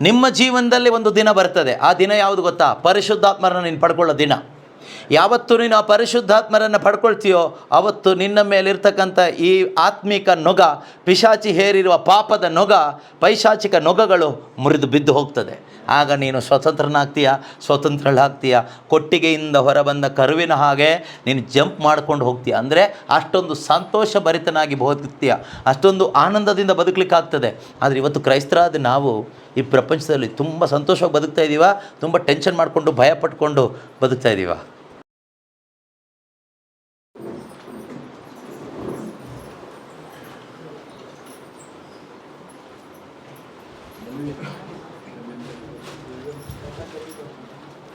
ನಿಮ್ಮ ಜೀವನದಲ್ಲಿ ಒಂದು ದಿನ ಬರ್ತದೆ. ಆ ದಿನ ಯಾವುದು ಗೊತ್ತಾ? ಪರಿಶುದ್ಧಾತ್ಮರನ್ನು ನೀನು ಪಡ್ಕೊಳ್ಳೋ ದಿನ. ಯಾವತ್ತು ನೀನು ಆ ಪರಿಶುದ್ಧಾತ್ಮರನ್ನು ಪಡ್ಕೊಳ್ತೀಯೋ ಅವತ್ತು ನಿನ್ನ ಮೇಲಿರ್ತಕ್ಕಂಥ ಈ ಆತ್ಮಿಕ ನೊಗ, ಪಿಶಾಚಿ ಹೇರಿರುವ ಪಾಪದ ನೊಗ, ಪೈಶಾಚಿಕ ನೊಗಗಳು ಮುರಿದು ಬಿದ್ದು ಹೋಗ್ತದೆ. ಆಗ ನೀನು ಸ್ವತಂತ್ರಳಾಗ್ತೀಯ. ಕೊಟ್ಟಿಗೆಯಿಂದ ಹೊರಬಂದ ಕರುವಿನ ಹಾಗೆ ನೀನು ಜಂಪ್ ಮಾಡ್ಕೊಂಡು ಹೋಗ್ತೀಯ. ಅಂದರೆ ಅಷ್ಟೊಂದು ಸಂತೋಷ ಭರಿತನಾಗಿ ಬದುಕ್ತೀಯ, ಅಷ್ಟೊಂದು ಆನಂದದಿಂದ ಬದುಕಲಿಕ್ಕಾಗ್ತದೆ. ಆದರೆ ಇವತ್ತು ಕ್ರೈಸ್ತರಾದ ನಾವು ಈ ಪ್ರಪಂಚದಲ್ಲಿ ತುಂಬ ಸಂತೋಷವಾಗಿ ಬದುಕ್ತಾ ಇದ್ದೀವ, ತುಂಬ ಟೆನ್ಷನ್ ಮಾಡಿಕೊಂಡು ಭಯ ಪಟ್ಕೊಂಡು ಬದುಕ್ತಾ ಇದ್ದೀವ.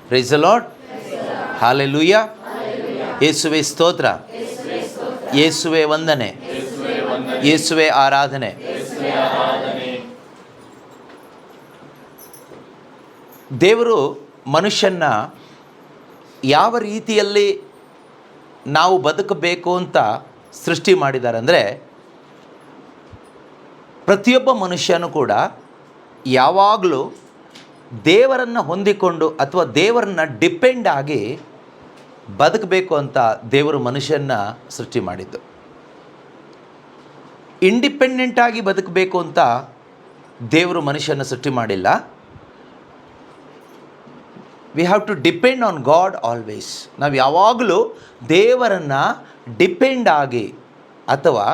Praise the Lord, hallelujah. ಯೇಸುವೆ ಸ್ತೋತ್ರ, ಯೇಸುವೆ ವಂದನೆ, ಯೇಸುವೆ ಆರಾಧನೆ. ದೇವರು ಮನುಷ್ಯನ ಯಾವ ರೀತಿಯಲ್ಲಿ ನಾವು ಬದುಕಬೇಕು ಅಂತ ಸೃಷ್ಟಿ ಮಾಡಿದ್ದಾರೆ ಅಂದರೆ, ಪ್ರತಿಯೊಬ್ಬ ಮನುಷ್ಯನೂ ಕೂಡ ಯಾವಾಗಲೂ ದೇವರನ್ನು ಹೊಂದಿಕೊಂಡು ಅಥವಾ ದೇವರನ್ನ ಡಿಪೆಂಡ್ ಆಗಿ ಬದುಕಬೇಕು ಅಂತ ದೇವರು ಮನುಷ್ಯನ ಸೃಷ್ಟಿ ಮಾಡಿದ್ದು. ಇಂಡಿಪೆಂಡೆಂಟಾಗಿ ಬದುಕಬೇಕು ಅಂತ ದೇವರು ಮನುಷ್ಯನ ಸೃಷ್ಟಿ ಮಾಡಿಲ್ಲ. We have to depend on God always. ನಾವು ಯಾವಾಗಲೂ ದೇವರನ್ನು ಡಿಪೆಂಡ್ ಆಗಿ ಅಥವಾ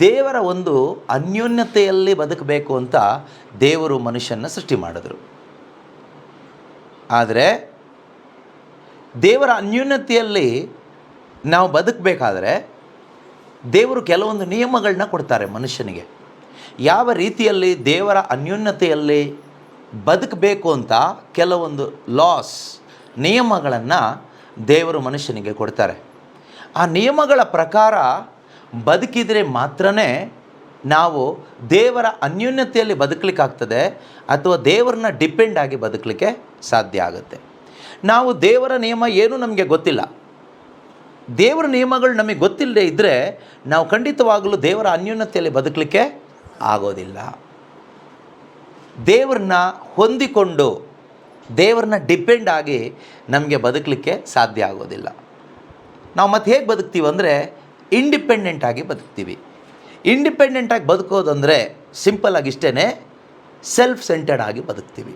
ದೇವರ ಒಂದು ಅನ್ಯೋನ್ಯತೆಯಲ್ಲಿ ಬದುಕಬೇಕು ಅಂತ ದೇವರು ಮನುಷ್ಯನ ಸೃಷ್ಟಿ ಮಾಡಿದ್ರು. ಆದರೆ ದೇವರ ಅನ್ಯೋನ್ಯತೆಯಲ್ಲಿ ನಾವು ಬದುಕಬೇಕಾದ್ರೆ ದೇವರು ಕೆಲವೊಂದು ನಿಯಮಗಳನ್ನ ಕೊಡ್ತಾರೆ ಮನುಷ್ಯನಿಗೆ. ಯಾವ ರೀತಿಯಲ್ಲಿ ದೇವರ ಅನ್ಯೋನ್ಯತೆಯಲ್ಲಿ ಬದುಕಬೇಕು ಅಂತ ಕೆಲವೊಂದು ಲಾಸ್, ನಿಯಮಗಳನ್ನು ದೇವರು ಮನುಷ್ಯನಿಗೆ ಕೊಡ್ತಾರೆ. ಆ ನಿಯಮಗಳ ಪ್ರಕಾರ ಬದುಕಿದರೆ ಮಾತ್ರ ನಾವು ದೇವರ ಅನ್ಯೋನ್ಯತೆಯಲ್ಲಿ ಬದುಕಲಿಕ್ಕಾಗ್ತದೆ ಅಥವಾ ದೇವರನ್ನ ಡಿಪೆಂಡ್ ಆಗಿ ಬದುಕಲಿಕ್ಕೆ ಸಾಧ್ಯ ಆಗುತ್ತೆ. ನಾವು ದೇವರ ನಿಯಮ ಏನೂ ನಮಗೆ ಗೊತ್ತಿಲ್ಲ, ದೇವರ ನಿಯಮಗಳು ನಮಗೆ ಗೊತ್ತಿಲ್ಲದೆ ಇದ್ದರೆ ನಾವು ಖಂಡಿತವಾಗಲೂ ದೇವರ ಅನ್ಯೋನ್ಯತೆಯಲ್ಲಿ ಬದುಕಲಿಕ್ಕೆ ಆಗೋದಿಲ್ಲ. ದೇವರನ್ನ ಹೊಂದಿಕೊಂಡು ದೇವರನ್ನ ಡಿಪೆಂಡ್ ಆಗಿ ನಮಗೆ ಬದುಕಲಿಕ್ಕೆ ಸಾಧ್ಯ ಆಗೋದಿಲ್ಲ. ನಾವು ಮತ್ತೆ ಹೇಗೆ ಬದುಕ್ತೀವಿ ಅಂದರೆ ಇಂಡಿಪೆಂಡೆಂಟಾಗಿ ಬದುಕ್ತೀವಿ. ಇಂಡಿಪೆಂಡೆಂಟಾಗಿ ಬದುಕೋದಂದರೆ ಸಿಂಪಲ್ಲಾಗಿ ಇಷ್ಟೇ, ಸೆಲ್ಫ್ ಸೆಂಟರ್ಡ್ ಆಗಿ ಬದುಕ್ತೀವಿ.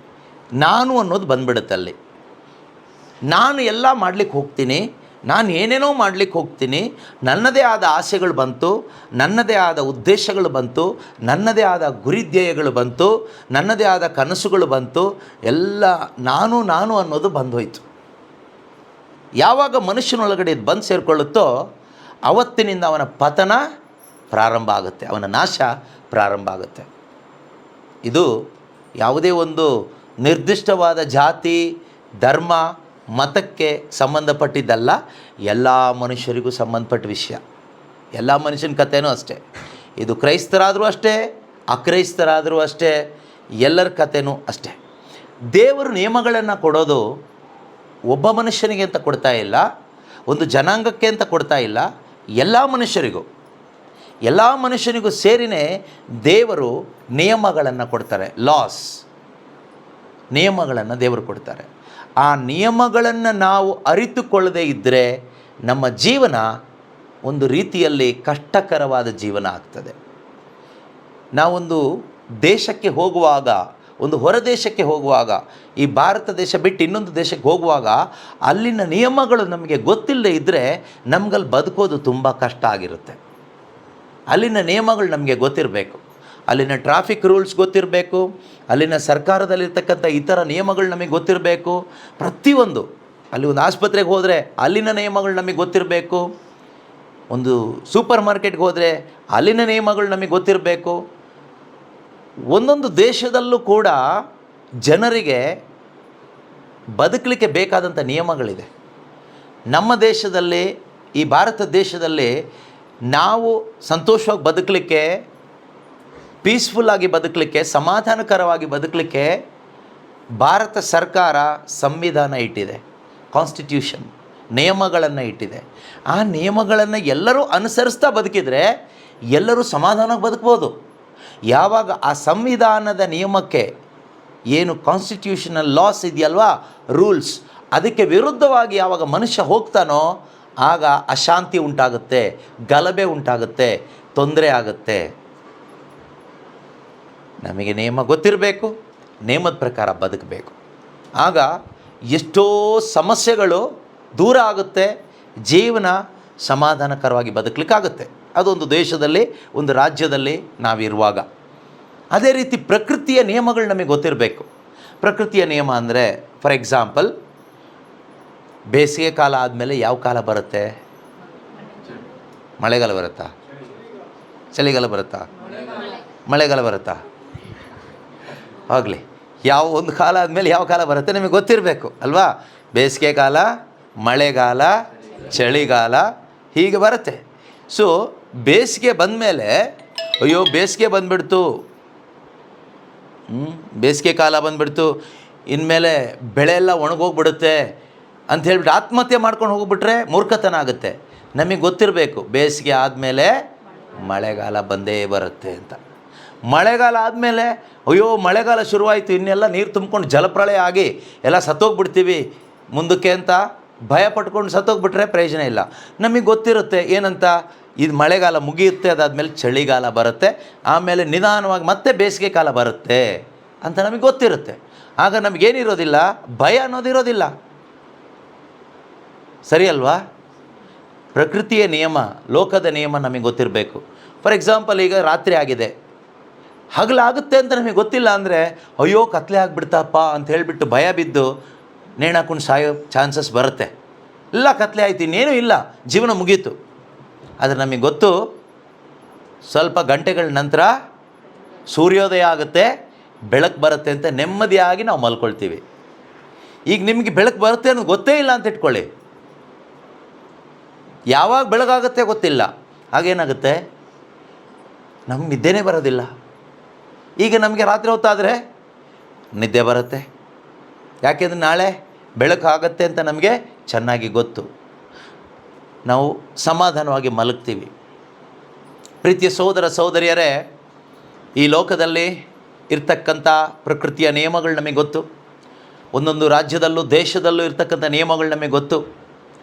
ನಾನು ಅನ್ನೋದು ಬಂದ್ಬಿಡುತ್ತೆ ಅಲ್ಲಿ. ನಾನು ಎಲ್ಲ ಮಾಡಲಿಕ್ಕೆ ಹೋಗ್ತೀನಿ, ನಾನು ಏನೇನೋ ಮಾಡಲಿಕ್ಕೆ ಹೋಗ್ತೀನಿ, ನನ್ನದೇ ಆದ ಆಸೆಗಳು ಬಂತು, ನನ್ನದೇ ಆದ ಉದ್ದೇಶಗಳು ಬಂತು, ನನ್ನದೇ ಆದ ಗುರಿಧ್ಯೇಯಗಳು ಬಂತು, ನನ್ನದೇ ಆದ ಕನಸುಗಳು ಬಂತು, ಎಲ್ಲ ನಾನು ಅನ್ನೋದು ಬಂದೋಯ್ತು. ಯಾವಾಗ ಮನುಷ್ಯನೊಳಗಡೆ ಇದು ಬಂದು ಸೇರಿಕೊಳ್ಳುತ್ತೋ ಅವತ್ತಿನಿಂದ ಅವನ ಪತನ ಪ್ರಾರಂಭ ಆಗುತ್ತೆ, ಅವನ ನಾಶ ಪ್ರಾರಂಭ ಆಗುತ್ತೆ. ಇದು ಯಾವುದೇ ಒಂದು ನಿರ್ದಿಷ್ಟವಾದ ಜಾತಿ, ಧರ್ಮ, ಮತಕ್ಕೆ ಸಂಬಂಧಪಟ್ಟಿದ್ದಲ್ಲ, ಎಲ್ಲ ಮನುಷ್ಯರಿಗೂ ಸಂಬಂಧಪಟ್ಟ ವಿಷಯ. ಎಲ್ಲ ಮನುಷ್ಯನ ಕಥೆನೂ ಅಷ್ಟೇ. ಇದು ಕ್ರೈಸ್ತರಾದರೂ ಅಷ್ಟೇ, ಅಕ್ರೈಸ್ತರಾದರೂ ಅಷ್ಟೇ, ಎಲ್ಲರ ಕಥೆನೂ ಅಷ್ಟೇ. ದೇವರು ನಿಯಮಗಳನ್ನು ಕೊಡೋದು ಒಬ್ಬ ಮನುಷ್ಯನಿಗೆ ಅಂತ ಕೊಡ್ತಾ ಇಲ್ಲ, ಒಂದು ಜನಾಂಗಕ್ಕೆ ಅಂತ ಕೊಡ್ತಾ ಇಲ್ಲ, ಎಲ್ಲ ಮನುಷ್ಯನಿಗೂ ಸೇರಿನೇ ದೇವರು ನಿಯಮಗಳನ್ನು ಕೊಡ್ತಾರೆ. ಲಾಸ್, ನಿಯಮಗಳನ್ನು ದೇವರು ಕೊಡ್ತಾರೆ. ಆ ನಿಯಮಗಳನ್ನು ನಾವು ಅರಿತುಕೊಳ್ಳದೇ ಇದ್ದರೆ ನಮ್ಮ ಜೀವನ ಒಂದು ರೀತಿಯಲ್ಲಿ ಕಷ್ಟಕರವಾದ ಜೀವನ ಆಗ್ತದೆ. ನಾವೊಂದು ದೇಶಕ್ಕೆ ಹೋಗುವಾಗ, ಒಂದು ಹೊರ ದೇಶಕ್ಕೆ ಹೋಗುವಾಗ, ಈ ಭಾರತ ದೇಶ ಬಿಟ್ಟು ಇನ್ನೊಂದು ದೇಶಕ್ಕೆ ಹೋಗುವಾಗ ಅಲ್ಲಿನ ನಿಯಮಗಳು ನಮಗೆ ಗೊತ್ತಿಲ್ಲದೆ ಇದ್ದರೆ ನಮಗಲ್ಲಿ ಬದುಕೋದು ತುಂಬ ಕಷ್ಟ ಆಗಿರುತ್ತೆ. ಅಲ್ಲಿನ ನಿಯಮಗಳು ನಮಗೆ ಗೊತ್ತಿರಬೇಕು, ಅಲ್ಲಿನ ಟ್ರಾಫಿಕ್ ರೂಲ್ಸ್ ಗೊತ್ತಿರಬೇಕು, ಅಲ್ಲಿನ ಸರ್ಕಾರದಲ್ಲಿರ್ತಕ್ಕಂಥ ಇತರ ನಿಯಮಗಳು ನಮಗೆ ಗೊತ್ತಿರಬೇಕು. ಪ್ರತಿಯೊಂದು, ಅಲ್ಲಿ ಒಂದು ಆಸ್ಪತ್ರೆಗೆ ಹೋದರೆ ಅಲ್ಲಿನ ನಿಯಮಗಳು ನಮಗೆ ಗೊತ್ತಿರಬೇಕು, ಒಂದು ಸೂಪರ್ ಮಾರ್ಕೆಟ್ಗೆ ಹೋದರೆ ಅಲ್ಲಿನ ನಿಯಮಗಳು ನಮಗೆ ಗೊತ್ತಿರಬೇಕು. ಒಂದೊಂದು ದೇಶದಲ್ಲೂ ಕೂಡ ಜನರಿಗೆ ಬದುಕಲಿಕ್ಕೆ ಬೇಕಾದಂಥ ನಿಯಮಗಳಿದೆ. ನಮ್ಮ ದೇಶದಲ್ಲಿ, ಈ ಭಾರತ ದೇಶದಲ್ಲಿ ನಾವು ಸಂತೋಷವಾಗಿ ಬದುಕಲಿಕ್ಕೆ, ಪೀಸ್ಫುಲ್ಲಾಗಿ ಬದುಕಲಿಕ್ಕೆ, ಸಮಾಧಾನಕರವಾಗಿ ಬದುಕಲಿಕ್ಕೆ ಭಾರತ ಸರ್ಕಾರ ಸಂವಿಧಾನ ಇಟ್ಟಿದೆ, ಕಾನ್ಸ್ಟಿಟ್ಯೂಷನ್, ನಿಯಮಗಳನ್ನು ಇಟ್ಟಿದೆ. ಆ ನಿಯಮಗಳನ್ನು ಎಲ್ಲರೂ ಅನುಸರಿಸ್ತಾ ಬದುಕಿದರೆ ಎಲ್ಲರೂ ಸಮಾಧಾನವಾಗಿ ಬದುಕ್ಬೋದು. ಯಾವಾಗ ಆ ಸಂವಿಧಾನದ ನಿಯಮಕ್ಕೆ ಏನು ಕಾನ್ಸ್ಟಿಟ್ಯೂಷನಲ್ ಲಾಸ್ ಇದೆಯಲ್ವಾ, ರೂಲ್ಸ್, ಅದಕ್ಕೆ ವಿರುದ್ಧವಾಗಿ ಯಾವಾಗ ಮನುಷ್ಯ ಹೋಗ್ತಾನೋ ಆಗ ಅಶಾಂತಿ ಉಂಟಾಗುತ್ತೆ, ಗಲಭೆ ಉಂಟಾಗುತ್ತೆ, ತೊಂದರೆ ಆಗುತ್ತೆ. ನಮಗೆ ನೇಮ ಗೊತ್ತಿರಬೇಕು, ನೇಮದ ಪ್ರಕಾರ ಬದುಕಬೇಕು. ಆಗ ಎಷ್ಟೋ ಸಮಸ್ಯೆಗಳು ದೂರ ಆಗುತ್ತೆ, ಜೀವನ ಸಮಾಧಾನಕರವಾಗಿ ಬದುಕಲಿಕ್ಕಾಗುತ್ತೆ. ಅದೊಂದು ದೇಶದಲ್ಲಿ, ಒಂದು ರಾಜ್ಯದಲ್ಲಿ ನಾವಿರುವಾಗ. ಅದೇ ರೀತಿ ಪ್ರಕೃತಿಯ ನಿಯಮಗಳು ನಮಗೆ ಗೊತ್ತಿರಬೇಕು. ಪ್ರಕೃತಿಯ ನಿಯಮ ಅಂದರೆ ಫಾರ್ ಎಕ್ಸಾಂಪಲ್, ಬೇಸಿಗೆ ಕಾಲ ಆದಮೇಲೆ ಯಾವ ಕಾಲ ಬರುತ್ತೆ? ಮಳೆಗಾಲ ಬರುತ್ತಾ? ಚಳಿಗಾಲ ಬರುತ್ತಾ? ಮಳೆಗಾಲ ಬರುತ್ತಾ? ಆಗಲಿ, ಯಾವ ಒಂದು ಕಾಲ ಆದಮೇಲೆ ಯಾವ ಕಾಲ ಬರುತ್ತೆ ನಿಮಗೆ ಗೊತ್ತಿರಬೇಕು ಅಲ್ವಾ? ಬೇಸಿಗೆ ಕಾಲ, ಮಳೆಗಾಲ, ಚಳಿಗಾಲ ಹೀಗೆ ಬರುತ್ತೆ. ಸೊ ಬೇಸಿಗೆ ಬಂದಮೇಲೆ ಅಯ್ಯೋ ಬೇಸಿಗೆ ಬಂದುಬಿಡ್ತು, ಬೇಸಿಗೆ ಕಾಲ ಬಂದುಬಿಡ್ತು, ಇನ್ಮೇಲೆ ಬೆಳೆ ಎಲ್ಲ ಒಣಗೋಗ್ಬಿಡುತ್ತೆ ಅಂತ ಹೇಳ್ಬಿಟ್ಟು ಆತ್ಮಹತ್ಯೆ ಮಾಡ್ಕೊಂಡು ಹೋಗ್ಬಿಟ್ರೆ ಮೂರ್ಖತನ ಆಗುತ್ತೆ. ನಮಗೆ ಗೊತ್ತಿರಬೇಕು ಬೇಸಿಗೆ ಆದಮೇಲೆ ಮಳೆಗಾಲ ಬಂದೇ ಬರುತ್ತೆ ಅಂತ. ಮಳೆಗಾಲ ಆದಮೇಲೆ ಅಯ್ಯೋ ಮಳೆಗಾಲ ಶುರುವಾಯಿತು, ಇನ್ನೆಲ್ಲ ನೀರು ತುಂಬ್ಕೊಂಡು ಜಲಪ್ರಳಯ ಆಗಿ ಎಲ್ಲ ಸತ್ತೋಗ್ಬಿಡ್ತೀವಿ ಮುಂದಕ್ಕೆ ಅಂತ ಭಯ ಪಟ್ಕೊಂಡು ಸತ್ತೋಗ್ಬಿಟ್ರೆ ಪ್ರಯೋಜನ ಇಲ್ಲ. ನಮಗೆ ಗೊತ್ತಿರುತ್ತೆ ಏನಂತ, ಇದು ಮಳೆಗಾಲ ಮುಗಿಯುತ್ತೆ, ಅದಾದಮೇಲೆ ಚಳಿಗಾಲ ಬರುತ್ತೆ, ಆಮೇಲೆ ನಿಧಾನವಾಗಿ ಮತ್ತೆ ಬೇಸಿಗೆ ಕಾಲ ಬರುತ್ತೆ ಅಂತ ನಮಗೆ ಗೊತ್ತಿರುತ್ತೆ. ಆಗ ನಮಗೇನಿರೋದಿಲ್ಲ, ಭಯ ಅನ್ನೋದಿರೋದಿಲ್ಲ. ಸರಿ ಅಲ್ವಾ? ಪ್ರಕೃತಿಯ ನಿಯಮ, ಲೋಕದ ನಿಯಮ ನಮಗೆ ಗೊತ್ತಿರಬೇಕು. ಫಾರ್ ಎಕ್ಸಾಂಪಲ್, ಈಗ ರಾತ್ರಿ ಆಗಿದೆ, ಹಗಲಾಗುತ್ತೆ ಅಂತ ನಮಗೆ ಗೊತ್ತಿಲ್ಲ ಅಂದರೆ ಅಯ್ಯೋ ಕತ್ಲೆ ಆಗಿಬಿಡ್ತಪ್ಪ ಅಂತ ಹೇಳಿಬಿಟ್ಟು ಭಯ ಬಿದ್ದು ನೇಣಾಕೊಂಡು ಸಾಯೋ ಚಾನ್ಸಸ್ ಬರುತ್ತೆ. ಇಲ್ಲ ಕತ್ಲೆ ಆಯ್ತು, ಇನ್ನೇನೂ ಇಲ್ಲ, ಜೀವನ ಮುಗೀತು. ಆದರೆ ನಮಗೆ ಗೊತ್ತು ಸ್ವಲ್ಪ ಗಂಟೆಗಳ ನಂತರ ಸೂರ್ಯೋದಯ ಆಗುತ್ತೆ, ಬೆಳಕು ಬರುತ್ತೆ ಅಂತ ನೆಮ್ಮದಿಯಾಗಿ ನಾವು ಮಲ್ಕೊಳ್ತೀವಿ. ಈಗ ನಿಮಗೆ ಬೆಳಕು ಬರುತ್ತೆ ಅನ್ನೋದು ಗೊತ್ತೇ ಇಲ್ಲ ಅಂತ ಇಟ್ಕೊಳ್ಳಿ, ಯಾವಾಗ ಬೆಳಗಾಗುತ್ತೆ ಗೊತ್ತಿಲ್ಲ, ಆಗೇನಾಗುತ್ತೆ ನಮ್ಗೆ ನಿದ್ದೆನೇ ಬರೋದಿಲ್ಲ. ಈಗ ನಮಗೆ ರಾತ್ರಿ ಹೊತ್ತಾದರೆ ನಿದ್ದೆ ಬರುತ್ತೆ, ಯಾಕೆಂದರೆ ನಾಳೆ ಬೆಳಕು ಆಗುತ್ತೆ ಅಂತ ನಮಗೆ ಚೆನ್ನಾಗಿ ಗೊತ್ತು. ನಾವು ಸಮಾಧಾನವಾಗಿ ಮಲಗ್ತೀವಿ. ಪ್ರೀತಿಯ ಸಹೋದರ ಸಹೋದರಿಯರೇ, ಈ ಲೋಕದಲ್ಲಿ ಇರ್ತಕ್ಕಂಥ ಪ್ರಕೃತಿಯ ನಿಯಮಗಳು ನಮಗೆ ಗೊತ್ತು. ಒಂದೊಂದು ರಾಜ್ಯದಲ್ಲೂ ದೇಶದಲ್ಲೂ ಇರ್ತಕ್ಕಂಥ ನಿಯಮಗಳು ನಮಗೆ ಗೊತ್ತು.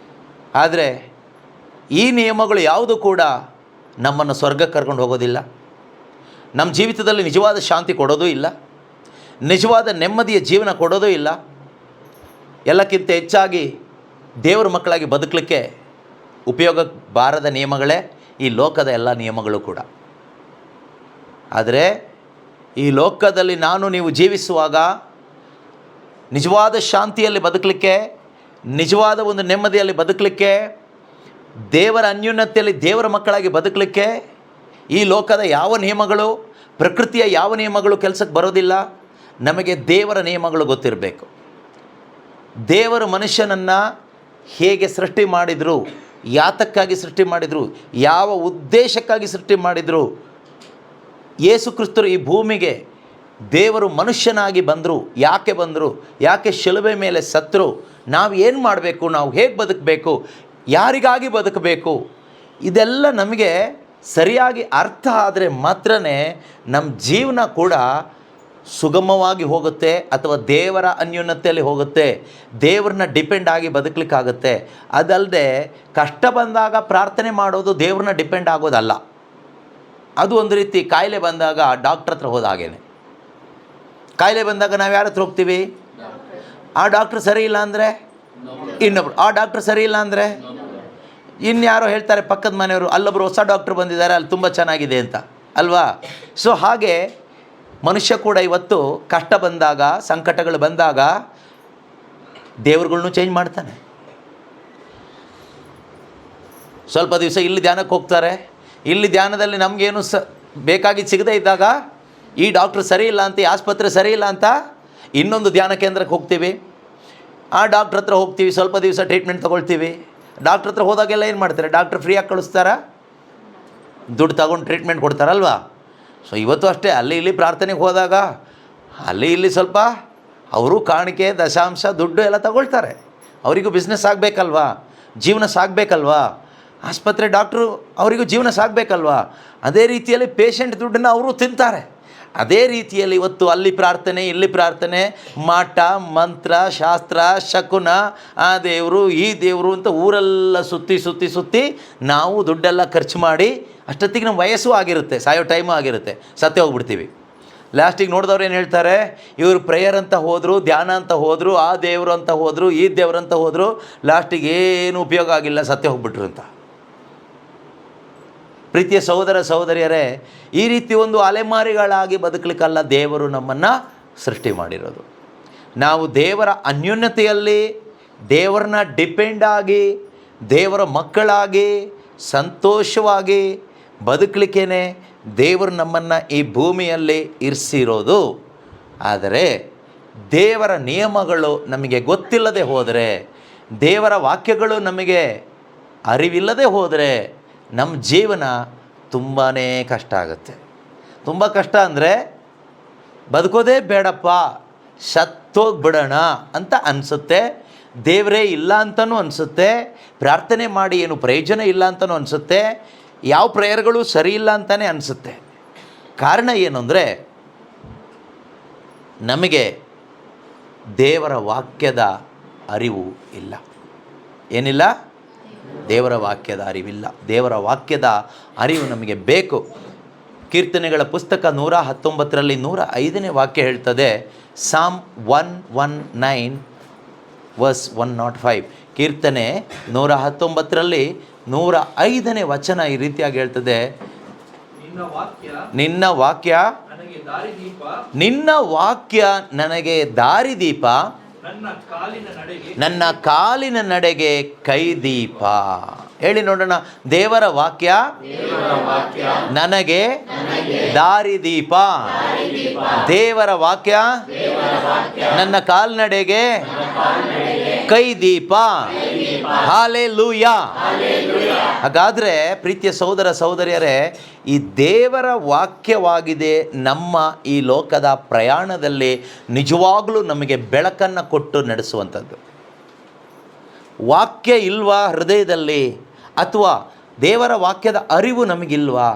ಆದರೆ ಈ ನಿಯಮಗಳು ಯಾವುದು ಕೂಡ ನಮ್ಮನ್ನು ಸ್ವರ್ಗಕ್ಕೆ ಕರ್ಕೊಂಡು ಹೋಗೋದಿಲ್ಲ, ನಮ್ಮ ಜೀವಿತದಲ್ಲಿ ನಿಜವಾದ ಶಾಂತಿ ಕೊಡೋದೂ ಇಲ್ಲ, ನಿಜವಾದ ನೆಮ್ಮದಿಯ ಜೀವನ ಕೊಡೋದೂ ಇಲ್ಲ. ಎಲ್ಲಕ್ಕಿಂತ ಹೆಚ್ಚಾಗಿ ದೇವರ ಮಕ್ಕಳಾಗಿ ಬದುಕಲಿಕ್ಕೆ ಉಪಯೋಗ ಬಾರದ ನಿಯಮಗಳೇ ಈ ಲೋಕದ ಎಲ್ಲ ನಿಯಮಗಳು ಕೂಡ. ಆದರೆ ಈ ಲೋಕದಲ್ಲಿ ನಾನು ನೀವು ಜೀವಿಸುವಾಗ ನಿಜವಾದ ಶಾಂತಿಯಲ್ಲಿ ಬದುಕಲಿಕ್ಕೆ, ನಿಜವಾದ ಒಂದು ನೆಮ್ಮದಿಯಲ್ಲಿ ಬದುಕಲಿಕ್ಕೆ, ದೇವರ ಅನ್ಯೋನ್ಯತೆಯಲ್ಲಿ ದೇವರ ಮಕ್ಕಳಾಗಿ ಬದುಕಲಿಕ್ಕೆ ಈ ಲೋಕದ ಯಾವ ನಿಯಮಗಳು, ಪ್ರಕೃತಿಯ ಯಾವ ನಿಯಮಗಳು ಕೆಲಸಕ್ಕೆ ಬರೋದಿಲ್ಲ. ನಮಗೆ ದೇವರ ನಿಯಮಗಳು ಗೊತ್ತಿರಬೇಕು. ದೇವರು ಮನುಷ್ಯನನ್ನು ಹೇಗೆ ಸೃಷ್ಟಿ ಮಾಡಿದರು, ಯಾತಕ್ಕಾಗಿ ಸೃಷ್ಟಿ ಮಾಡಿದರು, ಯಾವ ಉದ್ದೇಶಕ್ಕಾಗಿ ಸೃಷ್ಟಿ ಮಾಡಿದರು, ಯೇಸು ಕ್ರಿಸ್ತರು ಈ ಭೂಮಿಗೆ ದೇವರು ಮನುಷ್ಯನಾಗಿ ಬಂದರು, ಯಾಕೆ ಬಂದರು, ಯಾಕೆ ಶಿಲುಬೆ ಮೇಲೆ ಸತ್ತರು, ನಾವು ಏನು ಮಾಡಬೇಕು, ನಾವು ಹೇಗೆ ಬದುಕಬೇಕು, ಯಾರಿಗಾಗಿ ಬದುಕಬೇಕು, ಇದೆಲ್ಲ ನಮಗೆ ಸರಿಯಾಗಿ ಅರ್ಥ ಆದರೆ ಮಾತ್ರ ನಮ್ಮ ಜೀವನ ಕೂಡ ಸುಗಮವಾಗಿ ಹೋಗುತ್ತೆ, ಅಥವಾ ದೇವರ ಅನ್ಯೋನ್ಯತೆಯಲ್ಲಿ ಹೋಗುತ್ತೆ, ದೇವ್ರನ್ನ ಡಿಪೆಂಡ್ ಆಗಿ ಬದುಕಲಿಕ್ಕಾಗುತ್ತೆ. ಅದಲ್ಲದೆ ಕಷ್ಟ ಬಂದಾಗ ಪ್ರಾರ್ಥನೆ ಮಾಡೋದು ದೇವ್ರನ್ನ ಡಿಪೆಂಡ್ ಆಗೋದಲ್ಲ. ಅದು ಒಂದು ರೀತಿ ಕಾಯಿಲೆ ಬಂದಾಗ ಡಾಕ್ಟ್ರ್ ಹತ್ರ ಹೋದ ಹಾಗೇನೆ. ಕಾಯಿಲೆ ಬಂದಾಗ ನಾವು ಯಾರ ಹತ್ರ ಹೋಗ್ತೀವಿ? ಆ ಡಾಕ್ಟ್ರ್ ಸರಿ ಇಲ್ಲ ಅಂದರೆ ಇನ್ನೊಬ್ರು, ಆ ಡಾಕ್ಟ್ರ್ ಸರಿ ಇಲ್ಲ ಅಂದರೆ ಇನ್ಯಾರೋ ಹೇಳ್ತಾರೆ ಪಕ್ಕದ ಮನೆಯವರು, ಅಲ್ಲೊಬ್ಬರು ಹೊಸ ಡಾಕ್ಟ್ರ್ ಬಂದಿದ್ದಾರೆ, ಅಲ್ಲಿ ತುಂಬ ಚೆನ್ನಾಗಿದೆ ಅಂತ ಅಲ್ವಾ? ಸೊ ಹಾಗೆ ಮನುಷ್ಯ ಕೂಡ ಇವತ್ತು ಕಷ್ಟ ಬಂದಾಗ, ಸಂಕಟಗಳು ಬಂದಾಗ ದೇವ್ರುಗಳ್ನೂ ಚೇಂಜ್ ಮಾಡ್ತಾನೆ. ಸ್ವಲ್ಪ ದಿವಸ ಇಲ್ಲಿ ಧ್ಯಾನಕ್ಕೆ ಹೋಗ್ತಾರೆ, ಇಲ್ಲಿ ಧ್ಯಾನದಲ್ಲಿ ನಮಗೇನು ಬೇಕಾಗಿ ಸಿಗದೇ ಇದ್ದಾಗ ಈ ಡಾಕ್ಟ್ರ್ ಸರಿ ಇಲ್ಲ ಅಂತ, ಈ ಆಸ್ಪತ್ರೆ ಸರಿ ಇಲ್ಲ ಅಂತ ಇನ್ನೊಂದು ಧ್ಯಾನ ಕೇಂದ್ರಕ್ಕೆ ಹೋಗ್ತೀವಿ. ಆ ಡಾಕ್ಟ್ರ್ ಹತ್ರ ಹೋಗ್ತೀವಿ, ಸ್ವಲ್ಪ ದಿವಸ ಟ್ರೀಟ್ಮೆಂಟ್ ತೊಗೊಳ್ತೀವಿ. ಡಾಕ್ಟ್ರ್ ಹತ್ರ ಹೋದಾಗೆಲ್ಲ ಏನು ಮಾಡ್ತಾರೆ? ಡಾಕ್ಟ್ರ್ ಫ್ರೀಯಾಗಿ ಕಳಿಸ್ತಾರ, ದುಡ್ಡು ತಗೊಂಡು ಟ್ರೀಟ್ಮೆಂಟ್ ಕೊಡ್ತಾರಲ್ವಾ? ಸೊ ಇವತ್ತು ಅಷ್ಟೇ, ಅಲ್ಲಿ ಇಲ್ಲಿ ಪ್ರಾರ್ಥನೆಗೆ ಹೋದಾಗ ಅಲ್ಲಿ ಇಲ್ಲಿ ಸ್ವಲ್ಪ ಅವರು ಕಾಣಿಕೆ, ದಶಾಂಶ, ದುಡ್ಡು ಎಲ್ಲ ತಗೊಳ್ತಾರೆ. ಅವರಿಗೂ ಬಿಸ್ನೆಸ್ ಆಗಬೇಕಲ್ವಾ, ಜೀವನ ಸಾಗಬೇಕಲ್ವಾ? ಆಸ್ಪತ್ರೆ ಡಾಕ್ಟ್ರು ಅವರಿಗೂ ಜೀವನ ಸಾಗಬೇಕಲ್ವಾ? ಅದೇ ರೀತಿಯಲ್ಲಿ ಪೇಷಂಟ್ ದುಡ್ಡನ್ನು ಅವರು ತಿಂತಾರೆ. ಅದೇ ರೀತಿಯಲ್ಲಿ ಇವತ್ತು ಅಲ್ಲಿ ಪ್ರಾರ್ಥನೆ, ಇಲ್ಲಿ ಪ್ರಾರ್ಥನೆ, ಮಾಟ, ಮಂತ್ರ, ಶಾಸ್ತ್ರ, ಶಕುನ, ಆ ದೇವರು, ಈ ದೇವರು ಅಂತ ಊರೆಲ್ಲ ಸುತ್ತಿ ನಾವು ದುಡ್ಡೆಲ್ಲ ಖರ್ಚು ಮಾಡಿ ಅಷ್ಟೊತ್ತಿಗೆ ನಮ್ಮ ವಯಸ್ಸು ಆಗಿರುತ್ತೆ, ಸಾಯೋ ಟೈಮು ಆಗಿರುತ್ತೆ, ಸತ್ತೇ ಹೋಗ್ಬಿಡ್ತೀವಿ. ಲಾಸ್ಟಿಗೆ ನೋಡಿದವ್ರು ಏನು ಹೇಳ್ತಾರೆ, ಇವರು ಪ್ರೇಯರ್ ಅಂತ ಹೋದರು, ಧ್ಯಾನ ಅಂತ ಹೋದರು, ಆ ದೇವರು ಅಂತ ಹೋದರು, ಈ ದೇವರು ಅಂತ ಹೋದರು, ಲಾಸ್ಟಿಗೆ ಏನು ಉಪಯೋಗ ಆಗಿಲ್ಲ, ಸತ್ತೇ ಹೋಗ್ಬಿಟ್ರು ಅಂತ. ಪ್ರೀತಿಯ ಸಹೋದರ ಸಹೋದರಿಯರೇ, ಈ ರೀತಿ ಒಂದು ಅಲೆಮಾರಿಗಳಾಗಿ ಬದುಕಲಿಕ್ಕಲ್ಲ ದೇವರು ನಮ್ಮನ್ನು ಸೃಷ್ಟಿ ಮಾಡಿರೋದು. ನಾವು ದೇವರ ಅನ್ಯೋನ್ಯತೆಯಲ್ಲಿ, ದೇವರನ್ನ ಡಿಪೆಂಡ್ ಆಗಿ, ದೇವರ ಮಕ್ಕಳಾಗಿ ಸಂತೋಷವಾಗಿ ಬದುಕಲಿಕ್ಕೇ ದೇವರು ನಮ್ಮನ್ನು ಈ ಭೂಮಿಯಲ್ಲಿ ಇರಿಸಿರೋದು. ಆದರೆ ದೇವರ ನಿಯಮಗಳು ನಮಗೆ ಗೊತ್ತಿಲ್ಲದೆ ಹೋದರೆ, ದೇವರ ವಾಕ್ಯಗಳು ನಮಗೆ ಅರಿವಿಲ್ಲದೆ ಹೋದರೆ ನಮ್ಮ ಜೀವನ ತುಂಬಾ ಕಷ್ಟ ಆಗುತ್ತೆ. ತುಂಬ ಕಷ್ಟ ಅಂದರೆ ಬದುಕೋದೇ ಬೇಡಪ್ಪ, ಸತ್ತೋಗ್ಬಿಡೋಣ ಅಂತ ಅನಿಸುತ್ತೆ. ದೇವರೇ ಇಲ್ಲ ಅಂತಲೂ ಅನಿಸುತ್ತೆ. ಪ್ರಾರ್ಥನೆ ಮಾಡಿ ಏನು ಪ್ರಯೋಜನ ಇಲ್ಲ ಅಂತಲೂ ಅನಿಸುತ್ತೆ. ಯಾವ ಪ್ರೇಯರ್ಗಳು ಸರಿ ಇಲ್ಲ ಅಂತಲೇ ಅನಿಸುತ್ತೆ. ಕಾರಣ ಏನು ಅಂದರೆ, ನಮಗೆ ದೇವರ ವಾಕ್ಯದ ಅರಿವು ಇಲ್ಲ. ಏನಿಲ್ಲ? ದೇವರ ವಾಕ್ಯದ ಅರಿವಿಲ್ಲ. ದೇವರ ವಾಕ್ಯದ ಅರಿವು ನಮಗೆ ಬೇಕು. ಕೀರ್ತನೆಗಳ ಪುಸ್ತಕ 119ರಲ್ಲಿ 105ನೇ ವಾಕ್ಯ ಹೇಳ್ತದೆ, ಸಾಮ್ 119 ವರ್ಸ್ 105. ಕೀರ್ತನೆ 119ರಲ್ಲಿ 105ನೇ ವಚನ ಈ ರೀತಿಯಾಗಿ ಹೇಳ್ತದೆ, ನಿನ್ನ ವಾಕ್ಯ ನನಗೆ ದಾರಿದೀಪ, ನನ್ನ ಕಾಲಿನ ನಡೆಗೆ ಕೈದೀಪ. ಹೇಳಿ ನೋಡೋಣ, ದೇವರ ವಾಕ್ಯ ನನಗೆ ದಾರಿದೀಪ, ದೇವರ ವಾಕ್ಯ ನನ್ನ ಕಾಲ್ನಡೆಗೆ ಕೈದೀಪ. ಹಾಲೆಲೂಯಾ. ಹಾಗಾದರೆ ಪ್ರೀತಿಯ ಸಹೋದರ ಸಹೋದರಿಯರೇ, ಈ ದೇವರ ವಾಕ್ಯವಾಗಿದೆ ನಮ್ಮ ಈ ಲೋಕದ ಪ್ರಯಾಣದಲ್ಲಿ ನಿಜವಾಗಲೂ ನಮಗೆ ಬೆಳಕನ್ನು ಕೊಟ್ಟು ನಡೆಸುವಂಥದ್ದು. ವಾಕ್ಯ ಇಲ್ವಾ ಹೃದಯದಲ್ಲಿ, ಅಥವಾ ದೇವರ ವಾಕ್ಯದ ಅರಿವು ನಮಗಿಲ್ವಾ,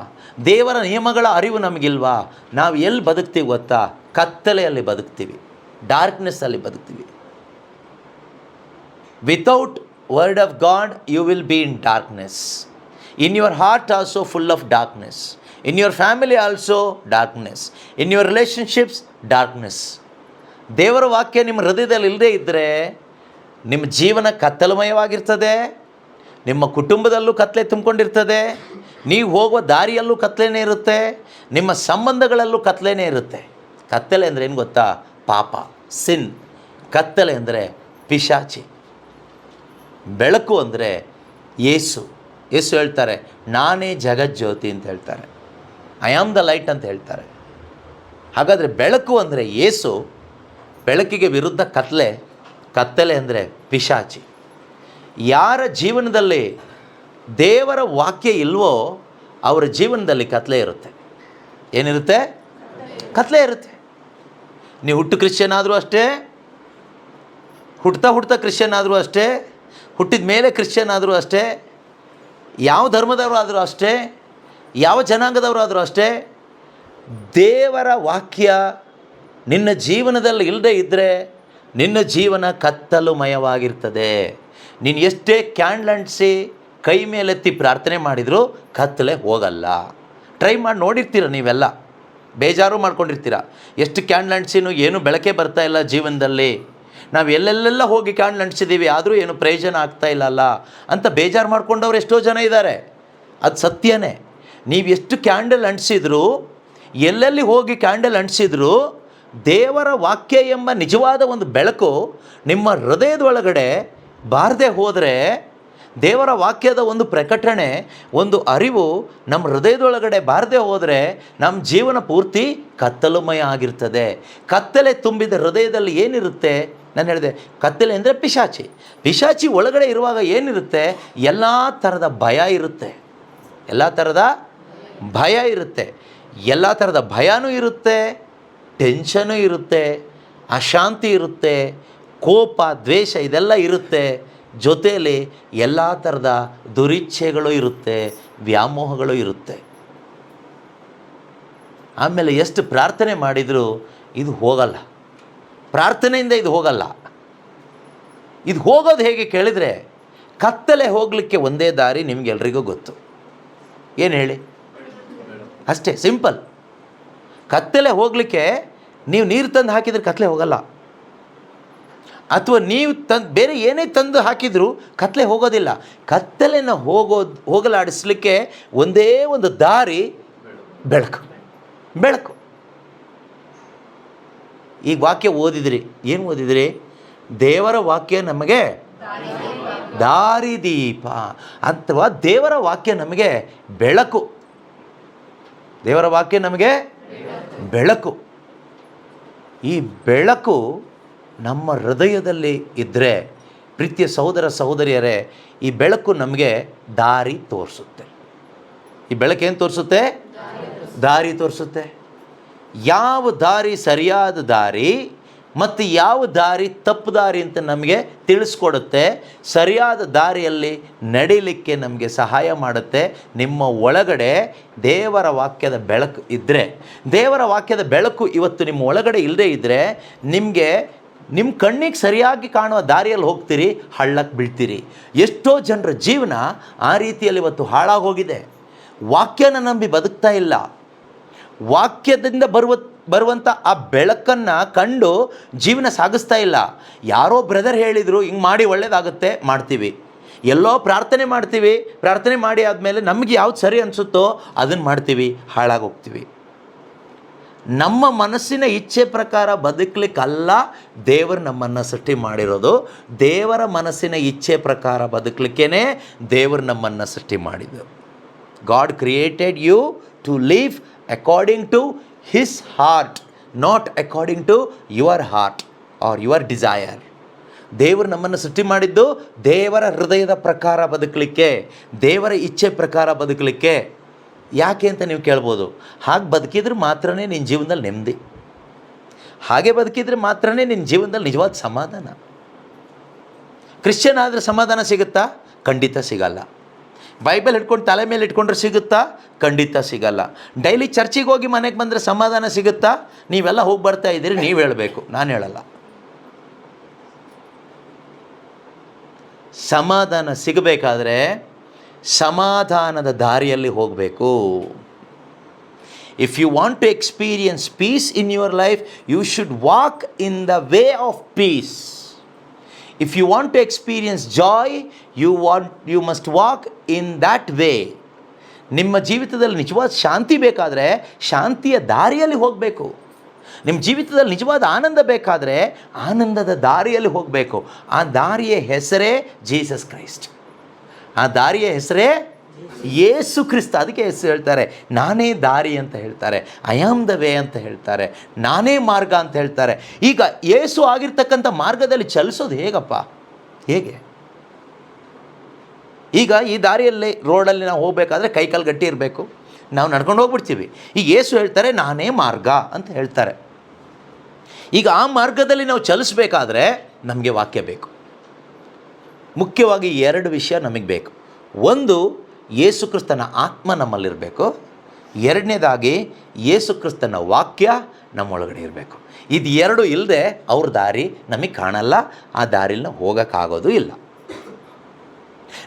ದೇವರ ನಿಯಮಗಳ ಅರಿವು ನಮಗಿಲ್ವಾ, ನಾವು ಎಲ್ಲಿ ಬದುಕ್ತೀವಿ ಗೊತ್ತಾ? ಕತ್ತಲೆಯಲ್ಲಿ ಬದುಕ್ತೀವಿ, ಡಾರ್ಕ್ನೆಸ್ಸಲ್ಲಿ ಬದುಕ್ತೀವಿ. Without word of God you will be in darkness. In your heart also full of darkness. In your family also darkness. In your relationships darkness. ದೇವರ ವಾಕ್ಯ ನಿಮ್ಮ ಹೃದಯದಲ್ಲಿ ಇಲ್ಲದೇ ಇದ್ದರೆ ನಿಮ್ಮ ಜೀವನ ಕತ್ತಲಮಯವಾಗಿರ್ತದೆ. ನಿಮ್ಮ ಕುಟುಂಬದಲ್ಲೂ ಕತ್ತಲೆ ತುಂಬಿಕೊಂಡಿರ್ತದೆ. ನೀವು ಹೋಗುವ ದಾರಿಯಲ್ಲೂ ಕತ್ತಲೆನೇ ಇರುತ್ತೆ. ನಿಮ್ಮ ಸಂಬಂಧಗಳಲ್ಲೂ ಕತ್ತಲೆನೇ ಇರುತ್ತೆ. ಕತ್ತಲೆ ಅಂದರೆ ಏನು ಗೊತ್ತಾ? ಪಾಪ, ಸಿನ್. ಕತ್ತಲೆ ಅಂದರೆ ಪಿಶಾಚಿ. ಬೆಳಕು ಅಂದರೆ ಯೇಸು. ಯೇಸು ಹೇಳ್ತಾರೆ, ನಾನೇ ಜಗಜ್ಯೋತಿ ಅಂತ ಹೇಳ್ತಾರೆ. ಐ ಆಮ್ ದ ಲೈಟ್ ಅಂತ ಹೇಳ್ತಾರೆ. ಹಾಗಾದರೆ ಬೆಳಕು ಅಂದರೆ ಯೇಸು, ಬೆಳಕಿಗೆ ವಿರುದ್ಧ ಕತ್ತಲೆ. ಕತ್ತಲೆ ಅಂದರೆ ಪಿಶಾಚಿ. ಯಾರ ಜೀವನದಲ್ಲಿ ದೇವರ ವಾಕ್ಯ ಇಲ್ವೋ ಅವರ ಜೀವನದಲ್ಲಿ ಕತ್ತಲೆ ಇರುತ್ತೆ. ಏನಿರುತ್ತೆ? ಕತ್ತಲೆ ಇರುತ್ತೆ. ನೀವು ಹುಟ್ಟು ಕ್ರಿಶ್ಚಿಯನ್ ಆದರೂ ಅಷ್ಟೇ, ಹುಟ್ತಾ ಕ್ರಿಶ್ಚಿಯನ್ ಆದರೂ ಅಷ್ಟೇ, ಹುಟ್ಟಿದ ಮೇಲೆ ಕ್ರಿಶ್ಚಿಯನ್ ಆದರೂ ಅಷ್ಟೇ, ಯಾವ ಧರ್ಮದವರು ಆದರೂ ಅಷ್ಟೇ, ಯಾವ ಜನಾಂಗದವರಾದರೂ ಅಷ್ಟೇ, ದೇವರ ವಾಕ್ಯ ನಿನ್ನ ಜೀವನದಲ್ಲಿ ಇಲ್ಲದೆ ಇದ್ದರೆ ನಿನ್ನ ಜೀವನ ಕತ್ತಲುಮಯವಾಗಿರ್ತದೆ. ನೀನು ಎಷ್ಟೇ ಕ್ಯಾಂಡ್ಲ್ ಅಂಟಿಸಿ ಕೈ ಮೇಲೆತ್ತಿ ಪ್ರಾರ್ಥನೆ ಮಾಡಿದರೂ ಕತ್ತಲೆ ಹೋಗಲ್ಲ. ಟ್ರೈ ಮಾಡಿ ನೋಡಿರ್ತೀರ, ನೀವೆಲ್ಲ ಬೇಜಾರು ಮಾಡ್ಕೊಂಡಿರ್ತೀರ. ಎಷ್ಟು ಕ್ಯಾಂಡ್ಲ್ ಅಂಟಿಸಿನೂ ಏನು ಬೆಳಕೆ ಬರ್ತಾ ಇಲ್ಲ ಜೀವನದಲ್ಲಿ. ನಾವು ಎಲ್ಲೆಲ್ಲೆಲ್ಲ ಹೋಗಿ ಕ್ಯಾಂಡ್ಲ್ ಅಂಟಿಸಿದ್ದೀವಿ, ಆದರೂ ಏನು ಪ್ರಯೋಜನ ಆಗ್ತಾ ಇಲ್ಲಲ್ಲ ಅಂತ ಬೇಜಾರು ಮಾಡ್ಕೊಂಡವ್ರು ಎಷ್ಟೋ ಜನ ಇದ್ದಾರೆ. ಅದು ಸತ್ಯನೇ. ನೀವು ಎಷ್ಟು ಕ್ಯಾಂಡಲ್ ಅಂಟಿಸಿದ್ರು, ಎಲ್ಲೆಲ್ಲಿ ಹೋಗಿ ಕ್ಯಾಂಡಲ್ ಅಂಟಿಸಿದ್ರು, ದೇವರ ವಾಕ್ಯ ಎಂಬ ನಿಜವಾದ ಒಂದು ಬೆಳಕು ನಿಮ್ಮ ಹೃದಯದೊಳಗಡೆ ಬಾರದೆ ಹೋದರೆ, ದೇವರ ವಾಕ್ಯದ ಒಂದು ಪ್ರಕಟಣೆ, ಒಂದು ಅರಿವು ನಮ್ಮ ಹೃದಯದೊಳಗಡೆ ಬಾರದೆ ಹೋದರೆ ನಮ್ಮ ಜೀವನ ಪೂರ್ತಿ ಕತ್ತಲುಮಯ ಆಗಿರ್ತದೆ. ಕತ್ತಲೆ ತುಂಬಿದ ಹೃದಯದಲ್ಲಿ ಏನಿರುತ್ತೆ? ನಾನು ಹೇಳಿದೆ, ಕತ್ತಲೆ ಅಂದರೆ ಪಿಶಾಚಿ. ಪಿಶಾಚಿ ಒಳಗಡೆ ಇರುವಾಗ ಏನಿರುತ್ತೆ? ಎಲ್ಲ ಥರದ ಭಯ ಇರುತ್ತೆ. ಎಲ್ಲ ಥರದ ಭಯ ಇರುತ್ತೆ. ಎಲ್ಲ ಥರದ ಭಯನೂ ಇರುತ್ತೆ, ಟೆನ್ಷನು ಇರುತ್ತೆ, ಅಶಾಂತಿ ಇರುತ್ತೆ, ಕೋಪ, ದ್ವೇಷ ಇದೆಲ್ಲ ಇರುತ್ತೆ. ಜೊತೆಯಲ್ಲಿ ಎಲ್ಲ ಥರದ ದುರಿಚ್ಛೆಗಳು ಇರುತ್ತೆ, ವ್ಯಾಮೋಹಗಳು ಇರುತ್ತೆ. ಆಮೇಲೆ ಎಷ್ಟು ಪ್ರಾರ್ಥನೆ ಮಾಡಿದರೂ ಇದು ಹೋಗಲ್ಲ, ಪ್ರಾರ್ಥನೆಯಿಂದ ಇದು ಹೋಗಲ್ಲ. ಇದು ಹೋಗೋದು ಹೇಗೆ ಕೇಳಿದರೆ, ಕತ್ತಲೆ ಹೋಗಲಿಕ್ಕೆ ಒಂದೇ ದಾರಿ ನಿಮಗೆಲ್ರಿಗೂ ಗೊತ್ತು. ಏನು ಹೇಳಿ? ಅಷ್ಟೇ, ಸಿಂಪಲ್. ಕತ್ತಲೆ ಹೋಗಲಿಕ್ಕೆ ನೀವು ನೀರು ತಂದು ಹಾಕಿದರೆ ಕತ್ತಲೆ ಹೋಗಲ್ಲ, ಅಥವಾ ನೀವು ಬೇರೆ ಏನೇ ತಂದು ಹಾಕಿದರೂ ಕತ್ತಲೆ ಹೋಗೋದಿಲ್ಲ. ಕತ್ತಲೆನ ಹೋಗಲಾಡಿಸ್ಲಿಕ್ಕೆ ಒಂದೇ ಒಂದು ದಾರಿ, ಬೆಳಕು. ಬೆಳಕು. ಈಗ ವಾಕ್ಯ ಓದಿದ್ರಿ, ಏನು ಓದಿದ್ರಿ? ದೇವರ ವಾಕ್ಯ ನಮಗೆ ದಾರಿದೀಪ, ಅಥವಾ ದೇವರ ವಾಕ್ಯ ನಮಗೆ ಬೆಳಕು. ದೇವರ ವಾಕ್ಯ ನಮಗೆ ಬೆಳಕು. ಈ ಬೆಳಕು ನಮ್ಮ ಹೃದಯದಲ್ಲಿ ಇದ್ದರೆ, ಪ್ರೀತಿಯ ಸಹೋದರ ಸಹೋದರಿಯರೇ, ಈ ಬೆಳಕು ನಮಗೆ ದಾರಿ ತೋರಿಸುತ್ತೆ. ಈ ಬೆಳಕೇನು ತೋರಿಸುತ್ತೆ? ದಾರಿ ತೋರಿಸುತ್ತೆ. ಯಾವ ದಾರಿ ಸರಿಯಾದ ದಾರಿ ಮತ್ತು ಯಾವ ದಾರಿ ತಪ್ಪು ದಾರಿ ಅಂತ ನಮಗೆ ತಿಳಿಸ್ಕೊಡುತ್ತೆ. ಸರಿಯಾದ ದಾರಿಯಲ್ಲಿ ನಡೀಲಿಕ್ಕೆ ನಮಗೆ ಸಹಾಯ ಮಾಡುತ್ತೆ. ನಿಮ್ಮ ಒಳಗಡೆ ದೇವರ ವಾಕ್ಯದ ಬೆಳಕು ಇದ್ದರೆ, ದೇವರ ವಾಕ್ಯದ ಬೆಳಕು ಇವತ್ತು ನಿಮ್ಮ ಒಳಗಡೆ ಇಲ್ಲದೇ ಇದ್ದರೆ, ನಿಮ್ಮ ಕಣ್ಣಿಗೆ ಸರಿಯಾಗಿ ಕಾಣುವ ದಾರಿಯಲ್ಲಿ ಹೋಗ್ತೀರಿ, ಹಳ್ಳಕ್ಕೆ ಬೀಳ್ತೀರಿ. ಎಷ್ಟೋ ಜನರ ಜೀವನ ಆ ರೀತಿಯಲ್ಲಿ ಇವತ್ತು ಹಾಳಾಗೋಗಿದೆ. ವಾಕ್ಯನ ನಂಬಿ ಬದುಕ್ತಾ ಇಲ್ಲ. ವಾಕ್ಯದಿಂದ ಬರುವಂಥ ಆ ಬೆಳಕನ್ನು ಕಂಡು ಜೀವನ ಸಾಗಿಸ್ತಾ ಇಲ್ಲ. ಯಾರೋ ಬ್ರದರ್ ಹೇಳಿದರು ಹಿಂಗೆ ಮಾಡಿ ಒಳ್ಳೆಯದಾಗುತ್ತೆ, ಮಾಡ್ತೀವಿ. ಎಲ್ಲೋ ಪ್ರಾರ್ಥನೆ ಮಾಡ್ತೀವಿ, ಪ್ರಾರ್ಥನೆ ಮಾಡಿ ಆದಮೇಲೆ ನಮಗೆ ಯಾವ್ದು ಸರಿ ಅನಿಸುತ್ತೋ ಅದನ್ನು ಮಾಡ್ತೀವಿ, ಹಾಳಾಗೋಗ್ತೀವಿ. ನಮ್ಮ ಮನಸ್ಸಿನ ಇಚ್ಛೆ ಪ್ರಕಾರ ಬದುಕಲಿಕ್ಕಲ್ಲ ದೇವರು ನಮ್ಮನ್ನು ಸೃಷ್ಟಿ ಮಾಡಿರೋದು. ದೇವರ ಮನಸ್ಸಿನ ಇಚ್ಛೆ ಪ್ರಕಾರ ಬದುಕಲಿಕ್ಕೇ ದೇವರು ನಮ್ಮನ್ನು ಸೃಷ್ಟಿ ಮಾಡಿದ್ದು. God created you to live according to his heart, not according to your heart or your desire. ದೇವರು ನಮ್ಮನ್ನು ಸೃಷ್ಟಿ ಮಾಡಿದ್ದು ದೇವರ ಹೃದಯದ ಪ್ರಕಾರ ಬದುಕಲಿಕ್ಕೆ, ದೇವರ ಇಚ್ಛೆ ಪ್ರಕಾರ ಬದುಕಲಿಕ್ಕೆ. ಯಾಕೆ ಅಂತ ನೀವು ಕೇಳ್ಬೋದು. ಹಾಗೆ ಬದುಕಿದ್ರೆ ಮಾತ್ರ ನಿನ್ನ ಜೀವನದಲ್ಲಿ ನೆಮ್ಮದಿ, ಹಾಗೆ ಬದುಕಿದ್ರೆ ಮಾತ್ರ ನಿನ್ನ ಜೀವನದಲ್ಲಿ ನಿಜವಾದ ಸಮಾಧಾನ. ಕ್ರಿಶ್ಚಿಯನ್ ಆದರೆ ಸಮಾಧಾನ ಸಿಗುತ್ತಾ? ಖಂಡಿತ ಸಿಗಲ್ಲ. ಬೈಬಲ್ ಹಿಡ್ಕೊಂಡು ತಲೆ ಮೇಲೆ ಇಟ್ಕೊಂಡ್ರೆ ಸಿಗುತ್ತಾ? ಖಂಡಿತ ಸಿಗಲ್ಲ. ಡೈಲಿ ಚರ್ಚಿಗೆ ಹೋಗಿ ಮನೆಗೆ ಬಂದರೆ ಸಮಾಧಾನ ಸಿಗುತ್ತಾ? ನೀವೆಲ್ಲ ಹೋಗಿ ಬರ್ತಾ ಇದ್ದೀರಿ, ನೀವು ಹೇಳಬೇಕು, ನಾನು ಹೇಳಲ್ಲ. ಸಮಾಧಾನ ಸಿಗಬೇಕಾದ್ರೆ ಸಮಾಧಾನದ ದಾರಿಯಲ್ಲಿ ಹೋಗಬೇಕು. If you want to experience peace in your life, you should walk in the way of peace. If you want to experience joy, you must walk in that way. ನಿಮ್ಮ ಜೀವಿತದಲ್ಲಿ ನಿಜವಾದ ಶಾಂತಿ ಬೇಕಾದರೆ ಶಾಂತಿಯ ದಾರಿಯಲ್ಲಿ ಹೋಗಬೇಕು. ನಿಮ್ಮ ಜೀವಿತದಲ್ಲಿ ನಿಜವಾದ ಆನಂದ ಬೇಕಾದರೆ ಆನಂದದ ದಾರಿಯಲ್ಲಿ ಹೋಗಬೇಕು. ಆ ದಾರಿಯ ಹೆಸರೇ ಜೀಸಸ್ ಕ್ರೈಸ್ಟ್. ಆ ದಾರಿಯ ಹೆಸರೇ ಯೇಸು ಕ್ರಿಸ್ತ. ಅದಕ್ಕೆ ಹೆಸರು ಹೇಳ್ತಾರೆ, ನಾನೇ ದಾರಿ ಅಂತ ಹೇಳ್ತಾರೆ, ಐ ಆಮ್ ದ ವೇ ಅಂತ ಹೇಳ್ತಾರೆ, ನಾನೇ ಮಾರ್ಗ ಅಂತ ಹೇಳ್ತಾರೆ. ಈಗ ಯೇಸು ಆಗಿರ್ತಕ್ಕಂಥ ಮಾರ್ಗದಲ್ಲಿ ಚಲಿಸೋದು ಹೇಗಪ್ಪ? ಹೇಗೆ? ಈಗ ಈ ದಾರಿಯಲ್ಲಿ ರೋಡಲ್ಲಿ ನಾವು ಹೋಗಬೇಕಾದ್ರೆ ಕೈಕಾಲು ಗಟ್ಟಿ ಇರಬೇಕು, ನಾವು ನಡ್ಕೊಂಡು ಹೋಗ್ಬಿಡ್ತೀವಿ. ಈಗ ಯೇಸು ಹೇಳ್ತಾರೆ ನಾನೇ ಮಾರ್ಗ ಅಂತ ಹೇಳ್ತಾರೆ. ಈಗ ಆ ಮಾರ್ಗದಲ್ಲಿ ನಾವು ಚಲಿಸಬೇಕಾದ್ರೆ ನಮಗೆ ವಾಕ್ಯ ಬೇಕು. ಮುಖ್ಯವಾಗಿ 2 ವಿಷಯ ನಮಗೆ ಬೇಕು. ಒಂದು, ಯೇಸು ಕ್ರಿಸ್ತನ ಆತ್ಮ ನಮ್ಮಲ್ಲಿರಬೇಕು. ಎರಡನೇದಾಗಿ ಯೇಸು ಕ್ರಿಸ್ತನ ವಾಕ್ಯ ನಮ್ಮೊಳಗಡೆ ಇರಬೇಕು. ಇದು 2 ಇಲ್ಲದೆ ಅವ್ರ ದಾರಿ ನಮಗೆ ಕಾಣಲ್ಲ, ಆ ದಾರಿಲಿ ನಾವು ಹೋಗೋಕ್ಕಾಗೋದು ಇಲ್ಲ.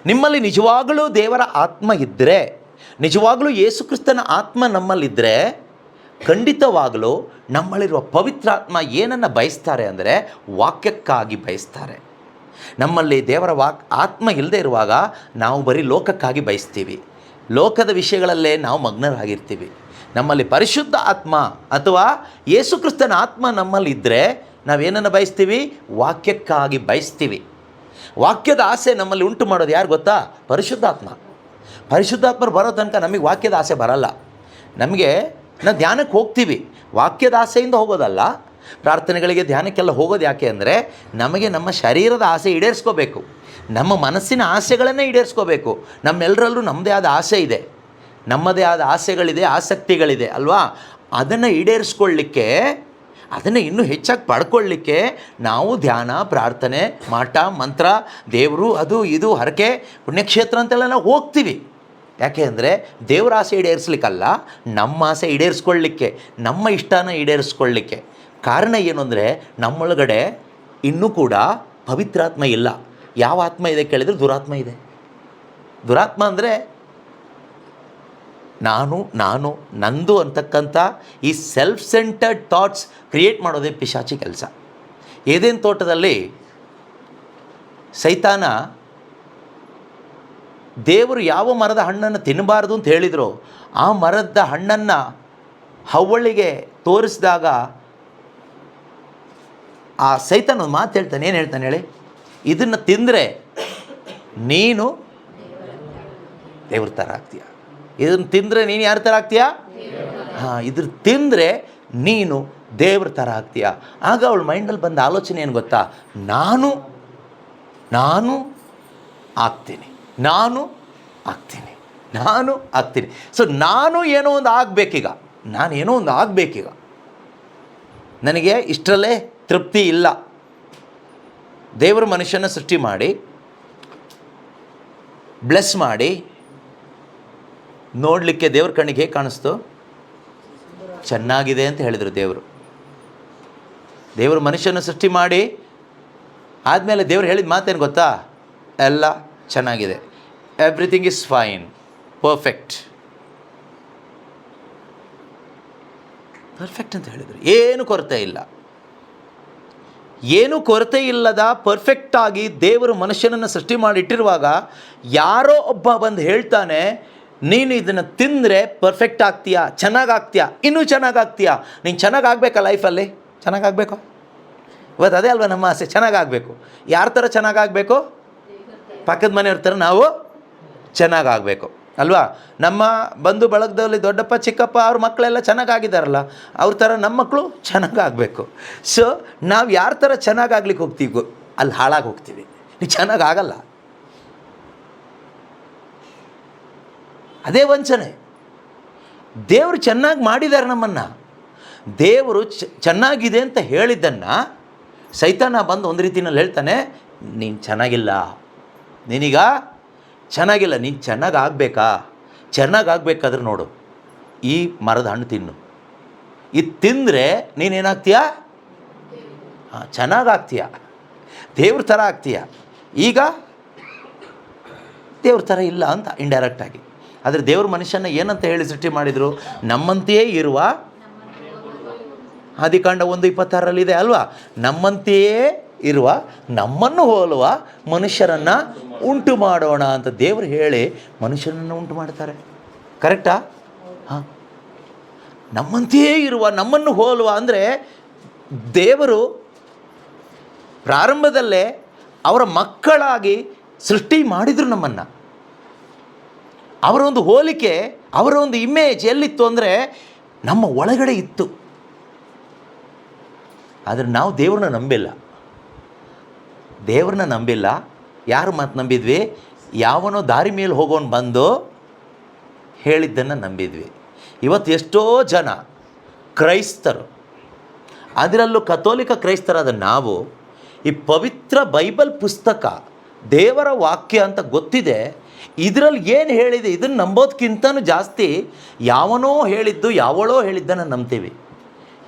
ನಿಮ್ಮಲ್ಲಿ ನಿಜವಾಗಲೂ ದೇವರ ಆತ್ಮ ಇದ್ದರೆ, ನಿಜವಾಗಲೂ ಯೇಸು ಕ್ರಿಸ್ತನ ಆತ್ಮ ನಮ್ಮಲ್ಲಿದ್ದರೆ, ಖಂಡಿತವಾಗಲೂ ನಮ್ಮಲ್ಲಿರುವ ಪವಿತ್ರಾತ್ಮ ಏನನ್ನು ಬಯಸ್ತಾರೆ ಅಂದರೆ ವಾಕ್ಯಕ್ಕಾಗಿ ಬಯಸ್ತಾರೆ. ನಮ್ಮಲ್ಲಿ ದೇವರ ಆತ್ಮ ಇಲ್ಲದೆ ಇರುವಾಗ ನಾವು ಬರೀ ಲೋಕಕ್ಕಾಗಿ ಬಯಸ್ತೀವಿ, ಲೋಕದ ವಿಷಯಗಳಲ್ಲೇ ನಾವು ಮಗ್ನರಾಗಿರ್ತೀವಿ. ನಮ್ಮಲ್ಲಿ ಪರಿಶುದ್ಧ ಆತ್ಮ ಅಥವಾ ಯೇಸು ಕ್ರಿಸ್ತನ ಆತ್ಮ ನಮ್ಮಲ್ಲಿದ್ದರೆ ನಾವೇನನ್ನು ಬಯಸ್ತೀವಿ? ವಾಕ್ಯಕ್ಕಾಗಿ ಬಯಸ್ತೀವಿ. ವಾಕ್ಯದ ಆಸೆ ನಮ್ಮಲ್ಲಿ ಉಂಟು ಮಾಡೋದು ಯಾರು ಗೊತ್ತಾ? ಪರಿಶುದ್ಧಾತ್ಮ. ಪರಿಶುದ್ಧಾತ್ಮರು ಬರೋ ತನಕ ನಮಗೆ ವಾಕ್ಯದ ಆಸೆ ಬರಲ್ಲ. ನಾವು ಧ್ಯಾನಕ್ಕೆ ಹೋಗ್ತೀವಿ, ವಾಕ್ಯದ ಆಸೆಯಿಂದ ಹೋಗೋದಲ್ಲ. ಪ್ರಾರ್ಥನೆಗಳಿಗೆ ಧ್ಯಾನಕ್ಕೆಲ್ಲ ಹೋಗೋದು ಯಾಕೆ ಅಂದರೆ ನಮಗೆ ನಮ್ಮ ಶರೀರದ ಆಸೆ ಈಡೇರಿಸ್ಕೋಬೇಕು, ನಮ್ಮ ಮನಸ್ಸಿನ ಆಸೆಗಳನ್ನೇ ಈಡೇರಿಸ್ಕೋಬೇಕು. ನಮ್ಮೆಲ್ಲರಲ್ಲೂ ನಮ್ಮದೇ ಆದ ಆಸೆ ಇದೆ, ನಮ್ಮದೇ ಆದ ಆಸೆಗಳಿದೆ, ಆಸಕ್ತಿಗಳಿದೆ ಅಲ್ವಾ? ಅದನ್ನು ಈಡೇರಿಸ್ಕೊಳ್ಳಿಕ್ಕೆ, ಅದನ್ನು ಇನ್ನೂ ಹೆಚ್ಚಾಗಿ ಪಡ್ಕೊಳ್ಳಿಕ್ಕೆ ನಾವು ಧ್ಯಾನ, ಪ್ರಾರ್ಥನೆ, ಮಾಟ, ಮಂತ್ರ, ದೇವರು, ಅದು ಇದು, ಹರಕೆ, ಪುಣ್ಯಕ್ಷೇತ್ರ ಅಂತೆಲ್ಲ ನಾವು ಹೋಗ್ತೀವಿ. ಯಾಕೆ ಅಂದರೆ ದೇವರ ಆಸೆ ಈಡೇರಿಸ್ಲಿಕ್ಕಲ್ಲ, ನಮ್ಮ ಆಸೆ ಈಡೇರಿಸ್ಕೊಳ್ಳಿಕ್ಕೆ, ನಮ್ಮ ಇಷ್ಟನ ಈಡೇರಿಸ್ಕೊಳ್ಳಿಕ್ಕೆ. ಕಾರಣ ಏನು ಅಂದರೆ ನಮ್ಮೊಳಗಡೆ ಇನ್ನೂ ಕೂಡ ಪವಿತ್ರಾತ್ಮ ಇಲ್ಲ. ಯಾವ ಆತ್ಮ ಇದೆ ಕೇಳಿದರೆ ದುರಾತ್ಮ ಇದೆ. ದುರಾತ್ಮ ಅಂದರೆ ನಾನು ನಂದು ಅಂತಕ್ಕಂಥ ಈ ಸೆಲ್ಫ್ ಸೆಂಟರ್ಡ್ ಥಾಟ್ಸ್ ಕ್ರಿಯೇಟ್ ಮಾಡೋದೇ ಪಿಶಾಚಿ ಕೆಲಸ. ಏದೇನು ತೋಟದಲ್ಲಿ ಸೈತಾನ ದೇವರು ಯಾವ ಮರದ ಹಣ್ಣನ್ನು ತಿನ್ನಬಾರ್ದು ಅಂತ ಹೇಳಿದ್ರು, ಆ ಮರದ ಹಣ್ಣನ್ನು ಹವ್ವಳಿಗೆ ತೋರಿಸಿದಾಗ ಆ ಸೈತಾನ ಒಂದು ಮಾತು ಹೇಳ್ತಾನೆ. ಏನು ಹೇಳ್ತಾನೆ ಹೇಳಿ? ಇದನ್ನು ತಿಂದರೆ ನೀನು ದೇವ್ರ ಥರ ಆಗ್ತೀಯ. ಇದನ್ನು ತಿಂದರೆ ನೀನು ಯಾರ ಥರ ಆಗ್ತೀಯ? ಇದ್ರ ತಿಂದರೆ ನೀನು ದೇವ್ರ ಥರ ಆಗ್ತೀಯ. ಆಗ ಅವಳ ಮೈಂಡಲ್ಲಿ ಬಂದ ಆಲೋಚನೆ ಏನು ಗೊತ್ತಾ? ನಾನು ಆಗ್ತೀನಿ. ಸೊ ನಾನು ಏನೋ ಒಂದು ಆಗಬೇಕೀಗ, ನನಗೆ ಇಷ್ಟರಲ್ಲೇ ತೃಪ್ತಿ ಇಲ್ಲ. ದೇವರು ಮನುಷ್ಯನ ಸೃಷ್ಟಿ ಮಾಡಿ ಬ್ಲೆಸ್ ಮಾಡಿ ನೋಡಲಿಕ್ಕೆ ದೇವ್ರ ಕಣ್ಣಿಗೆ ಹೇಗೆ ಕಾಣಿಸ್ತು? ಚೆನ್ನಾಗಿದೆ ಅಂತ ಹೇಳಿದರು ದೇವರು ಮನುಷ್ಯನ ಸೃಷ್ಟಿ ಮಾಡಿ ಆದಮೇಲೆ ದೇವ್ರು ಹೇಳಿದ ಮಾತೇನು ಗೊತ್ತಾ? ಎಲ್ಲ ಚೆನ್ನಾಗಿದೆ, ಎವ್ರಿಥಿಂಗ್ ಈಸ್ ಫೈನ್, ಪರ್ಫೆಕ್ಟ್ ಅಂತ ಹೇಳಿದರು. ಏನು ಕೊರತೆ ಇಲ್ಲದ ಪರ್ಫೆಕ್ಟಾಗಿ ದೇವರು ಮನುಷ್ಯನನ್ನು ಸೃಷ್ಟಿ ಮಾಡಿಟ್ಟಿರುವಾಗ ಯಾರೋ ಒಬ್ಬ ಬಂದು ಹೇಳ್ತಾನೆ, ನೀನು ಇದನ್ನು ತಿಂದರೆ ಪರ್ಫೆಕ್ಟ್ ಆಗ್ತೀಯಾ, ಚೆನ್ನಾಗಾಗ್ತೀಯಾ, ಇನ್ನೂ ಚೆನ್ನಾಗಾಗ್ತೀಯಾ. ನೀನು ಚೆನ್ನಾಗಾಗಬೇಕಾ? ಲೈಫಲ್ಲಿ ಚೆನ್ನಾಗಾಗಬೇಕು. ಇವತ್ತು ಅದೇ ಅಲ್ವಾ ನಮ್ಮ ಆಸೆ, ಚೆನ್ನಾಗಾಗಬೇಕು. ಯಾರ ಥರ ಚೆನ್ನಾಗಾಗಬೇಕು? ಪಕ್ಕದ ಮನೆಯವ್ರ ಥರ ನಾವು ಚೆನ್ನಾಗಾಗಬೇಕು ಅಲ್ವಾ? ನಮ್ಮ ಬಂಧು ಬಳಗದಲ್ಲಿ ದೊಡ್ಡಪ್ಪ ಚಿಕ್ಕಪ್ಪ ಅವ್ರ ಮಕ್ಕಳೆಲ್ಲ ಚೆನ್ನಾಗಾಗಿದ್ದಾರಲ್ಲ, ಅವ್ರ ಥರ ನಮ್ಮ ಮಕ್ಕಳು ಚೆನ್ನಾಗಾಗಬೇಕು. ಸೊ ನಾವು ಯಾರ ಥರ ಚೆನ್ನಾಗಾಗ್ಲಿಕ್ಕೆ ಹೋಗ್ತೀವಿ ಅಲ್ಲಿ ಹಾಳಾಗಿ ಹೋಗ್ತೀವಿ, ನೀವು ಚೆನ್ನಾಗಾಗಲ್ಲ. ಅದೇ ವಂಚನೆ. ದೇವರು ಚೆನ್ನಾಗಿ ಮಾಡಿದ್ದಾರೆ ನಮ್ಮನ್ನು. ದೇವರು ಚೆನ್ನಾಗಿದೆ ಅಂತ ಹೇಳಿದ್ದನ್ನು ಸೈತಾನ ಬಂದು ಒಂದು ರೀತಿಯಲ್ಲಿ ಹೇಳ್ತಾನೆ, ನೀನು ಚೆನ್ನಾಗಿಲ್ಲ, ನೀನೀಗ ಚೆನ್ನಾಗಿಲ್ಲ, ನೀನು ಚೆನ್ನಾಗಾಗಬೇಕಾದ್ರೆ ನೋಡು, ಈ ಮರದ ಹಣ್ಣು ತಿನ್ನು. ಇದು ತಿಂದರೆ ನೀನೇನಾಗ್ತೀಯ? ಚೆನ್ನಾಗಾಗ್ತೀಯ, ದೇವ್ರ ಥರ ಆಗ್ತೀಯ. ಈಗ ದೇವ್ರ ಥರ ಇಲ್ಲ ಅಂತ ಇಂಡೈರೆಕ್ಟಾಗಿ. ಆದರೆ ದೇವ್ರ ಮನುಷ್ಯನ ಏನಂತ ಹೇಳಿ ಸೃಷ್ಟಿ ಮಾಡಿದರು? ನಮ್ಮಂತೆಯೇ ಇರುವ, ಆದಿಕಾಂಡ 1:26 ಅಲ್ವಾ? ನಮ್ಮಂತೆಯೇ ಇರುವ, ನಮ್ಮನ್ನು ಹೋಲುವ ಮನುಷ್ಯರನ್ನು ಉಂಟು ಮಾಡೋಣ ಅಂತ ದೇವರು ಹೇಳಿ ಮನುಷ್ಯರನ್ನು ಉಂಟು ಮಾಡ್ತಾರೆ. ಕರೆಕ್ಟಾ? ನಮ್ಮಂತೆಯೇ ಇರುವ, ನಮ್ಮನ್ನು ಹೋಲುವ ಅಂದರೆ ದೇವರು ಪ್ರಾರಂಭದಲ್ಲೇ ಅವರ ಮಕ್ಕಳಾಗಿ ಸೃಷ್ಟಿ ಮಾಡಿದರು ನಮ್ಮನ್ನು. ಅವರ ಒಂದು ಹೋಲಿಕೆ, ಅವರ ಒಂದು ಇಮೇಜ್ ಎಲ್ಲಿತ್ತು ಅಂದರೆ ನಮ್ಮ ಒಳಗಡೆ ಇತ್ತು. ಆದರೆ ನಾವು ದೇವ್ರನ್ನ ನಂಬಿಲ್ಲ. ಯಾರು ಮಾತು ನಂಬಿದ್ವಿ? ಯಾವನೋ ದಾರಿ ಮೇಲೆ ಹೋಗೋನು ಬಂದು ಹೇಳಿದ್ದನ್ನು ನಂಬಿದ್ವಿ. ಇವತ್ತು ಎಷ್ಟೋ ಜನ ಕ್ರೈಸ್ತರು, ಅದರಲ್ಲೂ ಕಥೋಲಿಕ ಕ್ರೈಸ್ತರಾದ ನಾವು ಈ ಪವಿತ್ರ ಬೈಬಲ್ ಪುಸ್ತಕ ದೇವರ ವಾಕ್ಯ ಅಂತ ಗೊತ್ತಿದೆ, ಇದರಲ್ಲಿ ಏನು ಹೇಳಿದೆ ಇದನ್ನು ನಂಬೋದಕ್ಕಿಂತನೂ ಜಾಸ್ತಿ ಯಾವನೋ ಹೇಳಿದ್ದು, ಯಾವಳೋ ಹೇಳಿದ್ದನ್ನು ನಂಬ್ತೀವಿ.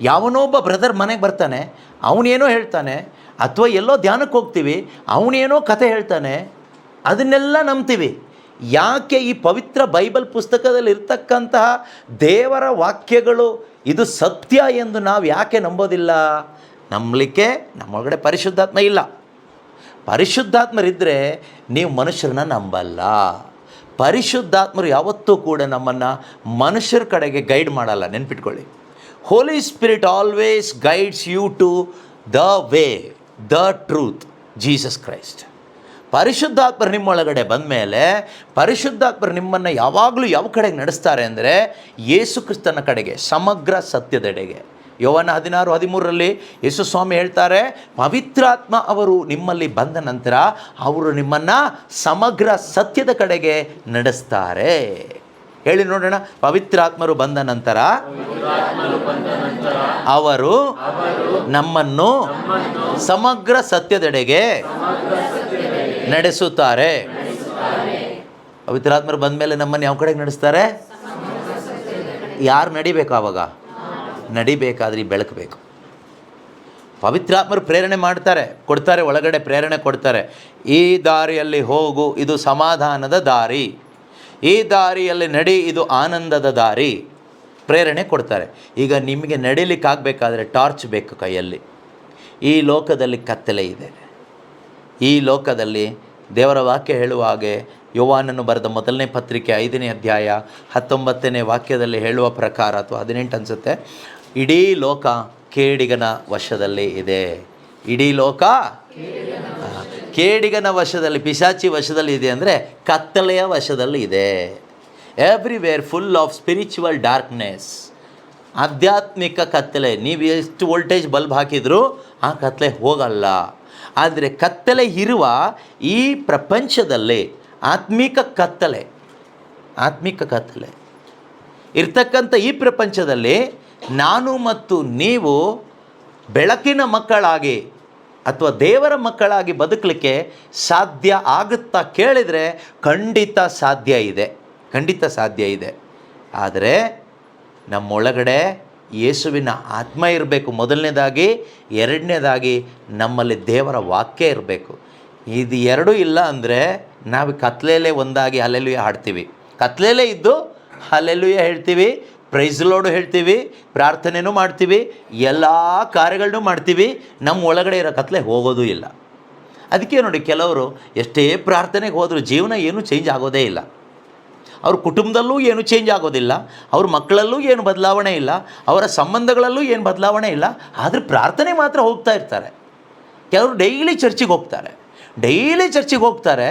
ಯಾವನೋ ಒಬ್ಬ ಬ್ರದರ್ ಮನೆಗೆ ಬರ್ತಾನೆ, ಅವನೇನೋ ಹೇಳ್ತಾನೆ, ಅಥವಾ ಎಲ್ಲೋ ಧ್ಯಾನಕ್ಕೆ ಹೋಗ್ತೀವಿ, ಅವನೇನೋ ಕತೆ ಹೇಳ್ತಾನೆ, ಅದನ್ನೆಲ್ಲ ನಂಬ್ತೀವಿ. ಯಾಕೆ? ಈ ಪವಿತ್ರ ಬೈಬಲ್ ಪುಸ್ತಕದಲ್ಲಿ ಇರ್ತಕ್ಕಂತಹ ದೇವರ ವಾಕ್ಯಗಳು ಇದು ಸತ್ಯ ಎಂದು ನಾವು ಯಾಕೆ ನಂಬೋದಿಲ್ಲ? ನಂಬಲಿಕ್ಕೆ ನಮ್ಮೊಳಗಡೆ ಪರಿಶುದ್ಧಾತ್ಮ ಇಲ್ಲ. ಪರಿಶುದ್ಧಾತ್ಮರಿದ್ದರೆ ನೀವು ಮನುಷ್ಯರನ್ನ ನಂಬಲ್ಲ. ಪರಿಶುದ್ಧಾತ್ಮರು ಯಾವತ್ತೂ ಕೂಡ ನಮ್ಮನ್ನು ಮನುಷ್ಯರ ಕಡೆಗೆ ಗೈಡ್ ಮಾಡಲ್ಲ, ನೆನ್ಪಿಟ್ಕೊಳ್ಳಿ. Holy Spirit always guides you to the way, the truth, Jesus Christ. ಪರಿಶುದ್ಧಾತ್ಮರು ನಿಮ್ಮೊಳಗಡೆ ಬಂದ ಮೇಲೆ ಪರಿಶುದ್ಧಾತ್ಮರು ನಿಮ್ಮನ್ನು ಯಾವಾಗಲೂ ಯಾವ ಕಡೆಗೆ ನಡೆಸ್ತಾರೆ ಅಂದರೆ ಯೇಸು ಕ್ರಿಸ್ತನ ಕಡೆಗೆ, ಸಮಗ್ರ ಸತ್ಯದೆಡೆಗೆ. ಯೋವಾನ 16:13 ಯೇಸು ಸ್ವಾಮಿ ಹೇಳ್ತಾರೆ, ಪವಿತ್ರಾತ್ಮ ಅವರು ನಿಮ್ಮಲ್ಲಿ ಬಂದ ನಂತರ ಅವರು ನಿಮ್ಮನ್ನು ಸಮಗ್ರ ಸತ್ಯದ ಕಡೆಗೆ ನಡೆಸ್ತಾರೆ. ಹೇಳಿ ನೋಡೋಣ. ಪವಿತ್ರಾತ್ಮರು ಬಂದ ನಂತರ ಅವರು ನಮ್ಮನ್ನು ಸಮಗ್ರ ಸತ್ಯದೆಡೆಗೆ ನಡೆಸುತ್ತಾರೆ. ಪವಿತ್ರಾತ್ಮರು ಬಂದ ಮೇಲೆ ನಮ್ಮನ್ನು ಯಾವ ಕಡೆಗೆ ನಡೆಸ್ತಾರೆ? ಯಾರು ನಡಿಬೇಕು? ಆವಾಗ ನಡಿಬೇಕಾದ್ರೆ ಈ ಬೆಳಕು ಬೇಕು. ಪವಿತ್ರಾತ್ಮರು ಪ್ರೇರಣೆ ಕೊಡ್ತಾರೆ, ಒಳಗಡೆ ಪ್ರೇರಣೆ ಕೊಡ್ತಾರೆ. ಈ ದಾರಿಯಲ್ಲಿ ಹೋಗು, ಇದು ಸಮಾಧಾನದ ದಾರಿ. ಈ ದಾರಿಯಲ್ಲಿ ನಡಿ, ಇದು ಆನಂದದ ದಾರಿ. ಪ್ರೇರಣೆ ಕೊಡ್ತಾರೆ. ಈಗ ನಿಮಗೆ ನಡಿಲಿಕ್ಕಾಗಬೇಕಾದ್ರೆ ಟಾರ್ಚ್ ಬೇಕು ಕೈಯಲ್ಲಿ. ಈ ಲೋಕದಲ್ಲಿ ಕತ್ತಲೆ ಇದೆ. ಈ ಲೋಕದಲ್ಲಿ ದೇವರ ವಾಕ್ಯ ಹೇಳುವ ಹಾಗೆ ಯೋವಾನನು ಬರೆದ ಮೊದಲನೇ ಪತ್ರಿಕೆ 5ನೇ ಅಧ್ಯಾಯ 19ನೇ ವಾಕ್ಯದಲ್ಲಿ ಹೇಳುವ ಪ್ರಕಾರ, ಅಥವಾ 18 ಅನಿಸುತ್ತೆ, ಇಡೀ ಲೋಕ ಕೇಡಿಗನ ವಶದಲ್ಲಿ ಇದೆ. ಇಡೀ ಲೋಕ ಕೇಡಿಗನ ವಶದಲ್ಲಿ, ಪಿಶಾಚಿ ವಶದಲ್ಲಿ ಇದೆ. ಅಂದರೆ ಕತ್ತಲೆಯ ವಶದಲ್ಲಿ ಇದೆ. Everywhere full of spiritual darkness. ಆಧ್ಯಾತ್ಮಿಕ ಕತ್ತಲೆ. ನೀವು ಎಷ್ಟು ವೋಲ್ಟೇಜ್ ಬಲ್ಬ್ ಹಾಕಿದರೂ ಆ ಕತ್ತಲೆ ಹೋಗಲ್ಲ. ಆದರೆ ಕತ್ತಲೆ ಇರುವ ಈ ಪ್ರಪಂಚದಲ್ಲಿ ಆತ್ಮಿಕ ಕತ್ತಲೆ ಇರ್ತಕ್ಕಂಥ ಈ ಪ್ರಪಂಚದಲ್ಲಿ ನಾನು ಮತ್ತು ನೀವು ಬೆಳಕಿನ ಮಕ್ಕಳಾಗಿ ಅಥವಾ ದೇವರ ಮಕ್ಕಳಾಗಿ ಬದುಕಲಿಕ್ಕೆ ಸಾಧ್ಯ ಆಗುತ್ತಾ ಕೇಳಿದರೆ ಖಂಡಿತ ಸಾಧ್ಯ ಇದೆ. ಆದರೆ ನಮ್ಮೊಳಗಡೆ ಯೇಸುವಿನ ಆತ್ಮ ಇರಬೇಕು ಮೊದಲನೇದಾಗಿ. ಎರಡನೇದಾಗಿ ನಮ್ಮಲ್ಲಿ ದೇವರ ವಾಕ್ಯ ಇರಬೇಕು. ಇದು ಎರಡೂ ಇಲ್ಲ ಅಂದರೆ ನಾವು ಕತ್ಲೆಯಲ್ಲೇ ಒಂದಾಗಿ ಹಲ್ಲೆಲೂಯ ಹಾಡ್ತೀವಿ, ಕತ್ಲೆಯಲ್ಲೇ ಇದ್ದು ಹಲ್ಲೆಲೂಯ ಹೇಳ್ತೀವಿ, ಪ್ರೈಸ್ ಲಾರ್ಡ್ ಹೇಳ್ತೀವಿ, ಪ್ರಾರ್ಥನೆನೂ ಮಾಡ್ತೀವಿ, ಎಲ್ಲ ಕಾರ್ಯಗಳನ್ನೂ ಮಾಡ್ತೀವಿ. ನಮ್ಮ ಒಳಗಡೆ ಇರೋ ಕತ್ಲೆ ಹೋಗೋದೂ ಇಲ್ಲ. ಅದಕ್ಕೆ ನೋಡಿ, ಕೆಲವರು ಎಷ್ಟೇ ಪ್ರಾರ್ಥನೆಗೆ ಹೋದರೂ ಜೀವನ ಏನೂ ಚೇಂಜ್ ಆಗೋದೇ ಇಲ್ಲ. ಅವ್ರ ಕುಟುಂಬದಲ್ಲೂ ಏನು ಚೇಂಜ್ ಆಗೋದಿಲ್ಲ, ಅವ್ರ ಮಕ್ಕಳಲ್ಲೂ ಏನು ಬದಲಾವಣೆ ಇಲ್ಲ, ಅವರ ಸಂಬಂಧಗಳಲ್ಲೂ ಏನು ಬದಲಾವಣೆ ಇಲ್ಲ. ಆದರೆ ಪ್ರಾರ್ಥನೆ ಮಾತ್ರ ಹೋಗ್ತಾ ಇರ್ತಾರೆ. ಕೆಲವರು ಡೈಲಿ ಚರ್ಚಿಗೆ ಹೋಗ್ತಾರೆ,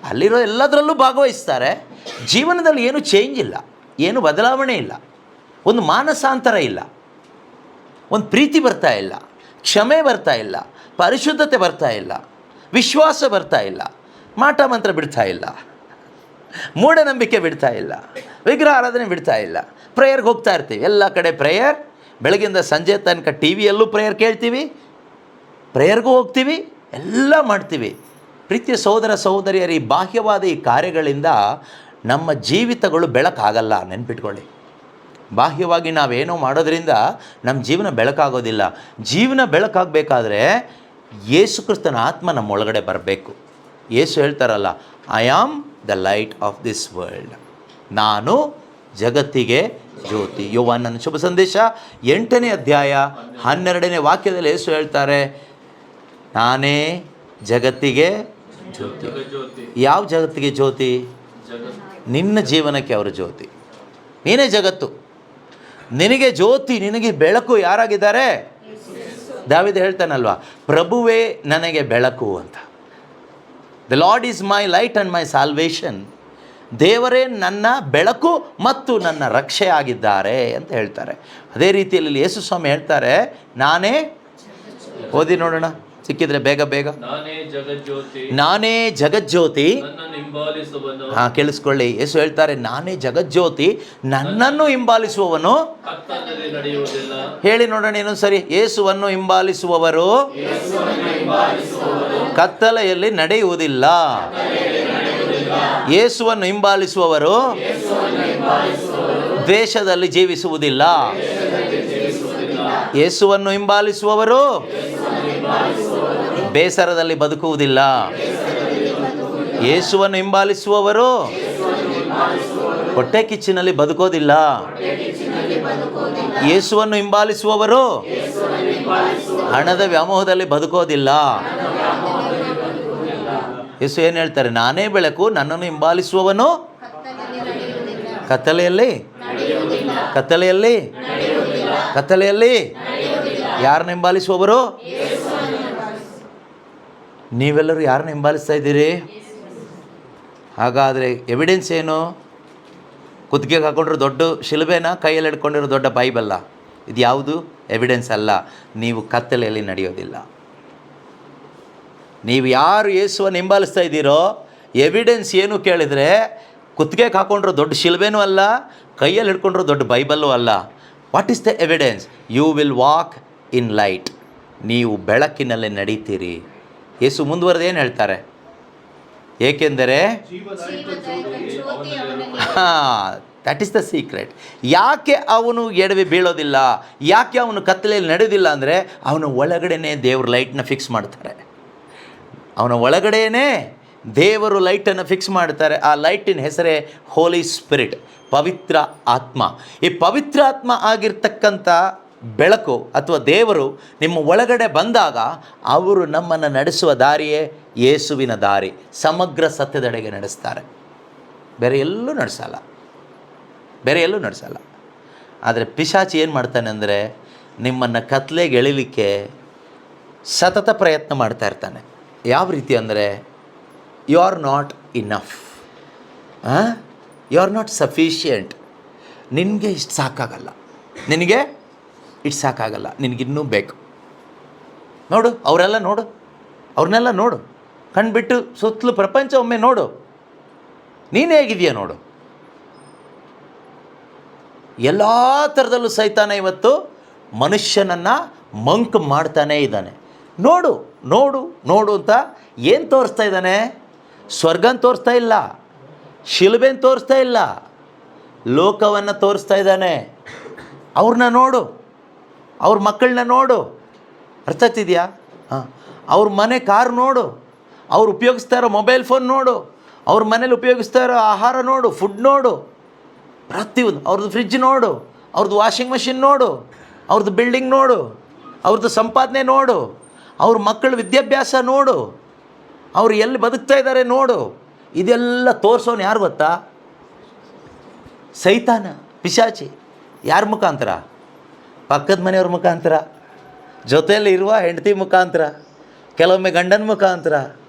ಅಲ್ಲಿರೋ ಎಲ್ಲದರಲ್ಲೂ ಭಾಗವಹಿಸ್ತಾರೆ. ಜೀವನದಲ್ಲಿ ಏನು ಚೇಂಜ್ ಇಲ್ಲ, ಏನು ಬದಲಾವಣೆ ಇಲ್ಲ, ಒಂದು ಮಾನಸಾಂತರ ಇಲ್ಲ, ಒಂದು ಪ್ರೀತಿ ಬರ್ತಾ ಇಲ್ಲ, ಕ್ಷಮೆ ಬರ್ತಾ ಇಲ್ಲ, ಪರಿಶುದ್ಧತೆ ಬರ್ತಾ ಇಲ್ಲ, ವಿಶ್ವಾಸ ಬರ್ತಾ ಇಲ್ಲ, ಮಾಟ ಮಂತ್ರ ಬಿಡ್ತಾ ಇಲ್ಲ, ಮೂಢನಂಬಿಕೆ ಬಿಡ್ತಾ ಇಲ್ಲ, ವಿಗ್ರಹ ಆರಾಧನೆ ಬಿಡ್ತಾ ಇಲ್ಲ. ಪ್ರೇಯರ್ಗೆ ಹೋಗ್ತಾ ಇರ್ತೀವಿ, ಎಲ್ಲ ಕಡೆ ಪ್ರೇಯರ್. ಬೆಳಗಿಂದ ಸಂಜೆ ತನಕ ಟಿ ವಿಯಲ್ಲೂ ಪ್ರೇಯರ್ ಕೇಳ್ತೀವಿ, ಪ್ರೇಯರ್ಗೂ ಹೋಗ್ತೀವಿ, ಎಲ್ಲ ಮಾಡ್ತೀವಿ. ಪ್ರೀತಿಯ ಸಹೋದರ ಸಹೋದರಿಯರು, ಈ ಬಾಹ್ಯವಾದ ಈ ಕಾರ್ಯಗಳಿಂದ ನಮ್ಮ ಜೀವಿತಗಳು ಬೆಳಕಾಗಲ್ಲ. ನೆನ್ಪಿಟ್ಕೊಳ್ಳಿ, ಬಾಹ್ಯವಾಗಿ ನಾವೇನೋ ಮಾಡೋದ್ರಿಂದ ನಮ್ಮ ಜೀವನ ಬೆಳಕಾಗೋದಿಲ್ಲ. ಜೀವನ ಬೆಳಕಾಗಬೇಕಾದ್ರೆ ಯೇಸು ಕ್ರಿಸ್ತನ ಆತ್ಮ ನಮ್ಮ ಒಳಗಡೆ ಬರಬೇಕು. ಯೇಸು ಹೇಳ್ತಾರಲ್ಲ, I am the light off this world. ನಾನು ಜಗತ್ತಿಗೆ ಜ್ಯೋತಿ. ಯೋವಾನನ ಶುಭ ಸಂದೇಶ 8ನೇ ಅಧ್ಯಾಯ 12ನೇ ವಾಕ್ಯದಲ್ಲಿ ಯೇಸು ಹೇಳ್ತಾರೆ, ನಾನೇ ಜಗತ್ತಿಗೆ ಜ್ಯೋತಿ. ಯಾವ ಜಗತ್ತಿಗೆ ಜ್ಯೋತಿ? ನಿನ್ನ ಜೀವನಕ್ಕೆ ಅವರು ಜ್ಯೋತಿ. ನೀನೇ ಜಗತ್ತು, ನಿನಗೆ ಜ್ಯೋತಿ, ನಿನಗೆ ಬೆಳಕು ಯಾರಾಗಿದ್ದಾರೆ? ದಾವೀದ ಹೇಳ್ತಾನಲ್ವಾ, ಪ್ರಭುವೇ ನನಗೆ ಬೆಳಕು ಅಂತ. The Lord is my light and my salvation. ದೇವರೇ ನನ್ನ ಬೆಳಕು ಮತ್ತು ನನ್ನ ರಕ್ಷೆ ಆಗಿದ್ದಾರೆ ಅಂತ ಹೇಳ್ತಾರೆ. ಅದೇ ರೀತಿಯಲ್ಲಿ ಯೇಸು ಸ್ವಾಮಿ ಹೇಳ್ತಾರೆ, ನಾನೇ, ಓದಿ ನೋಡೋಣ ಸಿಕ್ಕಿದ್ರೆ ಬೇಗ. ನಾನೇ ಜಗಜ್ಯೋತಿ. ಹಾಂ, ಕೇಳಿಸ್ಕೊಳ್ಳಿ. ಯೇಸು ಹೇಳ್ತಾರೆ, ನಾನೇ ಜಗಜ್ಯೋತಿ, ನನ್ನನ್ನು ಹಿಂಬಾಲಿಸುವವನು. ಹೇಳಿ ನೋಡೋಣ ಇನ್ನೊಂದು ಸರಿ. ಯೇಸುವನ್ನು ಹಿಂಬಾಲಿಸುವವರು ಕತ್ತಲೆಯಲ್ಲಿ ನಡೆಯುವುದಿಲ್ಲ. ಯೇಸುವನ್ನು ಹಿಂಬಾಲಿಸುವವರು ದ್ವೇಷದಲ್ಲಿ ಜೀವಿಸುವುದಿಲ್ಲ. ಯೇಸುವನ್ನು ಹಿಂಬಾಲಿಸುವವರು ಬೇಸರದಲ್ಲಿ ಬದುಕುವುದಿಲ್ಲ. ಯೇಸುವನ್ನು ಹಿಂಬಾಲಿಸುವವರು ಹೊಟ್ಟೆ ಕಿಚ್ಚಿನಲ್ಲಿ ಬದುಕೋದಿಲ್ಲ. ಯೇಸುವನ್ನು ಹಿಂಬಾಲಿಸುವವರು ಹಣದ ವ್ಯಾಮೋಹದಲ್ಲಿ ಬದುಕೋದಿಲ್ಲ. ಯೇಸು ಏನು ಹೇಳ್ತಾರೆ? ನಾನೇ ಬೆಳಕು, ನನ್ನನ್ನು ಹಿಂಬಾಲಿಸುವವನು ಕತ್ತಲೆಯಲ್ಲಿ ಯಾರನ್ನ ಹಿಂಬಾಲಿಸುವವರು? ನೀವೆಲ್ಲರೂ ಯಾರನ್ನ ಹಿಂಬಾಲಿಸ್ತಾ ಇದ್ದೀರಿ? ಹಾಗಾದರೆ ಎವಿಡೆನ್ಸ್ ಏನು? ಕುತ್ತಿಗೆಗೆ ಹಾಕೊಂಡ್ರೆ ದೊಡ್ಡ ಶಿಲುಬೆನ, ಕೈಯಲ್ಲಿ ಹಿಡ್ಕೊಂಡಿರೋ ದೊಡ್ಡ ಬೈಬಲ್ಲ? ಇದು ಯಾವುದು ಎವಿಡೆನ್ಸ್ ಅಲ್ಲ. ನೀವು ಕತ್ತಲೆಯಲ್ಲಿ ನಡೆಯೋದಿಲ್ಲ. ನೀವು ಯಾರು ಯೇಸುವನ್ನು ಹಿಂಬಾಲಿಸ್ತಾ ಇದ್ದೀರೋ, ಎವಿಡೆನ್ಸ್ ಏನು ಕೇಳಿದರೆ, ಕುತ್ತಿಗೆಗೆ ಹಾಕೊಂಡ್ರೂ ದೊಡ್ಡ ಶಿಲುಬೆನೂ ಅಲ್ಲ, ಕೈಯಲ್ಲಿ ಹಿಡ್ಕೊಂಡ್ರೂ ದೊಡ್ಡ ಬೈಬಲ್ಲೂ ಅಲ್ಲ. What is the evidence? You will walk in light. ನೀವು ಬೆಳಕಿನಲ್ಲಿ ನಡೀತೀರಿ. ಯೇಸು ಮುಂದುವರೆದು ಏನು ಹೇಳ್ತಾರೆ? ಏಕೆಂದರೆ ದಟ್ ಈಸ್ ದ ಸೀಕ್ರೆಟ್. ಯಾಕೆ ಅವನು ಎಡವಿ ಬೀಳೋದಿಲ್ಲ, ಯಾಕೆ ಅವನು ಕತ್ತಲೆಯಲ್ಲಿ ನಡೆಯೋದಿಲ್ಲ ಅಂದರೆ ಅವನ ಒಳಗಡೆನೇ ದೇವರು ಲೈಟ್ನ ಫಿಕ್ಸ್ ಮಾಡ್ತಾರೆ. ಅವನ ಒಳಗಡೆಯೇ ದೇವರು ಲೈಟನ್ನು ಫಿಕ್ಸ್ ಮಾಡ್ತಾರೆ. ಆ ಲೈಟಿನ ಹೆಸರೇ ಹೋಲಿ ಸ್ಪಿರಿಟ್, ಪವಿತ್ರ ಆತ್ಮ. ಈ ಪವಿತ್ರ ಆತ್ಮ ಆಗಿರ್ತಕ್ಕಂಥ ಬೆಳಕು ಅಥವಾ ದೇವರು ನಿಮ್ಮ ಒಳಗಡೆ ಬಂದಾಗ ಅವರು ನಮ್ಮನ್ನು ನಡೆಸುವ ದಾರಿಯೇ ಯೇಸುವಿನ ದಾರಿ, ಸಮಗ್ರ ಸತ್ಯದೆಡೆಗೆ ನಡೆಸ್ತಾರೆ. ಬೇರೆ ಎಲ್ಲೂ ನಡೆಸಲ್ಲ, ಬೇರೆ ಎಲ್ಲೂ ನಡೆಸಲ್ಲ. ಆದರೆ ಪಿಶಾಚಿ ಏನು ಮಾಡ್ತಾನೆ ಅಂದರೆ ನಿಮ್ಮನ್ನು ಕತ್ಲೆಗೆ ಎಳಿಲಿಕ್ಕೆ ಸತತ ಪ್ರಯತ್ನ ಮಾಡ್ತಾ ಇರ್ತಾನೆ. ಯಾವ ರೀತಿ ಅಂದರೆ you are not enough, you are not sufficient. ನಿನಗೆ ಇಷ್ಟು ಸಾಕಾಗಲ್ಲ, ನಿನಗೆ ಇಷ್ಟು ಸಾಕಾಗಲ್ಲ, ನಿನಗಿನ್ನೂ ಬೇಕು. ನೋಡು ಅವರೆಲ್ಲ, ನೋಡು ಅವ್ರನ್ನೆಲ್ಲ ನೋಡು, ಕಣ್ಬಿಟ್ಟು ಸುತ್ತಲೂ ಪ್ರಪಂಚ ಒಮ್ಮೆ ನೋಡು, ನೀನು ಹೇಗಿದೆಯಾ ನೋಡು. ಎಲ್ಲ ಥರದಲ್ಲೂ ಸೈತಾನ ಇವತ್ತು ಮನುಷ್ಯನನ್ನು ಮಂಕ್ ಮಾಡ್ತಾನೇ ಇದ್ದಾನೆ. ನೋಡು ನೋಡು ನೋಡು ಅಂತ ಏನು ತೋರಿಸ್ತಾ ಇದ್ದಾನೆ? ಸ್ವರ್ಗನ ತೋರಿಸ್ತಾ ಇಲ್ಲ, ಶಿಲುಬೆನ ತೋರಿಸ್ತಾ ಇಲ್ಲ, ಲೋಕವನ್ನು ತೋರಿಸ್ತಾ ಇದ್ದಾನೆ. ಅವ್ರನ್ನ ನೋಡು, ಅವ್ರ ಮಕ್ಕಳನ್ನ ನೋಡು, ಅರ್ಥ ಆಗ್ತಿದೆಯಾ? ಹಾಂ, ಅವ್ರ ಮನೆ ಕಾರು ನೋಡು, ಅವ್ರು ಉಪಯೋಗಿಸ್ತಾ ಇರೋ ಮೊಬೈಲ್ ಫೋನ್ ನೋಡು, ಅವ್ರ ಮನೇಲಿ ಉಪಯೋಗಿಸ್ತಾ ಇರೋ ಆಹಾರ ನೋಡು, ಫುಡ್ ನೋಡು, ಪ್ರತಿಯೊಂದು ಅವ್ರದ್ದು ಫ್ರಿಜ್ ನೋಡು, ಅವ್ರದ್ದು ವಾಷಿಂಗ್ ಮಷಿನ್ ನೋಡು, ಅವ್ರದ್ದು ಬಿಲ್ಡಿಂಗ್ ನೋಡು, ಅವ್ರದ್ದು ಸಂಪಾದನೆ ನೋಡು, ಅವ್ರ ಮಕ್ಕಳ ವಿದ್ಯಾಭ್ಯಾಸ ನೋಡು, ಅವ್ರು ಎಲ್ಲಿ ಬದುಕ್ತಾ ಇದ್ದಾರೆ ನೋಡು. ಇದೆಲ್ಲ ತೋರಿಸೋನು ಯಾರು ಗೊತ್ತಾ? ಸೈತಾನ, ಪಿಶಾಚಿ. ಯಾರ ಮುಖಾಂತರ? ಪಕ್ಕದ ಮನೆಯವ್ರ ಮುಖಾಂತರ, ಜೊತೆಯಲ್ಲಿ ಇರುವ ಹೆಂಡತಿ ಮುಖಾಂತರ, ಕೆಲವೊಮ್ಮೆ ಗಂಡನ ಮುಖಾಂತರ,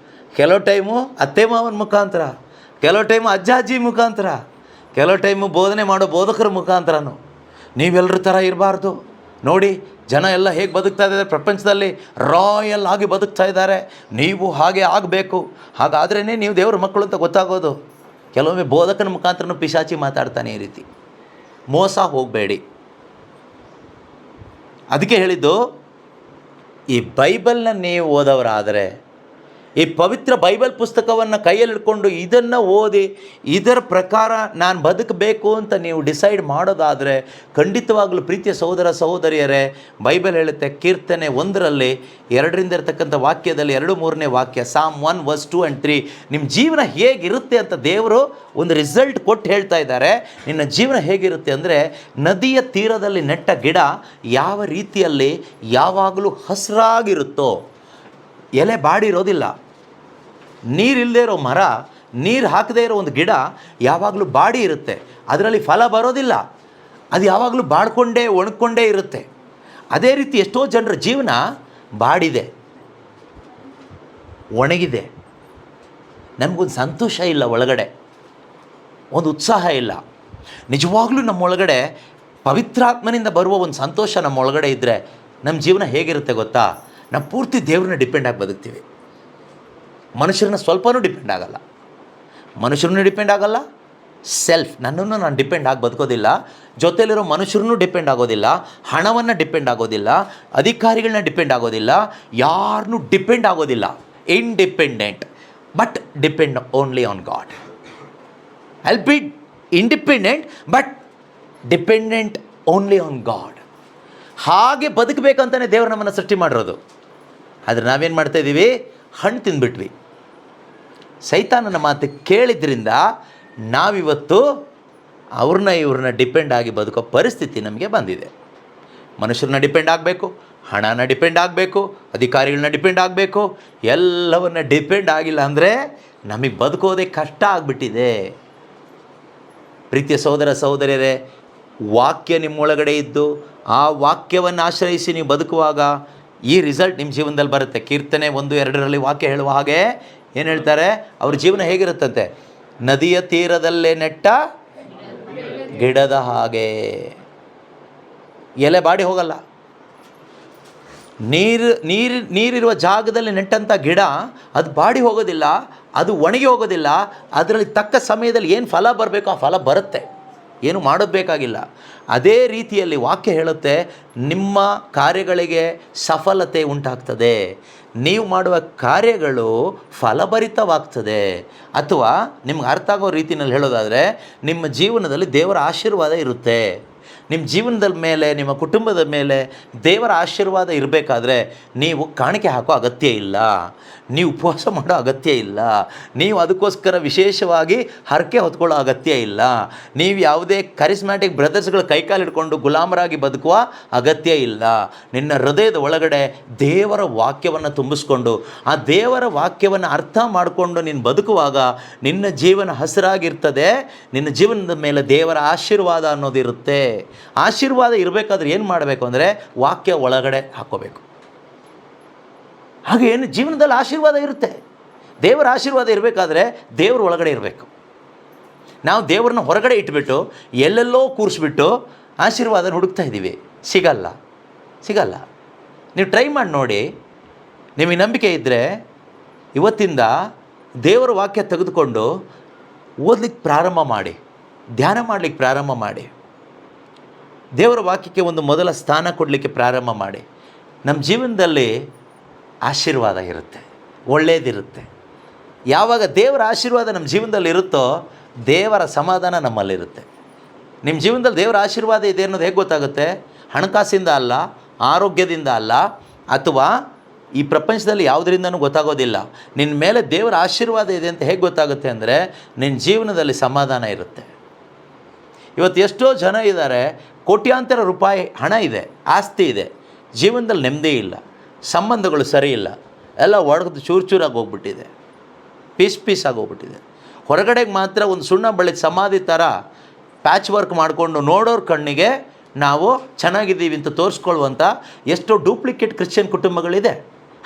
ಕೆಲವು ಟೈಮು ಅತ್ತೆ ಮಾವನ ಮುಖಾಂತರ, ಕೆಲವು ಟೈಮು ಅಜ್ಜ ಅಜ್ಜಿ ಮುಖಾಂತರ, ಕೆಲವು ಟೈಮು ಬೋಧನೆ ಮಾಡೋ ಬೋಧಕರ ಮುಖಾಂತರನು. ನೀವೆಲ್ಲರ ಥರ ಇರಬಾರ್ದು ನೋಡಿ, ಜನ ಎಲ್ಲ ಹೇಗೆ ಬದುಕ್ತಾ ಇದ್ದಾರೆ ಪ್ರಪಂಚದಲ್ಲಿ, ರಾಯಲ್ ಆಗಿ ಬದುಕ್ತಾ ಇದ್ದಾರೆ, ನೀವು ಹಾಗೆ ಆಗಬೇಕು, ಹಾಗಾದ್ರೇ ನೀವು ದೇವ್ರ ಮಕ್ಕಳು ಅಂತ ಗೊತ್ತಾಗೋದು. ಕೆಲವೊಮ್ಮೆ ಬೋಧಕನ ಮುಖಾಂತರನೂ ಪಿಶಾಚಿ ಮಾತಾಡ್ತಾನೆ ಈ ರೀತಿ. ಮೋಸ ಹೋಗಬೇಡಿ. ಅದಕ್ಕೆ ಹೇಳಿದ್ದು, ಈ ಬೈಬಲ್ನ ನೀವು ಓದೋರಾದರೆ, ಈ ಪವಿತ್ರ ಬೈಬಲ್ ಪುಸ್ತಕವನ್ನು ಕೈಯಲ್ಲಿ ಹಿಡ್ಕೊಂಡು ಇದನ್ನು ಓದಿ ಇದರ ಪ್ರಕಾರ ನಾನು ಬದುಕಬೇಕು ಅಂತ ನೀವು ಡಿಸೈಡ್ ಮಾಡೋದಾದರೆ, ಖಂಡಿತವಾಗಲೂ ಪ್ರೀತಿಯ ಸಹೋದರ ಸಹೋದರಿಯರೇ, ಬೈಬಲ್ ಹೇಳುತ್ತೆ ಕೀರ್ತನೆ 1ರಲ್ಲಿ 2ರಿಂದ ಇರತಕ್ಕಂಥ ವಾಕ್ಯದಲ್ಲಿ 2-3ನೇ ವಾಕ್ಯ, ಸಾಮ್ 1 ವರ್ಸ್ 2 and 3, ನಿಮ್ಮ ಜೀವನ ಹೇಗಿರುತ್ತೆ ಅಂತ ದೇವರು ಒಂದು ರಿಸಲ್ಟ್ ಕೊಟ್ಟು ಹೇಳ್ತಾ ಇದ್ದಾರೆ. ನಿನ್ನ ಜೀವನ ಹೇಗಿರುತ್ತೆ ಅಂದರೆ, ನದಿಯ ತೀರದಲ್ಲಿ ನೆಟ್ಟ ಗಿಡ ಯಾವ ರೀತಿಯಲ್ಲಿ ಯಾವಾಗಲೂ ಹಸಿರಾಗಿರುತ್ತೋ, ಎಲೆ ಬಾಡಿರೋದಿಲ್ಲ. ನೀರಿಲ್ಲದೆ ಇರೋ ಮರ, ನೀರು ಹಾಕದೇ ಇರೋ ಒಂದು ಗಿಡ ಯಾವಾಗಲೂ ಬಾಡಿ ಇರುತ್ತೆ, ಅದರಲ್ಲಿ ಫಲ ಬರೋದಿಲ್ಲ, ಅದು ಯಾವಾಗಲೂ ಬಾಡ್ಕೊಂಡೇ ಒಣಕೊಂಡೇ ಇರುತ್ತೆ. ಅದೇ ರೀತಿ ಎಷ್ಟೋ ಜನರ ಜೀವನ ಬಾಡಿದೆ, ಒಣಗಿದೆ, ನಮಗೊಂದು ಸಂತೋಷ ಇಲ್ಲ, ಒಳಗಡೆ ಒಂದು ಉತ್ಸಾಹ ಇಲ್ಲ. ನಿಜವಾಗ್ಲೂ ನಮ್ಮೊಳಗಡೆ ಪವಿತ್ರಾತ್ಮನಿಂದ ಬರುವ ಒಂದು ಸಂತೋಷ ನಮ್ಮ ಒಳಗಡೆ ಇದ್ದರೆ ನಮ್ಮ ಜೀವನ ಹೇಗಿರುತ್ತೆ ಗೊತ್ತಾ? ನಾವು ಪೂರ್ತಿ ದೇವ್ರನ್ನ ಡಿಪೆಂಡ್ ಆಗಿ ಬದುಕ್ತೀವಿ. ಮನುಷ್ಯರನ್ನ ಸ್ವಲ್ಪನೂ ಡಿಪೆಂಡ್ ಆಗಲ್ಲ, ಮನುಷ್ಯರನ್ನೂ ಡಿಪೆಂಡ್ ಆಗಲ್ಲ, ನನ್ನನ್ನು ನಾನು ಡಿಪೆಂಡ್ ಆಗಿ ಬದುಕೋದಿಲ್ಲ, ಜೊತೆಲಿರೋ ಮನುಷ್ಯರನ್ನೂ ಡಿಪೆಂಡ್ ಆಗೋದಿಲ್ಲ, ಹಣವನ್ನು ಡಿಪೆಂಡ್ ಆಗೋದಿಲ್ಲ, ಅಧಿಕಾರಿಗಳನ್ನ ಡಿಪೆಂಡ್ ಆಗೋದಿಲ್ಲ, ಯಾರನ್ನೂ ಡಿಪೆಂಡ್ ಆಗೋದಿಲ್ಲ. Independent but depend only on god. I'll be independent but dependent only on god. ಹಾಗೆ ಬದುಕಬೇಕಂತಲೇ ದೇವರು ನಮ್ಮನ್ನು ಸೃಷ್ಟಿ ಮಾಡಿರೋದು. ಆದರೆ ನಾವೇನು ಮಾಡ್ತಾಯಿದ್ದೀವಿ? ಹಣ್ಣು ತಿಂದ್ಬಿಟ್ವಿ. ಸೈತಾನನ ಮಾತು ಕೇಳಿದ್ರಿಂದ ನಾವಿವತ್ತು ಇವ್ರನ್ನ ಡಿಪೆಂಡ್ ಆಗಿ ಬದುಕೋ ಪರಿಸ್ಥಿತಿ ನಮಗೆ ಬಂದಿದೆ. ಮನುಷ್ಯರನ್ನ ಡಿಪೆಂಡ್ ಆಗಬೇಕು, ಹಣನ ಡಿಪೆಂಡ್ ಆಗಬೇಕು, ಅಧಿಕಾರಿಗಳನ್ನ ಡಿಪೆಂಡ್ ಆಗಬೇಕು, ಎಲ್ಲವನ್ನ ಡಿಪೆಂಡ್ ಆಗಿಲ್ಲ ಅಂದರೆ ನಮಗೆ ಬದುಕೋದೇ ಕಷ್ಟ ಆಗಿಬಿಟ್ಟಿದೆ. ಪ್ರೀತಿಯ ಸಹೋದರ ಸಹೋದರಿಯರೇ, ವಾಕ್ಯ ನಿಮ್ಮೊಳಗಡೆ ಇದ್ದು ಆ ವಾಕ್ಯವನ್ನು ಆಶ್ರಯಿಸಿ ನೀವು ಬದುಕುವಾಗ ಈ ರಿಸಲ್ಟ್ ನಿಮ್ಮ ಜೀವನದಲ್ಲಿ ಬರುತ್ತೆ. ಕೀರ್ತನೆ 1-2ರಲ್ಲಿ ವಾಕ್ಯ ಹೇಳುವ ಹಾಗೆ ಏನು ಹೇಳ್ತಾರೆ? ಅವ್ರ ಜೀವನ ಹೇಗಿರುತ್ತಂತೆ? ನದಿಯ ತೀರದಲ್ಲೇ ನೆಟ್ಟ ಗಿಡದ ಹಾಗೆ. ಎಲೆ ಬಾಡಿ ಹೋಗಲ್ಲ. ನೀರಿರುವ ಜಾಗದಲ್ಲಿ ನೆಟ್ಟಂಥ ಗಿಡ ಅದು ಬಾಡಿ ಹೋಗೋದಿಲ್ಲ, ಅದು ಒಣಗಿ ಹೋಗೋದಿಲ್ಲ. ಅದರಲ್ಲಿ ತಕ್ಕ ಸಮಯದಲ್ಲಿ ಏನು ಫಲ ಬರಬೇಕೋ ಆ ಫಲ ಬರುತ್ತೆ, ಏನು ಮಾಡೋದು ಬೇಕಾಗಿಲ್ಲ. ಅದೇ ರೀತಿಯಲ್ಲಿ ವಾಕ್ಯ ಹೇಳುತ್ತೆ, ನಿಮ್ಮ ಕಾರ್ಯಗಳಿಗೆ ಸಫಲತೆ ಉಂಟಾಗ್ತದೆ, ನೀವು ಮಾಡುವ ಕಾರ್ಯಗಳು ಫಲಭರಿತವಾಗ್ತದೆ. ಅಥವಾ ನಿಮ್ಗೆ ಅರ್ಥ ಆಗೋ ರೀತಿಯಲ್ಲಿ ಹೇಳೋದಾದರೆ, ನಿಮ್ಮ ಜೀವನದಲ್ಲಿ ದೇವರ ಆಶೀರ್ವಾದ ಇರುತ್ತೆ. ನಿಮ್ಮ ಜೀವನದ ಮೇಲೆ, ನಿಮ್ಮ ಕುಟುಂಬದ ಮೇಲೆ ದೇವರ ಆಶೀರ್ವಾದ ಇರಬೇಕಾದ್ರೆ ನೀವು ಕಾಣಿಕೆ ಹಾಕೋ ಅಗತ್ಯ ಇಲ್ಲ, ನೀವು ಉಪವಾಸ ಮಾಡೋ ಅಗತ್ಯ ಇಲ್ಲ, ನೀವು ಅದಕ್ಕೋಸ್ಕರ ವಿಶೇಷವಾಗಿ ಹರಕೆ ಹೊತ್ಕೊಳ್ಳೋ ಅಗತ್ಯ ಇಲ್ಲ, ನೀವು ಯಾವುದೇ ಕರಿಸ್ಮ್ಯಾಟಿಕ್ ಬ್ರದರ್ಸ್ಗಳ ಕೈಕಾಲು ಹಿಡ್ಕೊಂಡು ಗುಲಾಮರಾಗಿ ಬದುಕುವ ಅಗತ್ಯ ಇಲ್ಲ. ನಿನ್ನ ಹೃದಯದ ಒಳಗಡೆ ದೇವರ ವಾಕ್ಯವನ್ನು ತುಂಬಿಸ್ಕೊಂಡು, ಆ ದೇವರ ವಾಕ್ಯವನ್ನು ಅರ್ಥ ಮಾಡಿಕೊಂಡು ನೀನು ಬದುಕುವಾಗ ನಿನ್ನ ಜೀವನ ಹಸಿರಾಗಿರ್ತದೆ. ನಿನ್ನ ಜೀವನದ ಮೇಲೆ ದೇವರ ಆಶೀರ್ವಾದ ಅನ್ನೋದಿರುತ್ತೆ. ಆಶೀರ್ವಾದ ಇರಬೇಕಾದ್ರೆ ಏನು ಮಾಡಬೇಕು ಅಂದರೆ ವಾಕ್ಯ ಒಳಗಡೆ ಹಾಕ್ಕೋಬೇಕು. ಹಾಗೆ ಏನು ಜೀವನದಲ್ಲಿ ಆಶೀರ್ವಾದ ಇರುತ್ತೆ. ದೇವರ ಆಶೀರ್ವಾದ ಇರಬೇಕಾದ್ರೆ ದೇವರ ಒಳಗಡೆ ಇರಬೇಕು. ನಾವು ದೇವ್ರನ್ನ ಹೊರಗಡೆ ಇಟ್ಬಿಟ್ಟು ಎಲ್ಲೆಲ್ಲೋ ಕೂರಿಸ್ಬಿಟ್ಟು ಆಶೀರ್ವಾದ ಹುಡುಕ್ತಾ ಇದ್ದೀವಿ, ಸಿಗಲ್ಲ. ನೀವು ಟ್ರೈ ಮಾಡಿ ನೋಡಿ. ನಿಮಗೆ ನಂಬಿಕೆ ಇದ್ದರೆ ಇವತ್ತಿಂದ ದೇವರ ವಾಕ್ಯ ತೆಗೆದುಕೊಂಡು ಓದಲಿಕ್ಕೆ ಪ್ರಾರಂಭ ಮಾಡಿ, ಧ್ಯಾನ ಮಾಡಲಿಕ್ಕೆ ಪ್ರಾರಂಭ ಮಾಡಿ, ದೇವರ ವಾಕ್ಯಕ್ಕೆ ಒಂದು ಮೊದಲ ಸ್ಥಾನ ಕೊಡಲಿಕ್ಕೆ ಪ್ರಾರಂಭ ಮಾಡಿ. ನಮ್ಮ ಜೀವನದಲ್ಲಿ ಆಶೀರ್ವಾದ ಇರುತ್ತೆ, ಒಳ್ಳೆಯದಿರುತ್ತೆ. ಯಾವಾಗ ದೇವರ ಆಶೀರ್ವಾದ ನಮ್ಮ ಜೀವನದಲ್ಲಿ ಇರುತ್ತೋ ದೇವರ ಸಮಾಧಾನ ನಮ್ಮಲ್ಲಿರುತ್ತೆ. ನಿಮ್ಮ ಜೀವನದಲ್ಲಿ ದೇವರ ಆಶೀರ್ವಾದ ಇದೆ ಅನ್ನೋದು ಹೇಗೆ ಗೊತ್ತಾಗುತ್ತೆ? ಹಣಕಾಸಿಂದ ಅಲ್ಲ, ಆರೋಗ್ಯದಿಂದ ಅಲ್ಲ, ಅಥವಾ ಈ ಪ್ರಪಂಚದಲ್ಲಿ ಯಾವುದರಿಂದನೂ ಗೊತ್ತಾಗೋದಿಲ್ಲ. ನಿನ್ನ ಮೇಲೆ ದೇವರ ಆಶೀರ್ವಾದ ಇದೆ ಅಂತ ಹೇಗೆ ಗೊತ್ತಾಗುತ್ತೆ ಅಂದರೆ ನಿನ್ನ ಜೀವನದಲ್ಲಿ ಸಮಾಧಾನ ಇರುತ್ತೆ. ಇವತ್ತು ಎಷ್ಟೋ ಜನ ಇದ್ದಾರೆ, ಕೋಟ್ಯಾಂತರ ರೂಪಾಯಿ ಹಣ ಇದೆ, ಆಸ್ತಿ ಇದೆ, ಜೀವನದಲ್ಲಿ ನೆಮ್ಮದಿ ಇಲ್ಲ, ಸಂಬಂಧಗಳು ಸರಿ ಇಲ್ಲ, ಎಲ್ಲ ಒಡೆದು ಚೂರಾಗಿ ಹೋಗ್ಬಿಟ್ಟಿದೆ, ಪೀಸ್ ಆಗೋಗ್ಬಿಟ್ಟಿದೆ. ಹೊರಗಡೆಗೆ ಮಾತ್ರ ಒಂದು ಸುಣ್ಣ ಬಳಿದ ಸಮಾಧಿ ಥರ ಪ್ಯಾಚ್ ವರ್ಕ್ ಮಾಡಿಕೊಂಡು ನೋಡೋರ ಕಣ್ಣಿಗೆ ನಾವು ಚೆನ್ನಾಗಿದ್ದೀವಿ ಅಂತ ತೋರಿಸ್ಕೊಳ್ಳುವಂಥ ಎಷ್ಟೋ ಡೂಪ್ಲಿಕೇಟ್ ಕ್ರಿಶ್ಚಿಯನ್ ಕುಟುಂಬಗಳಿದೆ.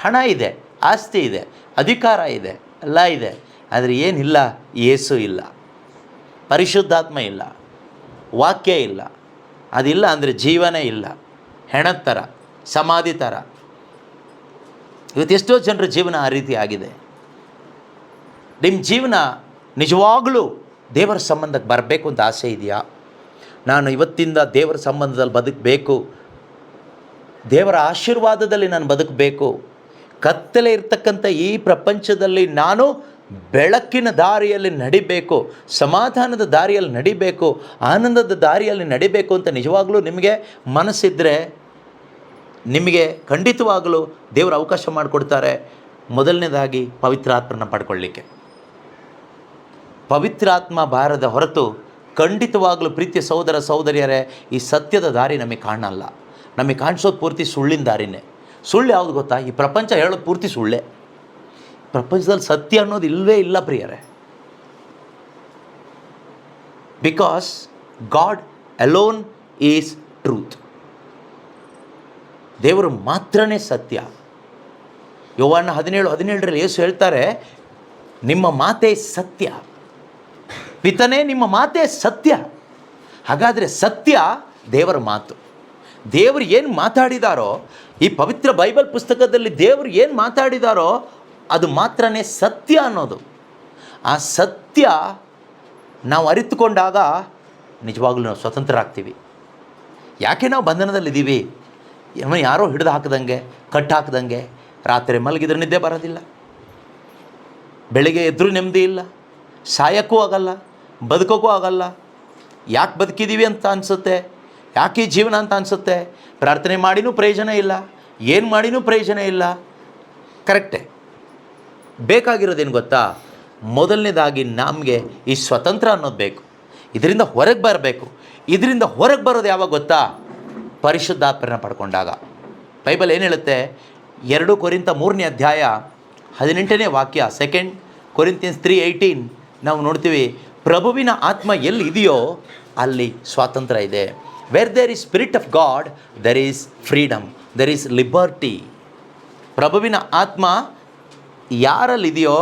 ಹಣ ಇದೆ, ಆಸ್ತಿ ಇದೆ, ಅಧಿಕಾರ ಇದೆ, ಎಲ್ಲ ಇದೆ, ಆದರೆ ಏನಿಲ್ಲ? ಯೇಸು ಇಲ್ಲ, ಪರಿಶುದ್ಧಾತ್ಮ ಇಲ್ಲ, ವಾಕ್ಯ ಇಲ್ಲ. ಅದಿಲ್ಲ ಅಂದರೆ ಜೀವನೇ ಇಲ್ಲ, ಹೆಣದ ಥರ, ಸಮಾಧಿ ಥರ. ಇವತ್ತು ಎಷ್ಟೋ ಜನರ ಜೀವನ ಆ ರೀತಿ ಆಗಿದೆ. ನಿಮ್ಮ ಜೀವನ ನಿಜವಾಗಲೂ ದೇವರ ಸಂಬಂಧಕ್ಕೆ ಬರಬೇಕು ಅಂತ ಆಸೆ ಇದೆಯಾ? ನಾನು ಇವತ್ತಿಂದ ದೇವರ ಸಂಬಂಧದಲ್ಲಿ ಬದುಕಬೇಕು, ದೇವರ ಆಶೀರ್ವಾದದಲ್ಲಿ ನಾನು ಬದುಕಬೇಕು, ಕತ್ತಲೆ ಇರ್ತಕ್ಕಂಥ ಈ ಪ್ರಪಂಚದಲ್ಲಿ ನಾನು ಬೆಳಕಿನ ದಾರಿಯಲ್ಲಿ ನಡಿಬೇಕು, ಸಮಾಧಾನದ ದಾರಿಯಲ್ಲಿ ನಡಿಬೇಕು, ಆನಂದದ ದಾರಿಯಲ್ಲಿ ನಡಿಬೇಕು ಅಂತ ನಿಜವಾಗಲೂ ನಿಮಗೆ ಮನಸ್ಸಿದ್ದರೆ ನಿಮಗೆ ಖಂಡಿತವಾಗಲೂ ದೇವರು ಅವಕಾಶ ಮಾಡಿಕೊಡ್ತಾರೆ. ಮೊದಲನೇದಾಗಿ ಪವಿತ್ರಾತ್ಮನ ಪಡ್ಕೊಳ್ಳಿಕ್ಕೆ. ಪವಿತ್ರಾತ್ಮ ಬಾರದ ಹೊರತು ಖಂಡಿತವಾಗಲೂ ಪ್ರೀತಿಯ ಸಹೋದರ ಸಹೋದರಿಯರೇ, ಈ ಸತ್ಯದ ದಾರಿ ನಮಗೆ ಕಾಣಲ್ಲ. ನಮಗೆ ಕಾಣಿಸೋದು ಪೂರ್ತಿ ಸುಳ್ಳಿನ ದಾರಿನೇ. ಸುಳ್ಳು ಯಾವುದು ಗೊತ್ತಾ? ಈ ಪ್ರಪಂಚ ಹೇಳೋದು ಪೂರ್ತಿ ಸುಳ್ಳೇ. ಪ್ರಪಂಚದಲ್ಲಿ ಸತ್ಯ ಅನ್ನೋದು ಇಲ್ಲವೇ ಇಲ್ಲ ಪ್ರಿಯರೇ. Because god alone is truth. ದೇವರು ಮಾತ್ರನೇ ಸತ್ಯ. ಯೋಹಾನ 17:17 ಯೇಸು ಹೇಳ್ತಾರೆ, ನಿಮ್ಮ ಮಾತೇ ಸತ್ಯ, ಪಿತನೇ ನಿಮ್ಮ ಮಾತೇ ಸತ್ಯ. ಹಾಗಾದರೆ ಸತ್ಯ ದೇವರ ಮಾತು. ದೇವರು ಏನು ಮಾತಾಡಿದಾರೋ, ಈ ಪವಿತ್ರ ಬೈಬಲ್ ಪುಸ್ತಕದಲ್ಲಿ ದೇವರು ಏನು ಮಾತಾಡಿದಾರೋ ಅದು ಮಾತ್ರನೇ ಸತ್ಯ ಅನ್ನೋದು. ಆ ಸತ್ಯ ನಾವು ಅರಿತುಕೊಂಡಾಗ ನಿಜವಾಗ್ಲೂ ನಾವು ಸ್ವತಂತ್ರರಾಗ್ತೀವಿ. ಯಾಕೆ ನಾವು ಬಂಧನದಲ್ಲಿದ್ದೀವಿ? ಯಾರೋ ಹಿಡಿದು ಹಾಕಿದಂಗೆ, ಕಟ್ಟು ಹಾಕಿದಂಗೆ, ರಾತ್ರಿ ಮಲಗಿದ್ರೆ ನಿದ್ದೆ ಬರೋದಿಲ್ಲ, ಬೆಳಿಗ್ಗೆ ಎದ್ರೂ ನೆಮ್ಮದಿ ಇಲ್ಲ, ಸಾಯೋಕ್ಕೂ ಆಗಲ್ಲ, ಬದುಕೋಕ್ಕೂ ಆಗಲ್ಲ. ಯಾಕೆ ಬದುಕಿದ್ದೀವಿ ಅಂತ ಅನಿಸುತ್ತೆ, ಯಾಕೆ ಈ ಜೀವನ ಅಂತ ಅನಿಸುತ್ತೆ. ಪ್ರಾರ್ಥನೆ ಮಾಡಿನೂ ಪ್ರಯೋಜನ ಇಲ್ಲ, ಏನು ಮಾಡಿನೂ ಪ್ರಯೋಜನ ಇಲ್ಲ. ಕರೆಕ್ಟೇ. ಬೇಕಾಗಿರೋದೇನು ಗೊತ್ತಾ? ಮೊದಲನೇದಾಗಿ ನಮಗೆ ಈ ಸ್ವತಂತ್ರ ಅನ್ನೋದು ಬೇಕು. ಇದರಿಂದ ಹೊರಗೆ ಬರಬೇಕು. ಇದರಿಂದ ಹೊರಗೆ ಬರೋದು ಯಾವಾಗ ಗೊತ್ತಾ? ಪರಿಶುದ್ಧಾತ್ಮನ ಪಡ್ಕೊಂಡಾಗ. ಬೈಬಲ್ ಏನು ಹೇಳುತ್ತೆ? 2 ಕೊರಿಂಥ 3ನೇ ಅಧ್ಯಾಯ 18ನೇ ವಾಕ್ಯ, 2 Corinthians 3:18 ನಾವು ನೋಡ್ತೀವಿ, ಪ್ರಭುವಿನ ಆತ್ಮ ಎಲ್ಲಿ ಇದೆಯೋ ಅಲ್ಲಿ ಸ್ವಾತಂತ್ರ್ಯ ಇದೆ. Where there is spirit of God there is freedom, there is liberty. ಪ್ರಭುವಿನ ಆತ್ಮ ಯಾರಲ್ಲಿದೆಯೋ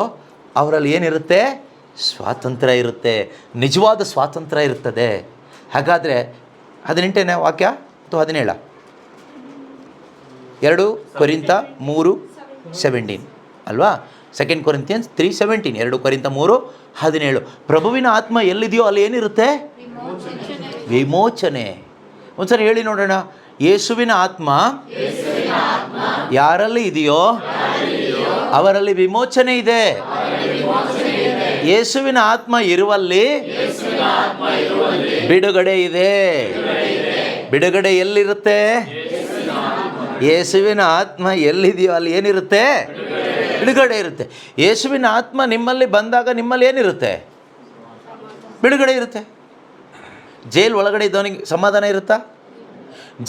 ಅವರಲ್ಲಿ ಏನಿರುತ್ತೆ? ಸ್ವಾತಂತ್ರ್ಯ ಇರುತ್ತೆ, ನಿಜವಾದ ಸ್ವಾತಂತ್ರ್ಯ ಇರ್ತದೆ. ಹಾಗಾದರೆ 18ನೇ ವಾಕ್ಯ ಅಥವಾ 17? 2 ಕೊರಿಂಥ 3:17 ಅಲ್ವಾ? 2 Corinthians 3:17, 2 ಕೊರಿಂಥ 3:17. ಪ್ರಭುವಿನ ಆತ್ಮ ಎಲ್ಲಿದೆಯೋ ಅಲ್ಲಿ ಏನಿರುತ್ತೆ? ವಿಮೋಚನೆ. ಒಂದ್ಸರಿ ಹೇಳಿ ನೋಡೋಣ. ಯೇಸುವಿನ ಆತ್ಮ ಯಾರಲ್ಲಿ ಇದೆಯೋ ಅವರಲ್ಲಿ ವಿಮೋಚನೆ ಇದೆ. ಯೇಸುವಿನ ಆತ್ಮ ಇರುವಲ್ಲಿ ಬಿಡುಗಡೆ ಇದೆ. ಬಿಡುಗಡೆ ಎಲ್ಲಿರುತ್ತೆ? ಯೇಸುವಿನ ಆತ್ಮ ಎಲ್ಲಿದೆಯೋ ಅಲ್ಲಿ ಏನಿರುತ್ತೆ? ಬಿಡುಗಡೆ ಇರುತ್ತೆ. ಯೇಸುವಿನ ಆತ್ಮ ನಿಮ್ಮಲ್ಲಿ ಬಂದಾಗ ನಿಮ್ಮಲ್ಲಿ ಏನಿರುತ್ತೆ? ಬಿಡುಗಡೆ ಇರುತ್ತೆ. ಜೈಲು ಒಳಗಡೆ ಇದ್ದವನಿಗೆ ಸಮಾಧಾನ ಇರುತ್ತಾ?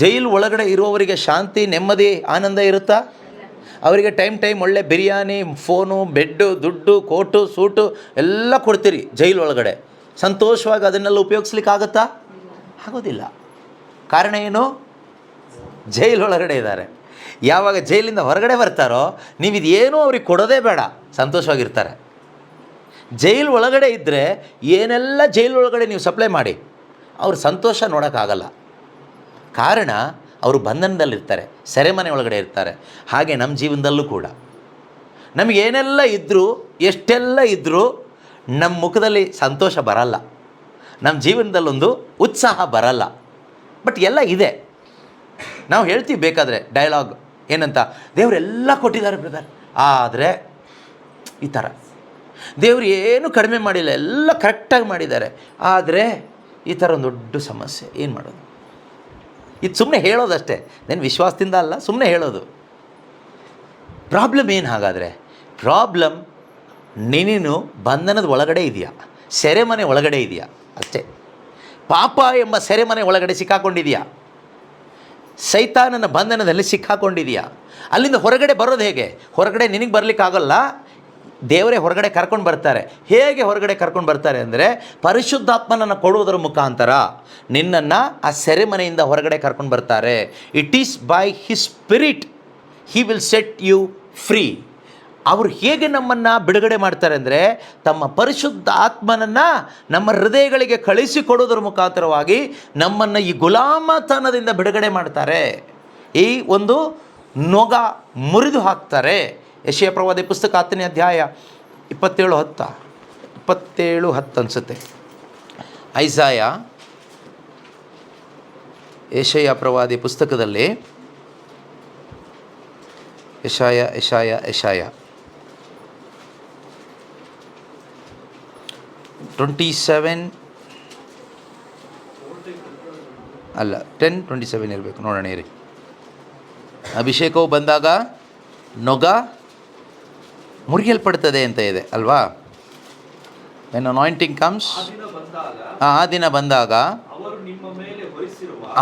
ಜೈಲು ಒಳಗಡೆ ಇರುವವರಿಗೆ ಶಾಂತಿ, ನೆಮ್ಮದಿ, ಆನಂದ ಇರುತ್ತಾ? ಅವರಿಗೆ ಟೈಮ್ ಒಳ್ಳೆ ಬಿರಿಯಾನಿ, ಫೋನು, ಬೆಡ್ಡು, ದುಡ್ಡು, ಕೋಟು, ಸೂಟು ಎಲ್ಲ ಕೊಡ್ತೀರಿ. ಜೈಲು ಒಳಗಡೆ ಸಂತೋಷವಾಗಿ ಅದನ್ನೆಲ್ಲ ಉಪಯೋಗಿಸ್ಲಿಕ್ಕೆ ಆಗುತ್ತಾ? ಆಗೋದಿಲ್ಲ. ಕಾರಣ ಏನು? ಜೈಲೊಳಗಡೆ ಇದ್ದಾರೆ. ಯಾವಾಗ ಜೈಲಿಂದ ಹೊರಗಡೆ ಬರ್ತಾರೋ ನೀವು ಇದೇನೂ ಅವ್ರಿಗೆ ಕೊಡೋದೇ ಬೇಡ, ಸಂತೋಷವಾಗಿರ್ತಾರೆ. ಜೈಲು ಒಳಗಡೆ ಇದ್ದರೆ ಏನೆಲ್ಲ ಜೈಲೊಳಗಡೆ ನೀವು ಸಪ್ಲೈ ಮಾಡಿ ಅವ್ರ ಸಂತೋಷ ನೋಡೋಕ್ಕಾಗಲ್ಲ. ಕಾರಣ ಅವರು ಬಂಧನದಲ್ಲಿರ್ತಾರೆ, ಸೆರೆಮನೆ ಒಳಗಡೆ ಇರ್ತಾರೆ. ಹಾಗೆ ನಮ್ಮ ಜೀವನದಲ್ಲೂ ಕೂಡ ನಮಗೇನೆಲ್ಲ ಇದ್ದರೂ, ಎಷ್ಟೆಲ್ಲ ಇದ್ದರೂ ನಮ್ಮ ಮುಖದಲ್ಲಿ ಸಂತೋಷ ಬರಲ್ಲ, ನಮ್ಮ ಜೀವನದಲ್ಲೊಂದು ಉತ್ಸಾಹ ಬರಲ್ಲ. ಬಟ್ ಎಲ್ಲ ಇದೆ. ನಾವು ಹೇಳ್ತೀವಿ ಬೇಕಾದರೆ ಡೈಲಾಗ್ ಏನಂತ, ದೇವರೆಲ್ಲ ಕೊಟ್ಟಿದ್ದಾರೆ ಬ್ರದರ್, ಆದರೆ ಈ ಥರ ದೇವರು ಏನು ಕಡಿಮೆ ಮಾಡಿಲ್ಲ, ಎಲ್ಲ ಕರೆಕ್ಟಾಗಿ ಮಾಡಿದ್ದಾರೆ, ಆದರೆ ಈ ಥರ ಒಂದು ದೊಡ್ಡ ಸಮಸ್ಯೆ. ಏನು ಮಾಡೋದು? ಇದು ಸುಮ್ಮನೆ ಹೇಳೋದಷ್ಟೇ, ನಾನು ವಿಶ್ವಾಸದಿಂದ ಅಲ್ಲ, ಸುಮ್ಮನೆ ಹೇಳೋದು. ಪ್ರಾಬ್ಲಮ್ ಏನು ಹಾಗಾದರೆ? ಪ್ರಾಬ್ಲಮ್ ನೀನು ಬಂಧನದ ಒಳಗಡೆ ಇದೆಯಾ, ಸೆರೆಮನೆ ಒಳಗಡೆ ಇದೆಯಾ ಅಷ್ಟೇ. ಪಾಪ ಎಂಬ ಸೆರೆಮನೆ ಒಳಗಡೆ ಸಿಕ್ಕಾಕೊಂಡಿದೆಯಾ, ಸೈತಾನನ ಬಂಧನದಲ್ಲಿ ಸಿಕ್ಕಾಕೊಂಡಿದೆಯಾ? ಅಲ್ಲಿಂದ ಹೊರಗಡೆ ಬರೋದು ಹೇಗೆ? ಹೊರಗಡೆ ನಿನಗೆ ಬರಲಿಕ್ಕಾಗಲ್ಲ, ದೇವರೇ ಹೊರಗಡೆ ಕರ್ಕೊಂಡು ಬರ್ತಾರೆ. ಹೇಗೆ ಹೊರಗಡೆ ಕರ್ಕೊಂಡು ಬರ್ತಾರೆ ಅಂದರೆ, ಪರಿಶುದ್ಧಾತ್ಮನನ್ನು ಕೊಡುವುದರ ಮುಖಾಂತರ ನಿನ್ನನ್ನು ಆ ಸೆರೆಮನೆಯಿಂದ ಹೊರಗಡೆ ಕರ್ಕೊಂಡು ಬರ್ತಾರೆ. It is by his spirit he will set you free. ಅವರು ಹೇಗೆ ನಮ್ಮನ್ನು ಬಿಡುಗಡೆ ಮಾಡ್ತಾರೆ ಅಂದರೆ, ತಮ್ಮ ಪರಿಶುದ್ಧ ಆತ್ಮನನ್ನು ನಮ್ಮ ಹೃದಯಗಳಿಗೆ ಕಳಿಸಿಕೊಡೋದ್ರ ಮುಖಾಂತರವಾಗಿ ನಮ್ಮನ್ನು ಈ ಗುಲಾಮತನದಿಂದ ಬಿಡುಗಡೆ ಮಾಡ್ತಾರೆ. ಈ ಒಂದು ನೊಗ ಮುರಿದು ಹಾಕ್ತಾರೆ. ಯೆಶಾಯ ಪ್ರವಾದಿ ಪುಸ್ತಕ 10ನೇ ಅಧ್ಯಾಯ 27:10 ಅನಿಸುತ್ತೆ. ಯೆಶಾಯ ಪ್ರವಾದಿ ಪುಸ್ತಕದಲ್ಲಿ ಯೆಶಾಯ 27 ಅಲ್ಲ 10:27 ಇರಬೇಕು, ನೋಡೋಣ ಇರಿ. ಅಭಿಷೇಕವು ಬಂದಾಗ ನೊಗ ಮುರಿಯಲ್ಪಡ್ತದೆ ಅಂತ ಇದೆ ಅಲ್ವಾ? ವೆನ್ ಅನಾಯಿಂಟಿಂಗ್ ಕಮ್ಸ್, ಆ ದಿನ ಬಂದಾಗ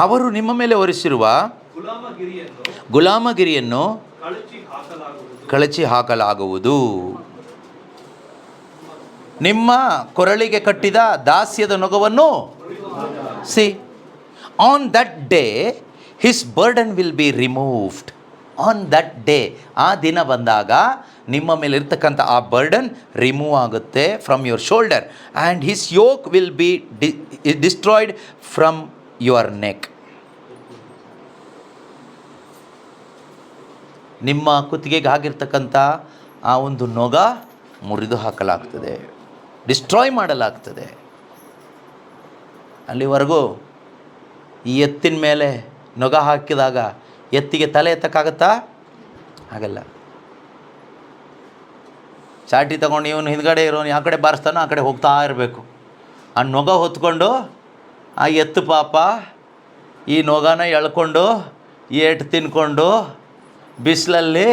ಅವರು ನಿಮ್ಮ ಮೇಲೆ ಹೊರಿಸಿರುವ ಗುಲಾಮಗಿರಿಯನ್ನು ಕಳಚಿ ಹಾಕಲಾಗುವುದು. ನಿಮ್ಮ ಕೊರಳಿಗೆ ಕಟ್ಟಿದ ದಾಸ್ಯದ ನೊಗವನ್ನು on that day his burden will be removed. On that day, ಆ ದಿನ ಬಂದಾಗ ನಿಮ್ಮ ಮೇಲೆ ಇರ್ತಕ್ಕಂಥ ಆ ಬರ್ಡನ್ ರಿಮೂವ್ ಆಗುತ್ತೆ from your shoulder, and his yoke will be destroyed from your neck. ನಿಮ್ಮ ಕುತ್ತಿಗೆಗೆ ಆಗಿರ್ತಕ್ಕಂಥ ಆ ಒಂದು ನೊಗ ಮುರಿದು ಹಾಕಲಾಗ್ತದೆ, ಡಿಸ್ಟ್ರಾಯ್ ಮಾಡಲಾಗ್ತದೆ. ಅಲ್ಲಿವರೆಗೂ ಈ ಎತ್ತಿನ ಮೇಲೆ ನೊಗ ಹಾಕಿದಾಗ ಎತ್ತಿಗೆ ತಲೆ ಎತ್ತಕ್ಕಾಗತ್ತಾ? ಆಗಲ್ಲ. ಚಾಟಿ ತಗೊಂಡು ಇವನು ಹಿಂದ್ಗಡೆ ಇರೋನು ಯಾವ ಕಡೆ ಬಾರಿಸ್ತಾನೋ ಆ ಕಡೆ ಹೋಗ್ತಾ ಇರಬೇಕು. ಆ ನೊಗ ಹೊತ್ಕೊಂಡು ಆ ಎತ್ತು ಪಾಪ ಈ ನೊಗನ ಎಳ್ಕೊಂಡು ಏಟು ತಿನ್ಕೊಂಡು ಬಿಸಿಲಲ್ಲಿ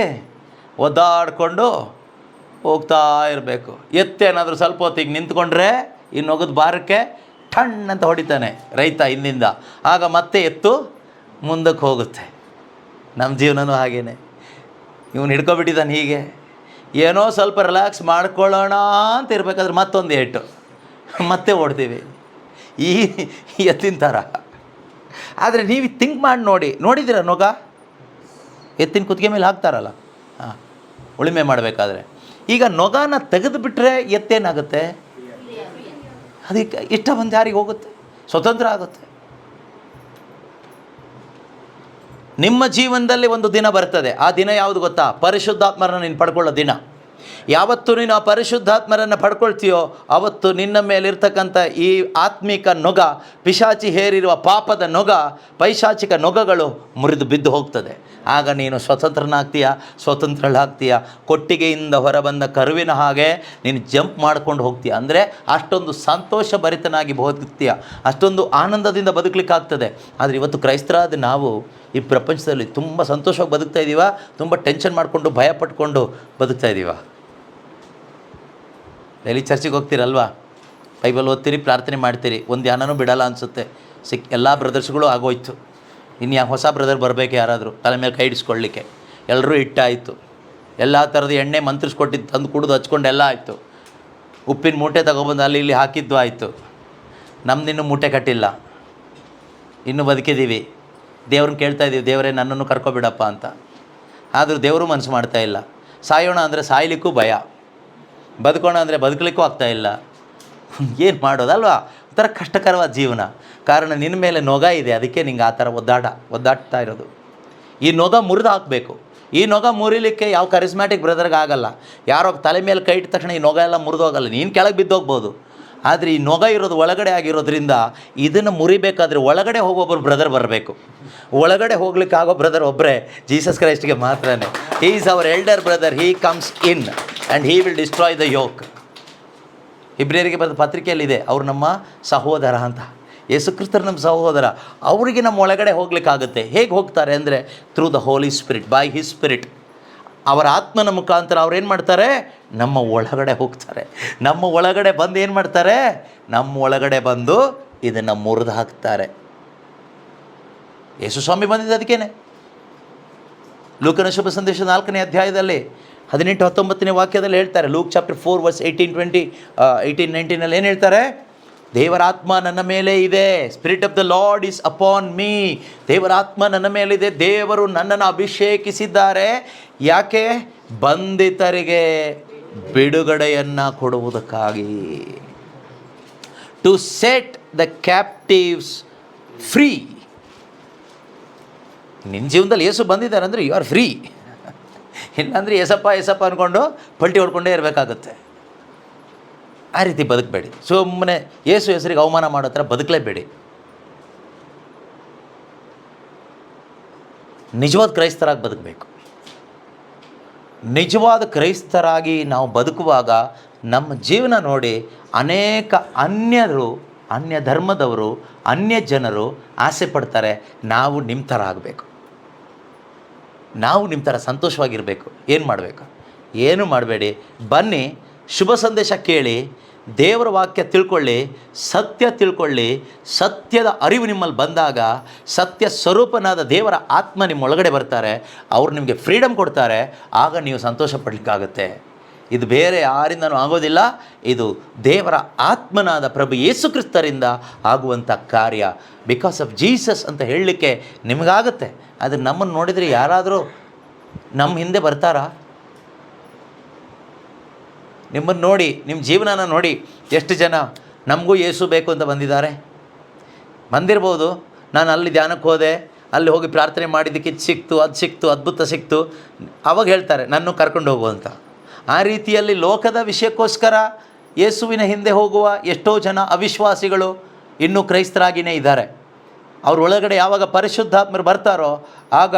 ಒದ್ದಾಡಿಕೊಂಡು ಹೋಗ್ತಾ ಇರಬೇಕು. ಎತ್ತೇನಾದರೂ ಸ್ವಲ್ಪ ಹೊತ್ತಿಗೆ ನಿಂತ್ಕೊಂಡ್ರೆ ಈ ನೊಗದ ಭಾರಕ್ಕೆ ಠಣ್ ಅಂತ ಹೊಡಿತಾನೆ ರೈತ ಹಿಂದಿಂದ, ಆಗ ಮತ್ತೆ ಎತ್ತು ಮುಂದಕ್ಕೆ ಹೋಗುತ್ತೆ. ನಮ್ಮ ಜೀವನವೂ ಹಾಗೇನೆ. ಇವನು ಹಿಡ್ಕೊಬಿಟ್ಟಿದ್ದಾನೆ ಹೀಗೆ, ಏನೋ ಸ್ವಲ್ಪ ರಿಲ್ಯಾಕ್ಸ್ ಮಾಡ್ಕೊಳ್ಳೋಣ ಅಂತ ಇರಬೇಕಾದ್ರೆ ಮತ್ತೊಂದು ಏಟು, ಮತ್ತೆ ಓಡ್ತೀವಿ ಈ ಎತ್ತಿನ ಥರ. ಆದರೆ ನೀವು ಥಿಂಕ್ ಮಾಡಿ ನೋಡಿದ್ದೀರ ನೊಗ ಎತ್ತಿನ ಕುತ್ತಿಗೆ ಮೇಲೆ ಹಾಕ್ತಾರಲ್ಲ, ಉಳುಮೆ ಮಾಡಬೇಕಾದ್ರೆ. ಈಗ ನೊಗನ ತೆಗೆದುಬಿಟ್ರೆ ಎತ್ತೇನಾಗುತ್ತೆ? ಅದಕ್ಕೆ ಇಷ್ಟ ಬಂದು ಯಾರಿಗೆ ಹೋಗುತ್ತೆ, ಸ್ವತಂತ್ರ ಆಗುತ್ತೆ. ನಿಮ್ಮ ಜೀವನದಲ್ಲಿ ಒಂದು ದಿನ ಬರ್ತದೆ. ಆ ದಿನ ಯಾವುದು ಗೊತ್ತಾ? ಪರಿಶುದ್ಧಾತ್ಮರನ್ನು ನೀನು ಪಡ್ಕೊಳ್ಳೋ ದಿನ. ಯಾವತ್ತು ನೀನು ಆ ಪರಿಶುದ್ಧಾತ್ಮರನ್ನು ಪಡ್ಕೊಳ್ತೀಯೋ ಅವತ್ತು ನಿನ್ನ ಮೇಲಿರ್ತಕ್ಕಂಥ ಈ ಆತ್ಮಿಕ ನೊಗ, ಪಿಶಾಚಿ ಹೇರಿರುವ ಪಾಪದ ನೊಗ, ಪೈಶಾಚಿಕ ನೊಗಗಳು ಮುರಿದು ಬಿದ್ದು ಹೋಗ್ತದೆ. ಆಗ ನೀನು ಸ್ವತಂತ್ರಳಾಗ್ತೀಯ. ಕೊಟ್ಟಿಗೆಯಿಂದ ಹೊರಬಂದ ಕರುವಿನ ಹಾಗೆ ನೀನು ಜಂಪ್ ಮಾಡ್ಕೊಂಡು ಹೋಗ್ತೀಯ. ಅಂದರೆ ಅಷ್ಟೊಂದು ಸಂತೋಷ ಭರಿತನಾಗಿ ಬದುಕ್ತೀಯ, ಅಷ್ಟೊಂದು ಆನಂದದಿಂದ ಬದುಕಲಿಕ್ಕಾಗ್ತದೆ. ಆದರೆ ಇವತ್ತು ಕ್ರೈಸ್ತರಾದ ನಾವು ಈ ಪ್ರಪಂಚದಲ್ಲಿ ತುಂಬ ಸಂತೋಷವಾಗಿ ಬದುಕ್ತಾ ಇದ್ದೀವ, ತುಂಬ ಟೆನ್ಷನ್ ಮಾಡಿಕೊಂಡು ಭಯ ಪಟ್ಕೊಂಡು ಬದುಕ್ತಾ ಇದ್ದೀವ. ಡೈಲಿ ಚರ್ಚಿಗೆ ಹೋಗ್ತೀರಲ್ವಾ, ಬೈಬಲ್ ಓದ್ತೀರಿ, ಪ್ರಾರ್ಥನೆ ಮಾಡ್ತೀರಿ, ಒಂದು ಧ್ಯಾನನೂ ಬಿಡಲ್ಲ ಅನಿಸುತ್ತೆ. ಎಲ್ಲ ಬ್ರದರ್ಸ್ಗಳು ಆಗೋಯ್ತು. ಇನ್ನು ಹೊಸ ಬ್ರದರ್ ಬರಬೇಕು, ಯಾರಾದರೂ ತಲೆ ಮೇಲೆ ಕೈ ಹಿಡಿಸ್ಕೊಳ್ಳಿಕ್ಕೆ. ಎಲ್ಲರೂ ಇಟ್ಟಾಯಿತು, ಎಲ್ಲ ಥರದ ಎಣ್ಣೆ ಮಂತ್ರಿಸ್ಕೊಟ್ಟಿದ್ದು ತಂದು ಕುಡಿದು ಹಚ್ಕೊಂಡು ಎಲ್ಲ ಆಯಿತು. ಉಪ್ಪಿನ ಮೂಟೆ ತಗೊಬಂದು ಅಲ್ಲಿ ಇಲ್ಲಿ ಹಾಕಿದ್ದು ಆಯಿತು. ನಮ್ಮದಿನ್ನೂ ಮೂಟೆ ಕಟ್ಟಿಲ್ಲ, ಇನ್ನೂ ಬದುಕಿದ್ದೀವಿ. ದೇವ್ರನ್ನ ಕೇಳ್ತಾ ಇದ್ದೀವಿ, ದೇವರೇ ನನ್ನನ್ನು ಕರ್ಕೊಬಿಡಪ್ಪ ಅಂತ. ಆದರೂ ದೇವರು ಮನಸ್ಸು ಮಾಡ್ತಾಯಿಲ್ಲ. ಸಾಯೋಣ ಅಂದರೆ ಸಾಯಲಿಕ್ಕೂ ಭಯ, ಬದುಕೋಣ ಅಂದರೆ ಬದುಕಲಿಕ್ಕೂ ಆಗ್ತಾಯಿಲ್ಲ. ಏನು ಮಾಡೋದಲ್ವಾ? ಒಂಥರ ಕಷ್ಟಕರವಾದ ಜೀವನ. ಕಾರಣ ನಿನ್ನ ಮೇಲೆ ನೊಗ ಇದೆ, ಅದಕ್ಕೆ ನಿಂಗೆ ಆ ಥರ ಒದ್ದಾಡ್ತಾ ಇರೋದು. ಈ ನೊಗ ಮುರಿದು ಹಾಕಬೇಕು. ಈ ನೊಗ ಮುರಿಲಿಕ್ಕೆ ಯಾವ ಕರಿಸ್ಮ್ಯಾಟಿಕ್ ಬ್ರದರ್ಗೆ ಆಗಲ್ಲ. ಯಾರೋ ತಲೆ ಮೇಲೆ ಕೈ ಇಟ್ಟ ತಕ್ಷಣ ಈ ನೊಗ ಎಲ್ಲ ಮುರಿದೋಗಲ್ಲ, ನೀನು ಕೆಳಗೆ ಬಿದ್ದೋಗ್ಬೋದು. ಆದರೆ ಈ ನೊಗ ಇರೋದು ಒಳಗಡೆ ಆಗಿರೋದ್ರಿಂದ ಇದನ್ನು ಮುರಿಬೇಕಾದ್ರೆ ಒಳಗಡೆ ಹೋಗೋಬ್ಬರು ಬ್ರದರ್ ಬರಬೇಕು. ಒಳಗಡೆ ಹೋಗ್ಲಿಕ್ಕೆ ಆಗೋ ಬ್ರದರ್ ಒಬ್ಬರೇ, ಜೀಸಸ್ ಕ್ರೈಸ್ಟ್ಗೆ ಮಾತ್ರನೇ. He is our elder brother, he comes in and he will destroy the yoke. ಇಬ್ರಿಯರಿಗೆ ಬರೆದ ಪತ್ರಿಕೆಯಲ್ಲಿದೆ, ಅವರು ನಮ್ಮ ಸಹೋದರ ಅಂತ. ಯೇಸು ಕ್ರಿಸ್ತರು ನಮ್ಮ ಸಹೋದರ. ಅವರಿಗೆ ನಮ್ಮ ಒಳಗಡೆ ಹೋಗ್ಲಿಕ್ಕಾಗುತ್ತೆ. ಹೇಗೆ ಹೋಗ್ತಾರೆ ಅಂದರೆ through the Holy Spirit, by his spirit. ಅವರ ಆತ್ಮನ ಮುಖಾಂತರ ಅವ್ರು ಏನು ಮಾಡ್ತಾರೆ? ನಮ್ಮ ಒಳಗಡೆ ಹೋಗ್ತಾರೆ. ನಮ್ಮ ಒಳಗಡೆ ಬಂದು ಏನು ಮಾಡ್ತಾರೆ? ನಮ್ಮ ಒಳಗಡೆ ಬಂದು ಇದನ್ನು ಮುರಿದು ಹಾಕ್ತಾರೆ. ಯೇಸು ಸ್ವಾಮಿ ಬಂದಿದ್ದು ಅದಕ್ಕೇನೆ. ಲೂಕನ ಶುಭ ಸಂದೇಶ 4ನೇ ಅಧ್ಯಾಯದಲ್ಲಿ 18-19ನೇ ವಾಕ್ಯದಲ್ಲಿ ಹೇಳ್ತಾರೆ. ಲೂಕ್ ಚಾಪ್ಟರ್ 4 ವರ್ಸ್ 18-19 ಏನು ಹೇಳ್ತಾರೆ? ದೇವರ ಆತ್ಮ ನನ್ನ ಮೇಲೆ ಇದೆ, Spirit of the Lord is upon me. ದೇವರ ಆತ್ಮ ನನ್ನ ಮೇಲಿದೆ, ದೇವರು ನನ್ನನ್ನು ಅಭಿಷೇಕಿಸಿದ್ದಾರೆ. ಯಾಕೆ? ಬಂಧಿತರಿಗೆ ಬಿಡುಗಡೆಯನ್ನು ಕೊಡುವುದಕ್ಕಾಗಿ. To set the captives free. ನಿನ್ನ ಜೀವನದಲ್ಲಿ ಯೇಸು ಬಂದಿದ್ದಾರೆ ಅಂದರೆ ಯು ಆರ್ ಫ್ರೀ. ಇಲ್ಲಾಂದರೆ ಎಸಪ್ಪ ಅಂದ್ಕೊಂಡು ಪಲ್ಟಿ ಹೊಡ್ಕೊಂಡೇ ಇರಬೇಕಾಗುತ್ತೆ. ಆ ರೀತಿ ಬದುಕಬೇಡಿ. ಸುಮ್ಮನೆ ಯೇಸು ಹೆಸರಿಗೆ ಅವಮಾನ ಮಾಡೋ ಥರ ಬದುಕಲೇಬೇಡಿ. ನಿಜವಾದ ಕ್ರೈಸ್ತರಾಗಿ ಬದುಕಬೇಕು. ನಿಜವಾದ ಕ್ರೈಸ್ತರಾಗಿ ನಾವು ಬದುಕುವಾಗ ನಮ್ಮ ಜೀವನ ನೋಡಿ ಅನೇಕ ಅನ್ಯರು, ಅನ್ಯ ಧರ್ಮದವರು, ಅನ್ಯ ಜನರು ಆಸೆ ಪಡ್ತಾರೆ, ನಾವು ನಿಮ್ಮ ಥರ ಆಗಬೇಕು, ನಾವು ನಿಮ್ಮ ಥರ ಸಂತೋಷವಾಗಿರಬೇಕು. ಏನು ಮಾಡಬೇಕು? ಏನು ಮಾಡಬೇಡಿ. ಬನ್ನಿ, ಶುಭ ಸಂದೇಶ ಕೇಳಿ, ದೇವರ ವಾಕ್ಯ ತಿಳ್ಕೊಳ್ಳಿ, ಸತ್ಯ ತಿಳ್ಕೊಳ್ಳಿ. ಸತ್ಯದ ಅರಿವು ನಿಮ್ಮಲ್ಲಿ ಬಂದಾಗ ಸತ್ಯ ಸ್ವರೂಪನಾದ ದೇವರ ಆತ್ಮ ನಿಮ್ಮ ಒಳಗಡೆ ಬರ್ತಾರೆ. ಅವರು ನಿಮಗೆ ಫ್ರೀಡಮ್ ಕೊಡ್ತಾರೆ. ಆಗ ನೀವು ಸಂತೋಷ ಪಡಲಿಕ್ಕಾಗುತ್ತೆ. ಇದು ಬೇರೆ ಯಾರಿಂದನೂ ಆಗೋದಿಲ್ಲ. ಇದು ದೇವರ ಆತ್ಮನಾದ ಪ್ರಭು ಯೇಸು ಕ್ರಿಸ್ತರಿಂದ ಆಗುವಂಥ ಕಾರ್ಯ. ಬಿಕಾಸ್ ಆಫ್ ಜೀಸಸ್ ಅಂತ ಹೇಳಲಿಕ್ಕೆ ನಿಮಗಾಗುತ್ತೆ. ಆದರೆ ನಮ್ಮನ್ನು ನೋಡಿದರೆ ಯಾರಾದರೂ ನಮ್ಮ ಹಿಂದೆ ಬರ್ತಾರಾ? ನಿಮ್ಮನ್ನು ನೋಡಿ, ನಿಮ್ಮ ಜೀವನನ ನೋಡಿ ಎಷ್ಟು ಜನ ನಮಗೂ ಯೇಸು ಬೇಕು ಅಂತ ಬಂದಿರ್ಬೋದು. ನಾನು ಅಲ್ಲಿ ಧ್ಯಾನಕ್ಕೆ ಹೋದೆ, ಅಲ್ಲಿ ಹೋಗಿ ಪ್ರಾರ್ಥನೆ ಮಾಡಿದ್ದಕ್ಕೆ ಇದು ಸಿಕ್ತು, ಅದು ಸಿಕ್ತು, ಅದ್ಭುತ ಸಿಕ್ತು. ಅವಾಗ ಹೇಳ್ತಾರೆ ನನ್ನನ್ನು ಕರ್ಕೊಂಡು ಹೋಗು ಅಂತ. ಆ ರೀತಿಯಲ್ಲಿ ಲೋಕದ ವಿಷಯಕ್ಕೋಸ್ಕರ ಯೇಸುವಿನ ಹಿಂದೆ ಹೋಗುವ ಎಷ್ಟೋ ಜನ ಅವಿಶ್ವಾಸಿಗಳು ಇನ್ನೂ ಕ್ರೈಸ್ತರಾಗಿಯೇ ಇದ್ದಾರೆ. ಅವ್ರ ಒಳಗಡೆ ಯಾವಾಗ ಪರಿಶುದ್ಧಾತ್ಮರು ಬರ್ತಾರೋ ಆಗ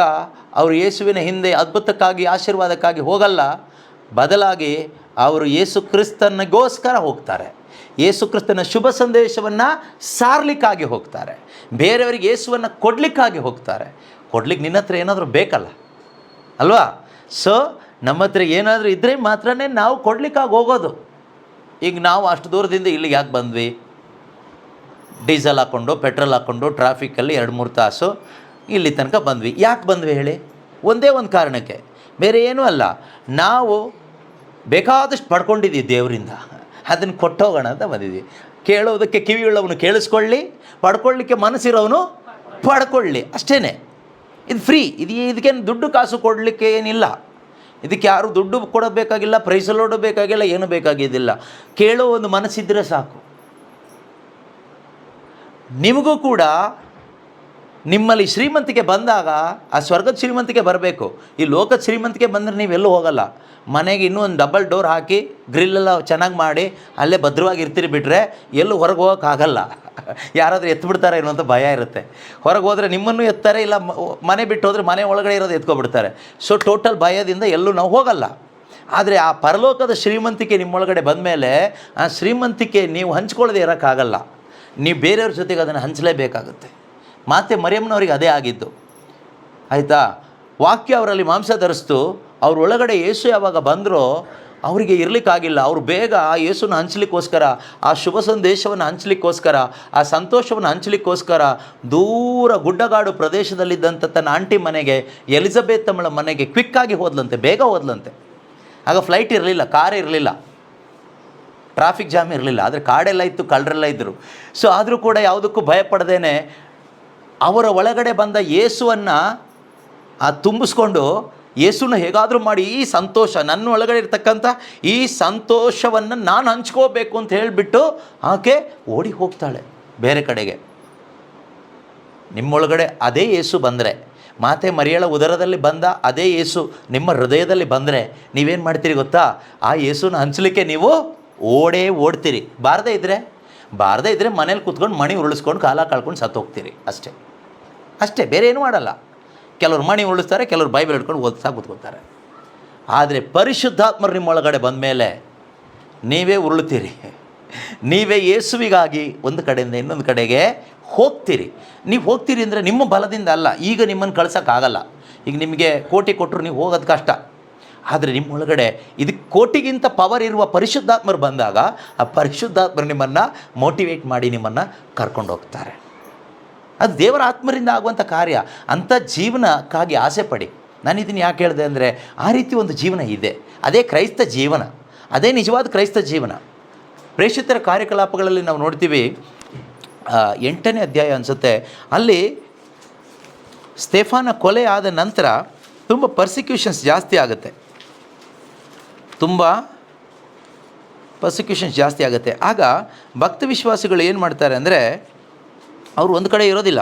ಅವರು ಯೇಸುವಿನ ಹಿಂದೆ ಅದ್ಭುತಕ್ಕಾಗಿ, ಆಶೀರ್ವಾದಕ್ಕಾಗಿ ಹೋಗಲ್ಲ. ಬದಲಾಗಿ ಅವರು ಯೇಸು ಕ್ರಿಸ್ತನಿಗೋಸ್ಕರ ಹೋಗ್ತಾರೆ. ಯೇಸು ಕ್ರಿಸ್ತನ ಶುಭ ಸಂದೇಶವನ್ನು ಸಾರಲಿಕ್ಕಾಗಿ ಹೋಗ್ತಾರೆ. ಬೇರೆಯವರಿಗೆ ಯೇಸುವನ್ನು ಕೊಡಲಿಕ್ಕಾಗಿ ಹೋಗ್ತಾರೆ. ಕೊಡ್ಲಿಕ್ಕೆ ನಿನ್ನ ಹತ್ರ ಏನಾದರೂ ಬೇಕಲ್ಲ ಅಲ್ವಾ? ಸೊ ನಮ್ಮ ಹತ್ರ ಏನಾದರೂ ಇದ್ದರೆ ಮಾತ್ರ ನಾವು ಕೊಡ್ಲಿಕ್ಕಾಗಿ ಹೋಗೋದು. ಈಗ ನಾವು ಅಷ್ಟು ದೂರದಿಂದ ಇಲ್ಲಿಗೆ ಯಾಕೆ ಬಂದ್ವಿ? ಡೀಸೆಲ್ ಹಾಕ್ಕೊಂಡು, ಪೆಟ್ರೋಲ್ ಹಾಕ್ಕೊಂಡು, ಟ್ರಾಫಿಕ್ಕಲ್ಲಿ 2-3 ತಾಸು ಇಲ್ಲಿ ತನಕ ಬಂದ್ವಿ. ಯಾಕೆ ಬಂದ್ವಿ ಹೇಳಿ? ಒಂದೇ ಒಂದು ಕಾರಣಕ್ಕೆ, ಬೇರೆ ಏನೂ ಅಲ್ಲ. ನಾವು ಬೇಕಾದಷ್ಟು ಪಡ್ಕೊಂಡಿದ್ದೀವಿ ದೇವರಿಂದ, ಅದನ್ನು ಕೊಟ್ಟೋಗೋಣ ಅಂತ ಬಂದಿದ್ದೀವಿ. ಕೇಳೋದಕ್ಕೆ ಕಿವಿಯುಳ್ಳವನು ಕೇಳಿಸ್ಕೊಳ್ಳಿ, ಪಡ್ಕೊಳ್ಳಿಕ್ಕೆ ಮನಸ್ಸಿರೋವನು ಪಡ್ಕೊಳ್ಳಿ, ಅಷ್ಟೇ. ಇದು ಫ್ರೀ. ಇದಕ್ಕೇನು ದುಡ್ಡು ಕಾಸು ಕೊಡಲಿಕ್ಕೆ ಏನಿಲ್ಲ. ಇದಕ್ಕೆ ಯಾರು ದುಡ್ಡು ಕೊಡೋದು ಬೇಕಾಗಿಲ್ಲ, ಪ್ರೈಸಲೋಡು ಬೇಕಾಗಿಲ್ಲ, ಏನೂ ಬೇಕಾಗಿದ್ದಿಲ್ಲ. ಕೇಳೋ ಒಂದು ಮನಸ್ಸಿದ್ರೆ ಸಾಕು. ನಿಮಗೂ ಕೂಡ ನಿಮ್ಮಲ್ಲಿ ಶ್ರೀಮಂತಿಕೆ ಬಂದಾಗ ಆ ಸ್ವರ್ಗದ ಶ್ರೀಮಂತಿಕೆ ಬರಬೇಕು. ಈ ಲೋಕದ ಶ್ರೀಮಂತಿಕೆ ಬಂದರೆ ನೀವೆಲ್ಲೂ ಹೋಗಲ್ಲ. ಮನೆಗೆ ಇನ್ನೂ ಒಂದು ಡಬಲ್ ಡೋರ್ ಹಾಕಿ ಗ್ರಿಲ್ಲೆಲ್ಲ ಚೆನ್ನಾಗಿ ಮಾಡಿ ಅಲ್ಲೇ ಭದ್ರವಾಗಿ ಇರ್ತೀರಿ, ಬಿಟ್ಟರೆ ಎಲ್ಲೂ ಹೊರಗೆ ಹೋಗೋಕ್ಕಾಗಲ್ಲ. ಯಾರಾದರೂ ಎತ್ಬಿಡ್ತಾರೆ ಅನ್ನುವಂಥ ಭಯ ಇರುತ್ತೆ. ಹೊರಗೆ ಹೋದರೆ ನಿಮ್ಮನ್ನು ಎತ್ತಾರೆ, ಇಲ್ಲ ಮನೆ ಬಿಟ್ಟು ಹೋದರೆ ಮನೆ ಒಳಗಡೆ ಇರೋದು ಎತ್ಕೊಬಿಡ್ತಾರೆ. ಸೊ ಟೋಟಲ್ ಭಯದಿಂದ ಎಲ್ಲೂ ನಾವು ಹೋಗಲ್ಲ. ಆದರೆ ಆ ಪರಲೋಕದ ಶ್ರೀಮಂತಿಕೆ ನಿಮ್ಮೊಳಗಡೆ ಬಂದಮೇಲೆ ಆ ಶ್ರೀಮಂತಿಕೆ ನೀವು ಹಂಚ್ಕೊಳ್ಳದೆ ಇರೋಕ್ಕಾಗಲ್ಲ. ನೀವು ಬೇರೆಯವ್ರ ಜೊತೆಗೆ ಅದನ್ನು ಹಂಚಲೇಬೇಕಾಗುತ್ತೆ. ಮಾತೆ ಮರಿಯಮ್ಮನವ್ರಿಗೆ ಅದೇ ಆಗಿದ್ದು, ಆಯಿತಾ. ವಾಕ್ಯ ಅವರಲ್ಲಿ ಮಾಂಸ ಧರಿಸ್ತು. ಅವ್ರ ಒಳಗಡೆ ಯೇಸು ಯಾವಾಗ ಬಂದರೋ ಅವರಿಗೆ ಇರಲಿಕ್ಕಾಗಿಲ್ಲ. ಅವರು ಬೇಗ ಆ ಯೇಸುನ ಹಂಚಲಿಕ್ಕೋಸ್ಕರ, ಆ ಶುಭ ಸಂದೇಶವನ್ನು ಹಂಚಲಿಕ್ಕೋಸ್ಕರ, ಆ ಸಂತೋಷವನ್ನು ಹಂಚಲಿಕ್ಕೋಸ್ಕರ ದೂರ ಗುಡ್ಡಗಾಡು ಪ್ರದೇಶದಲ್ಲಿದ್ದಂಥ ತನ್ನ ಆಂಟಿ ಮನೆಗೆ, ಎಲಿಜಬೆತ್ ಅಮ್ಮಳ ಮನೆಗೆ ಕ್ವಿಕ್ಕಾಗಿ ಹೋದ್ಲಂತೆ, ಬೇಗ ಹೋದ್ಲಂತೆ. ಆಗ ಫ್ಲೈಟ್ ಇರಲಿಲ್ಲ, ಕಾರ್ ಇರಲಿಲ್ಲ, ಟ್ರಾಫಿಕ್ ಜಾಮ್ ಇರಲಿಲ್ಲ. ಆದರೆ ಕಾಡೆಲ್ಲ ಇತ್ತು, ಕಳ್ಳರೆಲ್ಲ ಇದ್ದರು. ಸೊ ಆದರೂ ಕೂಡ ಯಾವುದಕ್ಕೂ ಭಯಪಡದೇನೆ ಅವರ ಒಳಗಡೆ ಬಂದ ಯೇಸುವನ್ನು ತುಂಬಿಸ್ಕೊಂಡು, ಯೇಸುನ ಹೇಗಾದರೂ ಮಾಡಿ ಈ ಸಂತೋಷ, ನನ್ನ ಒಳಗಡೆ ಇರ್ತಕ್ಕಂಥ ಈ ಸಂತೋಷವನ್ನು ನಾನು ಹಂಚ್ಕೋಬೇಕು ಅಂತ ಹೇಳಿಬಿಟ್ಟು ಆಕೆ ಓಡಿ ಹೋಗ್ತಾಳೆ ಬೇರೆ ಕಡೆಗೆ. ನಿಮ್ಮೊಳಗಡೆ ಅದೇ ಯೇಸು ಬಂದರೆ, ಮಾತೆ ಮರಿಯಳ ಉದರದಲ್ಲಿ ಬಂದ ಅದೇ ಯೇಸು ನಿಮ್ಮ ಹೃದಯದಲ್ಲಿ ಬಂದರೆ ನೀವೇನು ಮಾಡ್ತೀರಿ ಗೊತ್ತಾ? ಆ ಯೇಸುನ ಹಂಚಲಿಕ್ಕೆ ನೀವು ಓಡ್ತೀರಿ. ಬಾರದೇ ಇದ್ದರೆ ಮನೇಲಿ ಕೂತ್ಕೊಂಡು ಮಣಿ ಉರುಳಿಸ್ಕೊಂಡು ಕಾಲ ಕಳ್ಕೊಂಡು ಸತ್ತೋಗ್ತೀರಿ. ಅಷ್ಟೇ, ಬೇರೆ ಏನು ಮಾಡಲ್ಲ. ಕೆಲವ್ರು ಮಣಿ ಉರುಳಿಸ್ತಾರೆ, ಕೆಲವ್ರು ಬೈಬಲ್ ಹಿಡ್ಕೊಂಡು ಓದ್ತಾ ಕೂತ್ಕೊತಾರೆ. ಆದರೆ ಪರಿಶುದ್ಧಾತ್ಮರು ನಿಮ್ಮೊಳಗಡೆ ಬಂದ ಮೇಲೆ ನೀವೇ ಉರುಳ್ತೀರಿ. ನೀವೇ ಯೇಸುವಿಗಾಗಿ ಒಂದು ಕಡೆಯಿಂದ ಇನ್ನೊಂದು ಕಡೆಗೆ ಹೋಗ್ತೀರಿ. ನೀವು ಹೋಗ್ತೀರಿ ಅಂದರೆ ನಿಮ್ಮ ಬಲದಿಂದ ಅಲ್ಲ. ಈಗ ನಿಮ್ಮನ್ನು ಕಳ್ಸೋಕ್ಕಾಗಲ್ಲ. ಈಗ ನಿಮಗೆ ಕೋಟಿ ಕೊಟ್ಟರು ನೀವು ಹೋಗೋದು ಕಷ್ಟ. ಆದರೆ ನಿಮ್ಮೊಳಗಡೆ ಇದಕ್ಕೆ ಕೋಟಿಗಿಂತ ಪವರ್ ಇರುವ ಪರಿಶುದ್ಧಾತ್ಮರು ಬಂದಾಗ ಆ ಪರಿಶುದ್ಧಾತ್ಮರು ನಿಮ್ಮನ್ನು ಮೋಟಿವೇಟ್ ಮಾಡಿ ನಿಮ್ಮನ್ನು ಕರ್ಕೊಂಡು ಹೋಗ್ತಾರೆ. ಅದು ದೇವರ ಆತ್ಮರಿಂದ ಆಗುವಂಥ ಕಾರ್ಯ. ಅಂಥ ಜೀವನಕ್ಕಾಗಿ ಆಸೆ ಪಡಿ. ನಾನು ಇದನ್ನು ಯಾಕೆ ಹೇಳಿದೆ ಅಂದರೆ, ಆ ರೀತಿ ಒಂದು ಜೀವನ ಇದೆ. ಅದೇ ಕ್ರೈಸ್ತ ಜೀವನ, ಅದೇ ನಿಜವಾದ ಕ್ರೈಸ್ತ ಜೀವನ. ಪ್ರೇಷಿತರ ಕಾರ್ಯಕಲಾಪಗಳಲ್ಲಿ ನಾವು ನೋಡ್ತೀವಿ, 8ನೇ ಅಧ್ಯಾಯ ಅನಿಸುತ್ತೆ, ಅಲ್ಲಿ ಸ್ತೆಫಾನ ಕೊಲೆ ಆದ ನಂತರ ತುಂಬ ಪರ್ಸಿಕ್ಯೂಷನ್ಸ್ ಜಾಸ್ತಿ ಆಗುತ್ತೆ. ಆಗ ಭಕ್ತ ವಿಶ್ವಾಸಿಗಳು ಏನು ಮಾಡ್ತಾರೆ ಅಂದರೆ, ಅವರು ಒಂದು ಕಡೆ ಇರೋದಿಲ್ಲ.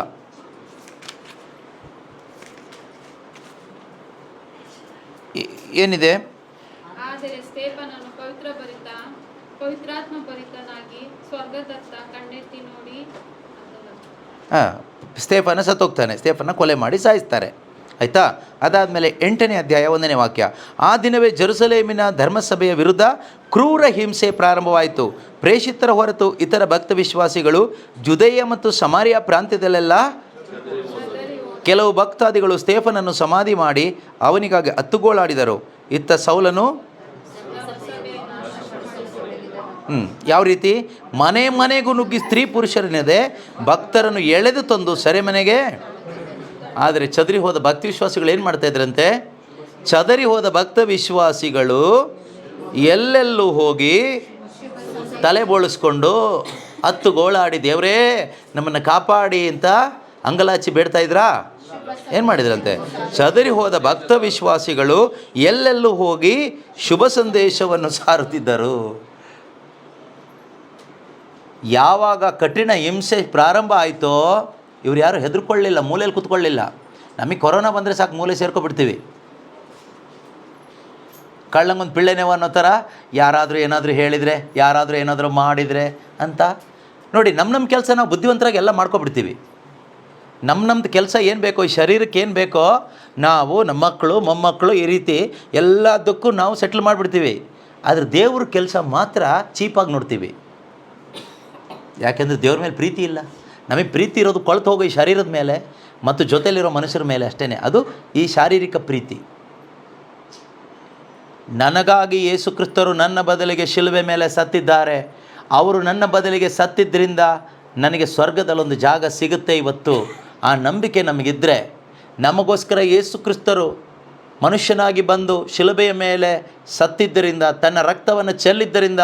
ಏನಿದೆ, ಆದರೆ ಸ್ತೆಫನನು ಪವಿತ್ರಾತ್ಮ ಭರಿತನಾಗಿ ಸ್ವರ್ಗದತ್ತ ಕಣ್ಣೆತ್ತಿ ನೋಡಿ, ಸ್ತೆಫನ ಸತ್ತೋಗ್ತಾನೆ. ಸ್ತೆಫನ ಕೊಲೆ ಮಾಡಿ ಸಾಯಿಸ್ತಾರೆ, ಆಯಿತಾ. ಅದಾದಮೇಲೆ 8ನೇ ಅಧ್ಯಾಯ 1ನೇ ವಾಕ್ಯ, ಆ ದಿನವೇ ಜೆರುಸಲೇಮಿನ ಧರ್ಮಸಭೆಯ ವಿರುದ್ಧ ಕ್ರೂರ ಹಿಂಸೆ ಪ್ರಾರಂಭವಾಯಿತು. ಪ್ರೇಷಿತರ ಹೊರತು ಇತರ ಭಕ್ತ ವಿಶ್ವಾಸಿಗಳು ಜುದೇಯ ಮತ್ತು ಸಮಾರಿಯಾ ಪ್ರಾಂತ್ಯದಲ್ಲೆಲ್ಲ ಕೆಲವು ಭಕ್ತಾದಿಗಳು ಸ್ತೆಫನನ್ನು ಸಮಾಧಿ ಮಾಡಿ ಅವನಿಗಾಗಿ ಹತ್ತುಗೋಳಾಡಿದರು. ಇತ್ತ ಸೌಲನು ಯಾವ ರೀತಿ ಮನೆಗೂ ನುಗ್ಗಿ ಸ್ತ್ರೀ ಪುರುಷರನ್ನದೇ ಭಕ್ತರನ್ನು ಎಳೆದು ತಂದು ಸೆರೆಮನೆಗೆ. ಆದರೆ ಚದರಿ ಹೋದ ಭಕ್ತ ವಿಶ್ವಾಸಿಗಳು ಏನು ಮಾಡ್ತಾಯಿದ್ರಂತೆ? ಚದರಿ ಹೋದ ಭಕ್ತ ವಿಶ್ವಾಸಿಗಳು ಎಲ್ಲೆಲ್ಲೂ ಹೋಗಿ ತಲೆ ಬೋಳಿಸ್ಕೊಂಡು ಹತ್ತು ಗೋಳಾಡಿ ದೇವರೇ ನಮ್ಮನ್ನು ಕಾಪಾಡಿ ಅಂತ ಅಂಗಲಾಚಿ ಬೇಡ್ತಾ ಇದ್ರಾ? ಏನು ಮಾಡಿದ್ರಂತೆ? ಚದರಿ ಹೋದ ಭಕ್ತ ವಿಶ್ವಾಸಿಗಳು ಎಲ್ಲೆಲ್ಲೂ ಹೋಗಿ ಶುಭ ಸಂದೇಶವನ್ನು ಸಾರುತ್ತಿದ್ದರು. ಯಾವಾಗ ಕಠಿಣ ಹಿಂಸೆ ಪ್ರಾರಂಭ ಆಯಿತೋ ಇವ್ರು ಯಾರು ಹೆದರ್ಕೊಳ್ಳಿಲ್ಲ, ಮೂಲೆಯಲ್ಲಿ ಕೂತ್ಕೊಳ್ಳಿಲ್ಲ. ನಮಗೆ ಕೊರೋನಾ ಬಂದರೆ ಸಾಕು ಮೂಲೆ ಸೇರ್ಕೊಬಿಡ್ತೀವಿ. ಕಳ್ಳಂಗೊಂದು ಪಿಳ್ಳೆನೇವ ಅನ್ನೋ ಥರ ಯಾರಾದರೂ ಏನಾದರೂ ಹೇಳಿದರೆ, ಯಾರಾದರೂ ಏನಾದರೂ ಮಾಡಿದರೆ ಅಂತ ನೋಡಿ. ನಮ್ಮ ಕೆಲಸ ನಾವು ಬುದ್ಧಿವಂತರಾಗಿ ಎಲ್ಲ ಮಾಡ್ಕೊಬಿಡ್ತೀವಿ. ನಮ್ಮದು ಕೆಲಸ ಏನು ಬೇಕೋ, ಈ ಶರೀರಕ್ಕೆ ಏನು ಬೇಕೋ ನಾವು ನಮ್ಮ ಮಕ್ಕಳು ಮೊಮ್ಮಕ್ಕಳು ಈ ರೀತಿ ಎಲ್ಲದಕ್ಕೂ ನಾವು ಸೆಟ್ಲ್ ಮಾಡಿಬಿಡ್ತೀವಿ. ಆದರೆ ದೇವ್ರ ಕೆಲಸ ಮಾತ್ರ ಚೀಪಾಗಿ ನೋಡ್ತೀವಿ. ಯಾಕೆಂದರೆ ದೇವ್ರ ಮೇಲೆ ಪ್ರೀತಿ ಇಲ್ಲ. ನಮಗೆ ಪ್ರೀತಿ ಇರೋದು ಕೊಳ್ತು ಹೋಗೋ ಈ ಶರೀರದ ಮೇಲೆ ಮತ್ತು ಜೊತೆಯಲ್ಲಿರೋ ಮನುಷ್ಯರ ಮೇಲೆ ಅಷ್ಟೇ. ಅದು ಈ ಶಾರೀರಿಕ ಪ್ರೀತಿ. ನನಗಾಗಿ ಯೇಸು ಕ್ರಿಸ್ತರು ನನ್ನ ಬದಲಿಗೆ ಶಿಲುಬೆ ಮೇಲೆ ಸತ್ತಿದ್ದಾರೆ. ಅವರು ನನ್ನ ಬದಲಿಗೆ ಸತ್ತಿದ್ದರಿಂದ ನನಗೆ ಸ್ವರ್ಗದಲ್ಲೊಂದು ಜಾಗ ಸಿಗುತ್ತೆ ಇವತ್ತು. ಆ ನಂಬಿಕೆ ನಮಗಿದ್ದರೆ, ನಮಗೋಸ್ಕರ ಯೇಸು ಕ್ರಿಸ್ತರು ಮನುಷ್ಯನಾಗಿ ಬಂದು ಶಿಲುಬೆಯ ಮೇಲೆ ಸತ್ತಿದ್ದರಿಂದ, ತನ್ನ ರಕ್ತವನ್ನು ಚೆಲ್ಲಿದ್ದರಿಂದ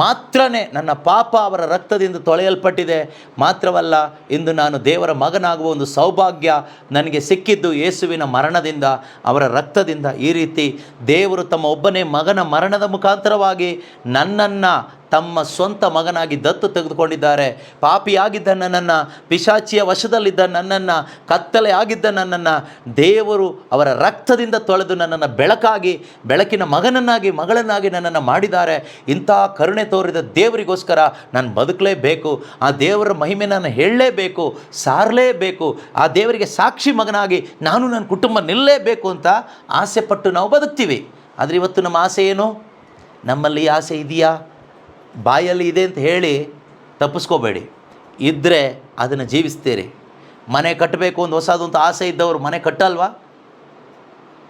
ಮಾತ್ರನೇ ನನ್ನ ಪಾಪ ಅವರ ರಕ್ತದಿಂದ ತೊಳೆಯಲ್ಪಟ್ಟಿದೆ. ಮಾತ್ರವಲ್ಲ, ಇಂದು ನಾನು ದೇವರ ಮಗನಾಗುವ ಒಂದು ಸೌಭಾಗ್ಯ ನನಗೆ ಸಿಕ್ಕಿದ್ದು ಯೇಸುವಿನ ಮರಣದಿಂದ, ಅವರ ರಕ್ತದಿಂದ. ಈ ರೀತಿ ದೇವರು ತಮ್ಮ ಒಬ್ಬನೇ ಮಗನ ಮರಣದ ಮುಖಾಂತರವಾಗಿ ನನ್ನನ್ನು ತಮ್ಮ ಸ್ವಂತ ಮಗನಾಗಿ ದತ್ತು ತೆಗೆದುಕೊಂಡಿದ್ದಾರೆ. ಪಾಪಿಯಾಗಿದ್ದ ನನ್ನನ್ನು, ಪಿಶಾಚಿಯ ವಶದಲ್ಲಿದ್ದ ನನ್ನನ್ನು, ಕತ್ತಲೆ ಆಗಿದ್ದ ನನ್ನನ್ನು ದೇವರು ಅವರ ರಕ್ತದಿಂದ ತೊಳೆದು ನನ್ನನ್ನು ಬೆಳಕಿನ ಮಗನನ್ನಾಗಿ ಮಗಳನ್ನಾಗಿ ನನ್ನನ್ನು ಮಾಡಿದ್ದಾರೆ. ಇಂಥ ಕರುಣೆ ತೋರಿದ ದೇವರಿಗೋಸ್ಕರ ನಾನು ಬದುಕಲೇಬೇಕು. ಆ ದೇವರ ಮಹಿಮೆ ನಾನು ಹೇಳಲೇಬೇಕು, ಸಾರಲೇಬೇಕು. ಆ ದೇವರಿಗೆ ಸಾಕ್ಷಿ ಮಗನಾಗಿ ನಾನು ನನ್ನ ಕುಟುಂಬ ನಿಲ್ಲಲೇಬೇಕು ಅಂತ ಆಸೆ ಪಟ್ಟು ನಾವು ಬದುಕ್ತೀವಿ. ಆದರೆ ಇವತ್ತು ನಮ್ಮ ಆಸೆ ಏನು? ನಮ್ಮಲ್ಲಿ ಆಸೆ ಇದೆಯಾ? ಬಾಯಲ್ಲಿ ಇದೆ ಅಂತ ಹೇಳಿ ತಪ್ಪಿಸ್ಕೋಬೇಡಿ. ಇದ್ದರೆ ಅದನ್ನು ಜೀವಿಸ್ತೀರಿ. ಮನೆ ಕಟ್ಟಬೇಕು ಒಂದು ಹೊಸದು ಅಂತ ಆಸೆ ಇದ್ದವರು ಮನೆ ಕಟ್ಟಲ್ವಾ?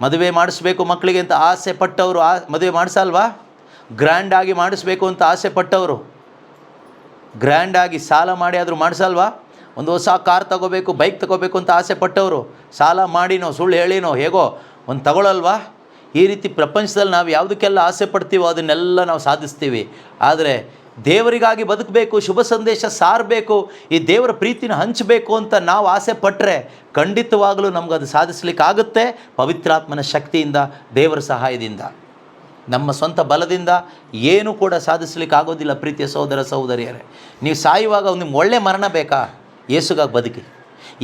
ಮದುವೆ ಮಾಡಿಸ್ಬೇಕು ಮಕ್ಕಳಿಗೆ ಅಂತ ಆಸೆ ಪಟ್ಟವರು ಮದುವೆ ಮಾಡಿಸಲ್ವಾ? ಗ್ರ್ಯಾಂಡಾಗಿ ಮಾಡಿಸ್ಬೇಕು ಅಂತ ಆಸೆ ಪಟ್ಟವರು ಗ್ರ್ಯಾಂಡಾಗಿ ಸಾಲ ಮಾಡಿ ಆದರೂ ಮಾಡಿಸಲ್ವಾ? ಒಂದು ಹೊಸ ಕಾರ್ ತಗೋಬೇಕು, ಬೈಕ್ ತಗೋಬೇಕು ಅಂತ ಆಸೆ ಪಟ್ಟವರು ಸಾಲ ಮಾಡಿನೋ ಸುಳ್ಳು ಹೇಳಿನೋ ಹೇಗೋ ಒಂದು ತಗೊಳ್ಳಲ್ವಾ? ಈ ರೀತಿ ಪ್ರಪಂಚದಲ್ಲಿ ನಾವು ಯಾವುದಕ್ಕೆಲ್ಲ ಆಸೆ ಪಡ್ತೀವೋ ಅದನ್ನೆಲ್ಲ ನಾವು ಸಾಧಿಸ್ತೀವಿ. ಆದರೆ ದೇವರಿಗಾಗಿ ಬದುಕಬೇಕು, ಶುಭ ಸಂದೇಶ ಸಾರಬೇಕು, ಈ ದೇವರ ಪ್ರೀತಿನ ಹಂಚಬೇಕು ಅಂತ ನಾವು ಆಸೆ ಪಟ್ಟರೆ ಖಂಡಿತವಾಗಲೂ ನಮಗದು ಸಾಧಿಸಲಿಕ್ಕಾಗುತ್ತೆ. ಪವಿತ್ರಾತ್ಮನ ಶಕ್ತಿಯಿಂದ, ದೇವರ ಸಹಾಯದಿಂದ. ನಮ್ಮ ಸ್ವಂತ ಬಲದಿಂದ ಏನೂ ಕೂಡ ಸಾಧಿಸಲಿಕ್ಕಾಗೋದಿಲ್ಲ. ಪ್ರೀತಿಯ ಸಹೋದರ ಸಹೋದರಿಯರೇ, ನೀವು ಸಾಯುವಾಗ ನಿಮ್ಗೆ ಒಳ್ಳೆ ಮರಣ ಬೇಕಾ? ಯೇಸುಗಾಗಿ ಬದುಕಿ.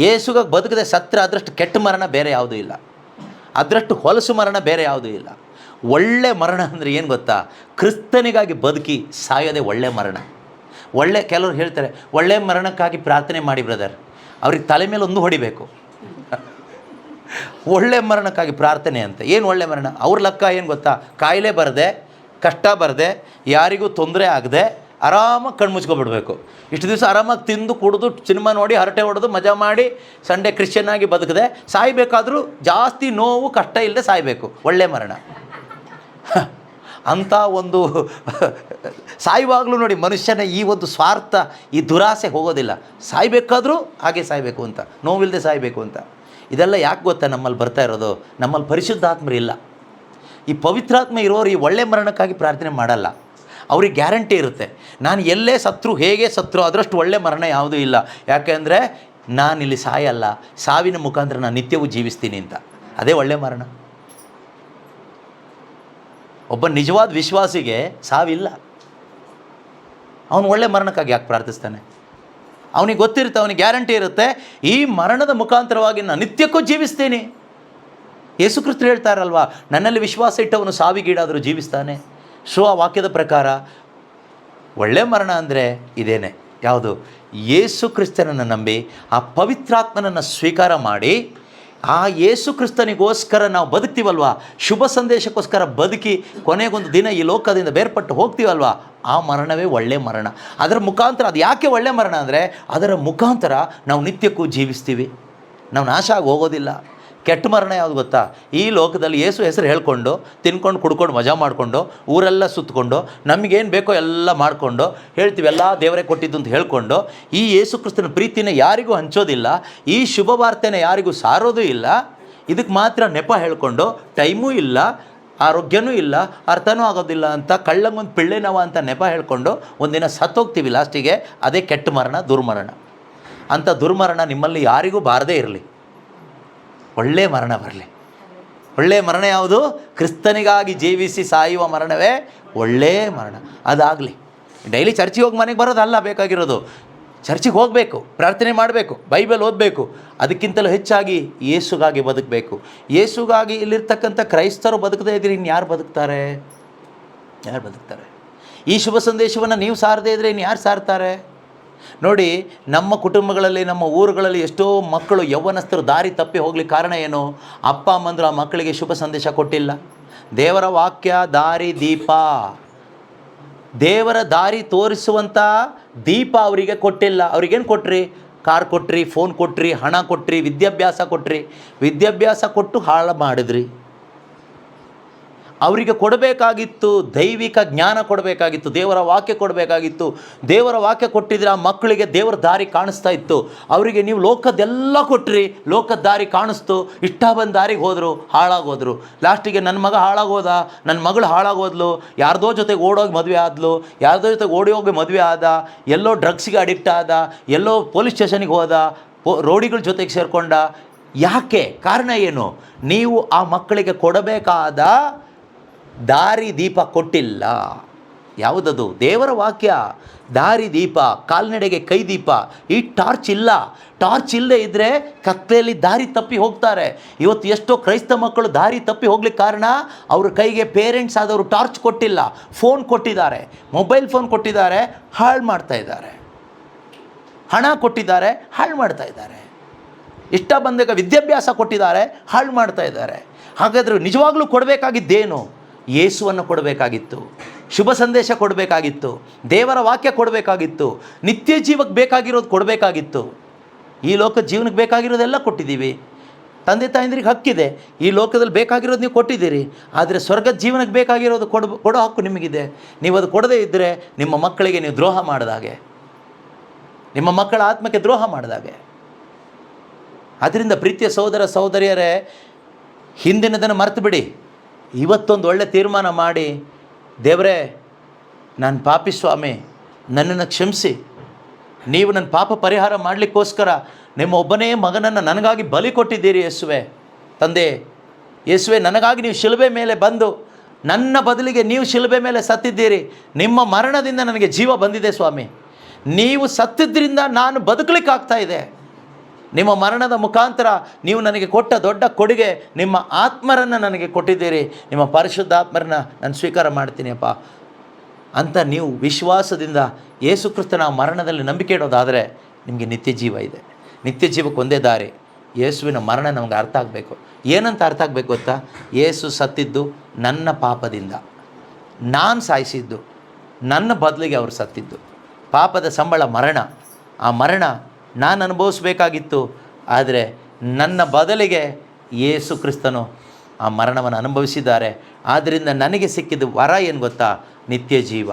ಯೇಸುಗಾಗಿ ಬದುಕದೆ ಸತ್ರ ಅದರಷ್ಟು ಕೆಟ್ಟ ಮರಣ ಬೇರೆ ಯಾವುದೂ ಇಲ್ಲ. ಅದರಷ್ಟು ಹೊಲಸು ಮರಣ ಬೇರೆ ಯಾವುದೂ ಇಲ್ಲ. ಒಳ್ಳೆ ಮರಣ ಅಂದರೆ ಏನು ಗೊತ್ತಾ? ಕ್ರಿಸ್ತನಿಗಾಗಿ ಬದುಕಿ ಸಾಯೋದೇ ಒಳ್ಳೆ ಮರಣ. ಕೆಲವರು ಹೇಳ್ತಾರೆ ಒಳ್ಳೆ ಮರಣಕ್ಕಾಗಿ ಪ್ರಾರ್ಥನೆ ಮಾಡಿ ಬ್ರದರ್. ಅವ್ರಿಗೆ ತಲೆ ಮೇಲೆ ಒಂದು ಹೊಡಿಬೇಕು. ಒಳ್ಳೆ ಮರಣಕ್ಕಾಗಿ ಪ್ರಾರ್ಥನೆ ಅಂತ ಏನು ಒಳ್ಳೆ ಮರಣ? ಅವ್ರ ಲೆಕ್ಕ ಏನು ಗೊತ್ತಾ? ಕಾಯಿಲೆ ಬರದೆ, ಕಷ್ಟ ಬರದೆ, ಯಾರಿಗೂ ತೊಂದರೆ ಆಗದೆ ಆರಾಮಾಗಿ ಕಣ್ಮುಚ್ಕೊಬಿಡ್ಬೇಕು. ಇಷ್ಟು ದಿವಸ ಆರಾಮಾಗಿ ತಿಂದು ಕುಡಿದು ಸಿನಿಮಾ ನೋಡಿ ಹರಟೆ ಹೊಡೆದು ಮಜಾ ಮಾಡಿ ಸಂಡೇ ಕ್ರಿಶ್ಚಿಯನ್ ಆಗಿ ಬದುಕದೆ ಸಾಯಬೇಕಾದ್ರೂ ಜಾಸ್ತಿ ನೋವು ಕಷ್ಟ ಇಲ್ಲದೆ ಸಾಯಬೇಕು. ಒಳ್ಳೆ ಮರಣ. ಅಂಥ ಒಂದು ಸಾಯುವಾಗಲೂ ನೋಡಿ ಮನುಷ್ಯನ ಈ ಒಂದು ಸ್ವಾರ್ಥ, ಈ ದುರಾಸೆ ಹೋಗೋದಿಲ್ಲ. ಸಾಯಬೇಕಾದ್ರೂ ಹಾಗೆ ಸಾಯಬೇಕು ಅಂತ, ನೋವಿಲ್ಲದೆ ಸಾಯಬೇಕು ಅಂತ. ಇದೆಲ್ಲ ಯಾಕೆ ಗೊತ್ತಾ ನಮ್ಮಲ್ಲಿ ಬರ್ತಾ ಇರೋದು? ನಮ್ಮಲ್ಲಿ ಪರಿಶುದ್ಧಾತ್ಮರು ಇಲ್ಲ. ಈ ಪವಿತ್ರಾತ್ಮ ಇರೋರು ಈ ಒಳ್ಳೆ ಮರಣಕ್ಕಾಗಿ ಪ್ರಾರ್ಥನೆ ಮಾಡಲ್ಲ. ಅವ್ರಿಗೆ ಗ್ಯಾರಂಟಿ ಇರುತ್ತೆ, ನಾನು ಎಲ್ಲೇ ಸತ್ರು ಹೇಗೆ ಸತ್ರು ಅದರಷ್ಟು ಒಳ್ಳೆ ಮರಣ ಯಾವುದೂ ಇಲ್ಲ. ಯಾಕೆಂದರೆ ನಾನಿಲ್ಲಿ ಸಾಯಲ್ಲ, ಸಾವಿನ ಮುಖಾಂತರ ನಾನು ನಿತ್ಯವೂ ಜೀವಿಸ್ತೀನಿ ಅಂತ. ಅದೇ ಒಳ್ಳೆ ಮರಣ. ಒಬ್ಬ ನಿಜವಾದ ವಿಶ್ವಾಸಿಗೆ ಸಾವಿಲ್ಲ. ಅವನು ಒಳ್ಳೆ ಮರಣಕ್ಕಾಗಿ ಯಾಕೆ ಪ್ರಾರ್ಥಿಸ್ತಾನೆ? ಅವನಿಗೆ ಗೊತ್ತಿರುತ್ತೆ, ಅವನಿಗೆ ಗ್ಯಾರಂಟಿ ಇರುತ್ತೆ, ಈ ಮರಣದ ಮುಖಾಂತರವಾಗಿ ನಾನು ನಿತ್ಯಕ್ಕೂ ಜೀವಿಸ್ತೀನಿ. ಯೇಸು ಕ್ರಿಸ್ತರು ಹೇಳ್ತಾರಲ್ವಾ, ನನ್ನಲ್ಲಿ ವಿಶ್ವಾಸ ಇಟ್ಟವನು ಸಾವಿಗೀಡಾದರೂ ಜೀವಿಸ್ತಾನೆ. ಆ ವಾಕ್ಯದ ಪ್ರಕಾರ ಒಳ್ಳೆ ಮರಣ ಅಂದರೆ ಇದೇನೆ. ಯಾವುದು? ಯೇಸು ಕ್ರಿಸ್ತನನ್ನು ನಂಬಿ ಆ ಪವಿತ್ರಾತ್ಮನನ್ನು ಸ್ವೀಕಾರ ಮಾಡಿ ಆ ಯೇಸು ಕ್ರಿಸ್ತನಿಗೋಸ್ಕರ ನಾವು ಬದುಕ್ತೀವಲ್ವ, ಶುಭ ಸಂದೇಶಕ್ಕೋಸ್ಕರ ಬದುಕಿ ಕೊನೆಗೊಂದು ದಿನ ಈ ಲೋಕದಿಂದ ಬೇರ್ಪಟ್ಟು ಹೋಗ್ತೀವಲ್ವ, ಆ ಮರಣವೇ ಒಳ್ಳೆ ಮರಣ. ಅದರ ಮುಖಾಂತರ, ಅದು ಯಾಕೆ ಒಳ್ಳೆ ಮರಣ ಅಂದರೆ ಅದರ ಮುಖಾಂತರ ನಾವು ನಿತ್ಯಕ್ಕೂ ಜೀವಿಸ್ತೀವಿ, ನಾವು ನಾಶ ಆಗಿ ಹೋಗೋದಿಲ್ಲ. ಕೆಟ್ಟ ಮರಣ ಯಾವುದು ಗೊತ್ತಾ? ಈ ಲೋಕದಲ್ಲಿ ಯೇಸು ಹೆಸರು ಹೇಳ್ಕೊಂಡು ತಿನ್ಕೊಂಡು ಕುಡ್ಕೊಂಡು ಮಜಾ ಮಾಡಿಕೊಂಡು ಊರೆಲ್ಲ ಸುತ್ತಕೊಂಡು ನಮಗೇನು ಬೇಕೋ ಎಲ್ಲ ಮಾಡಿಕೊಂಡು ಹೇಳ್ತೀವಿ ಎಲ್ಲ ದೇವರೇ ಕೊಟ್ಟಿದ್ದು ಅಂತ ಹೇಳ್ಕೊಂಡು ಈ ಯೇಸು ಕ್ರಿಸ್ತನ ಪ್ರೀತಿನ ಯಾರಿಗೂ ಹಂಚೋದಿಲ್ಲ, ಈ ಶುಭ ವಾರ್ತೆನ ಯಾರಿಗೂ ಸಾರೋದು ಇಲ್ಲ. ಇದಕ್ಕೆ ಮಾತ್ರ ನೆಪ ಹೇಳ್ಕೊಂಡು ಟೈಮೂ ಇಲ್ಲ, ಆರೋಗ್ಯನೂ ಇಲ್ಲ, ಅರ್ಥನೂ ಆಗೋದಿಲ್ಲ ಅಂತ ಕಳ್ಳಂಗೊಂದು ಪಿಳ್ಳೆನವ ಅಂತ ನೆಪ ಹೇಳ್ಕೊಂಡು ಒಂದಿನ ಸತ್ತೋಗ್ತೀವಿ ಲಾಸ್ಟಿಗೆ. ಅದೇ ಕೆಟ್ಟ ಮರಣ, ದುರ್ಮರಣ. ಅಂಥ ದುರ್ಮರಣ ನಿಮ್ಮಲ್ಲಿ ಯಾರಿಗೂ ಬಾರದೇ ಇರಲಿ. ಒಳ್ಳೆ ಮರಣ ಬರಲಿ. ಒಳ್ಳೆಯ ಮರಣ ಯಾವುದು? ಕ್ರಿಸ್ತನಿಗಾಗಿ ಜೀವಿಸಿ ಸಾಯುವ ಮರಣವೇ ಒಳ್ಳೆಯ ಮರಣ. ಅದಾಗಲಿ. ಡೈಲಿ ಚರ್ಚಿಗೆ ಹೋಗಿ ಮನೆಗೆ ಬರೋದಲ್ಲ ಬೇಕಾಗಿರೋದು. ಚರ್ಚಿಗೆ ಹೋಗಬೇಕು, ಪ್ರಾರ್ಥನೆ ಮಾಡಬೇಕು, ಬೈಬಲ್ ಓದಬೇಕು. ಅದಕ್ಕಿಂತಲೂ ಹೆಚ್ಚಾಗಿ ಯೇಸುಗಾಗಿ ಬದುಕಬೇಕು. ಯೇಸುಗಾಗಿ ಇಲ್ಲಿರ್ತಕ್ಕಂಥ ಕ್ರೈಸ್ತರು ಬದುಕದೇ ಇದ್ದರೆ ಇನ್ನು ಯಾರು ಬದುಕ್ತಾರೆ? ಯಾರು ಬದುಕ್ತಾರೆ? ಈ ಶುಭ ಸಂದೇಶವನ್ನು ನೀವು ಸಾರದೇ ಇದ್ದರೆ ಇನ್ನು ಯಾರು ಸಾರ್ತಾರೆ? ನೋಡಿ, ನಮ್ಮ ಕುಟುಂಬಗಳಲ್ಲಿ, ನಮ್ಮ ಊರುಗಳಲ್ಲಿ ಎಷ್ಟೋ ಮಕ್ಕಳು ಯೌವನಸ್ಥರು ದಾರಿ ತಪ್ಪಿ ಹೋಗ್ಲಿಕ್ಕೆ ಕಾರಣ ಏನು? ಅಪ್ಪ ಅಮ್ಮಂದರು ಆ ಮಕ್ಕಳಿಗೆ ಶುಭ ಸಂದೇಶ ಕೊಟ್ಟಿಲ್ಲ. ದೇವರ ವಾಕ್ಯ ದಾರಿ ದೀಪ, ದೇವರ ದಾರಿ ತೋರಿಸುವಂಥ ದೀಪ ಅವರಿಗೆ ಕೊಟ್ಟಿಲ್ಲ. ಅವ್ರಿಗೇನು ಕೊಟ್ರಿ? ಕಾರ್ ಕೊಟ್ರಿ, ಫೋನ್ ಕೊಟ್ರಿ, ಹಣ ಕೊಟ್ರಿ, ವಿದ್ಯಾಭ್ಯಾಸ ಕೊಟ್ರಿ. ವಿದ್ಯಾಭ್ಯಾಸ ಕೊಟ್ಟು ಹಾಳು ಮಾಡಿದ್ರಿ. ಅವರಿಗೆ ಕೊಡಬೇಕಾಗಿತ್ತು ದೈವಿಕ ಜ್ಞಾನ ಕೊಡಬೇಕಾಗಿತ್ತು, ದೇವರ ವಾಕ್ಯ ಕೊಡಬೇಕಾಗಿತ್ತು. ದೇವರ ವಾಕ್ಯ ಕೊಟ್ಟಿದ್ರೆ ಆ ಮಕ್ಕಳಿಗೆ ದೇವರ ದಾರಿ ಕಾಣಿಸ್ತಾ ಇತ್ತು. ಅವರಿಗೆ ನೀವು ಲೋಕದ್ದೆಲ್ಲ ಕೊಟ್ರಿ, ಲೋಕದ ದಾರಿ ಕಾಣಿಸ್ತು, ಇಷ್ಟ ಬಂದ ದಾರಿಗೆ ಹೋದರು, ಹಾಳಾಗೋದ್ರು. ಲಾಸ್ಟಿಗೆ ನನ್ನ ಮಗ ಹಾಳಾಗೋದ, ನನ್ನ ಮಗಳು ಹಾಳಾಗೋದ್ಲು, ಯಾರ್ದೋ ಜೊತೆಗೆ ಓಡೋಗಿ ಮದುವೆ ಆದಲು, ಯಾರ್ದೋ ಜೊತೆಗೆ ಓಡಿ ಹೋಗಿ ಮದುವೆ ಆದ, ಎಲ್ಲೋ ಡ್ರಗ್ಸಿಗೆ ಅಡಿಕ್ಟ್ ಆದ, ಎಲ್ಲೋ ಪೊಲೀಸ್ ಸ್ಟೇಷನಿಗೆ ಹೋದ, ರೋಡಿಗಳ ಜೊತೆಗೆ ಸೇರಿಕೊಂಡ. ಯಾಕೆ? ಕಾರಣ ಏನು? ನೀವು ಆ ಮಕ್ಕಳಿಗೆ ಕೊಡಬೇಕಾದ ದಾರಿ ದೀಪ ಕೊಟ್ಟಿಲ್ಲ. ಯಾವುದದು? ದೇವರ ವಾಕ್ಯ, ದಾರಿ ದೀಪ, ಕಾಲ್ನಡೆಗೆ ಕೈ ದೀಪ. ಈ ಟಾರ್ಚ್ ಇಲ್ಲ. ಟಾರ್ಚ್ ಇಲ್ಲದೆ ಇದ್ದರೆ ಕತ್ತಲೆಯಲ್ಲಿ ದಾರಿ ತಪ್ಪಿ ಹೋಗ್ತಾರೆ. ಇವತ್ತು ಎಷ್ಟೋ ಕ್ರೈಸ್ತ ಮಕ್ಕಳು ದಾರಿ ತಪ್ಪಿ ಹೋಗ್ಲಿಕ್ಕೆ ಕಾರಣ ಅವ್ರ ಕೈಗೆ ಪೇರೆಂಟ್ಸ್ ಆದವರು ಟಾರ್ಚ್ ಕೊಟ್ಟಿಲ್ಲ, ಫೋನ್ ಕೊಟ್ಟಿದ್ದಾರೆ, ಮೊಬೈಲ್ ಫೋನ್ ಕೊಟ್ಟಿದ್ದಾರೆ, ಹಾಳು ಮಾಡ್ತಾ ಇದ್ದಾರೆ. ಹಣ ಕೊಟ್ಟಿದ್ದಾರೆ, ಹಾಳು ಮಾಡ್ತಾ ಇದ್ದಾರೆ. ಇಷ್ಟ ಬಂದಾಗ ವಿದ್ಯಾಭ್ಯಾಸ ಕೊಟ್ಟಿದ್ದಾರೆ, ಹಾಳು ಮಾಡ್ತಾ ಇದ್ದಾರೆ. ಹಾಗಾದರೆ ನಿಜವಾಗ್ಲೂ ಕೊಡಬೇಕಾಗಿದ್ದೇನು? ಯೇಸುವನ್ನು ಕೊಡಬೇಕಾಗಿತ್ತು, ಶುಭ ಸಂದೇಶ ಕೊಡಬೇಕಾಗಿತ್ತು, ದೇವರ ವಾಕ್ಯ ಕೊಡಬೇಕಾಗಿತ್ತು, ನಿತ್ಯ ಜೀವಕ್ಕೆ ಬೇಕಾಗಿರೋದು ಕೊಡಬೇಕಾಗಿತ್ತು. ಈ ಲೋಕದ ಜೀವನಕ್ಕೆ ಬೇಕಾಗಿರೋದೆಲ್ಲ ಕೊಟ್ಟಿದ್ದೀವಿ. ತಂದೆ ತಾಯಂದ್ರಿಗೆ ಹಕ್ಕಿದೆ, ಈ ಲೋಕದಲ್ಲಿ ಬೇಕಾಗಿರೋದು ನೀವು ಕೊಟ್ಟಿದ್ದೀರಿ. ಆದರೆ ಸ್ವರ್ಗದ ಜೀವನಕ್ಕೆ ಬೇಕಾಗಿರೋದು ಕೊಡೋ ಹಕ್ಕು ನಿಮಗಿದೆ. ನೀವು ಅದು ಕೊಡದೇ ಇದ್ದರೆ ನಿಮ್ಮ ಮಕ್ಕಳಿಗೆ ನೀವು ದ್ರೋಹ ಮಾಡಿದಾಗೆ, ನಿಮ್ಮ ಮಕ್ಕಳ ಆತ್ಮಕ್ಕೆ ದ್ರೋಹ ಮಾಡಿದಾಗೆ. ಅದರಿಂದ ಪ್ರೀತಿಯ ಸಹೋದರ ಸಹೋದರಿಯರೇ, ಹಿಂದಿನದನ್ನು ಮರೆತು ಬಿಡಿ. ಇವತ್ತೊಂದು ಒಳ್ಳೆ ತೀರ್ಮಾನ ಮಾಡಿ, ದೇವರೇ ನಾನು ಪಾಪಿ ಸ್ವಾಮಿ, ನನ್ನನ್ನು ಕ್ಷಮಿಸಿ. ನೀವು ನನ್ನ ಪಾಪ ಪರಿಹಾರ ಮಾಡಲಿಕ್ಕೋಸ್ಕರ ನಿಮ್ಮ ಒಬ್ಬನೇ ಮಗನನ್ನು ನನಗಾಗಿ ಬಲಿ ಕೊಟ್ಟಿದ್ದೀರಿ ಯೇಸುವೆ. ತಂದೆ ಯೇಸುವೆ, ನನಗಾಗಿ ನೀವು ಶಿಲುಬೆ ಮೇಲೆ ಬಂದು ನನ್ನ ಬದಲಿಗೆ ನೀವು ಶಿಲುಬೆ ಮೇಲೆ ಸತ್ತಿದ್ದೀರಿ. ನಿಮ್ಮ ಮರಣದಿಂದ ನನಗೆ ಜೀವ ಬಂದಿದೆ ಸ್ವಾಮಿ. ನೀವು ಸತ್ತಿದ್ದರಿಂದ ನಾನು ಬದುಕಲಿಕ್ಕಾಗ್ತಾ ಇದೆ. ನಿಮ್ಮ ಮರಣದ ಮುಖಾಂತರ ನೀವು ನನಗೆ ಕೊಟ್ಟ ದೊಡ್ಡ ಕೊಡುಗೆ ನಿಮ್ಮ ಆತ್ಮರನ್ನು ನನಗೆ ಕೊಟ್ಟಿದ್ದೀರಿ. ನಿಮ್ಮ ಪರಿಶುದ್ಧ ಆತ್ಮರನ್ನು ನಾನು ಸ್ವೀಕಾರ ಮಾಡ್ತೀನಿ ಅಪ್ಪ ಅಂತ ನೀವು ವಿಶ್ವಾಸದಿಂದ ಯೇಸು ಕ್ರಿಸ್ತನ ಮರಣದಲ್ಲಿ ನಂಬಿಕೆ ಇಡೋದಾದರೆ ನಿಮಗೆ ನಿತ್ಯ ಜೀವ ಇದೆ. ನಿತ್ಯ ಜೀವಕ್ಕೆ ಒಂದೇ ದಾರಿ, ಯೇಸುವಿನ ಮರಣ ನಮಗೆ ಅರ್ಥ ಆಗಬೇಕು. ಏನಂತ ಅರ್ಥ ಆಗಬೇಕು ಗೊತ್ತಾ? ಯೇಸು ಸತ್ತಿದ್ದು ನನ್ನ ಪಾಪದಿಂದ, ನಾನು ಸಾಯಿಸಿದ್ದು, ನನ್ನ ಬದಲಿಗೆ ಅವರು ಸತ್ತಿದ್ದು. ಪಾಪದ ಸಂಬಳ ಮರಣ. ಆ ಮರಣ ನಾನು ಅನುಭವಿಸ್ಬೇಕಾಗಿತ್ತು, ಆದರೆ ನನ್ನ ಬದಲಿಗೆ ಯೇಸು ಕ್ರಿಸ್ತನು ಆ ಮರಣವನ್ನು ಅನುಭವಿಸಿದ್ದಾರೆ. ಆದ್ದರಿಂದ ನನಗೆ ಸಿಕ್ಕಿದ್ದು ವರ ಏನು ಗೊತ್ತಾ? ನಿತ್ಯ ಜೀವ.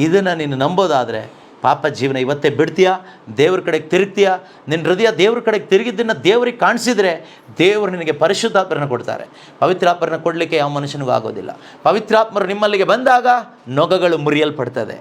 ಇದನ್ನು ನೀನು ನಂಬೋದಾದರೆ ಪಾಪ ಜೀವನ ಇವತ್ತೇ ಬಿಡ್ತೀಯಾ, ದೇವ್ರ ಕಡೆಗೆ ತಿರುಗ್ತೀಯಾ. ನಿನ್ನ ಹೃದಯ ದೇವ್ರ ಕಡೆಗೆ ತಿರುಗಿದ್ದನ್ನು ದೇವರಿಗೆ ಕಾಣಿಸಿದರೆ ದೇವರು ನಿನಗೆ ಪರಿಶುದ್ಧಾತ್ಮರನ್ನು ಕೊಡ್ತಾರೆ. ಪವಿತ್ರಾತ್ಮರನ್ನು ಕೊಡಲಿಕ್ಕೆ ಯಾವ ಮನುಷ್ಯನಿಗೂ ಆಗೋದಿಲ್ಲ. ಪವಿತ್ರಾತ್ಮರು ನಿಮ್ಮಲ್ಲಿಗೆ ಬಂದಾಗ ನೊಗಗಳು ಮುರಿಯಲ್ಪಡ್ತದೆ,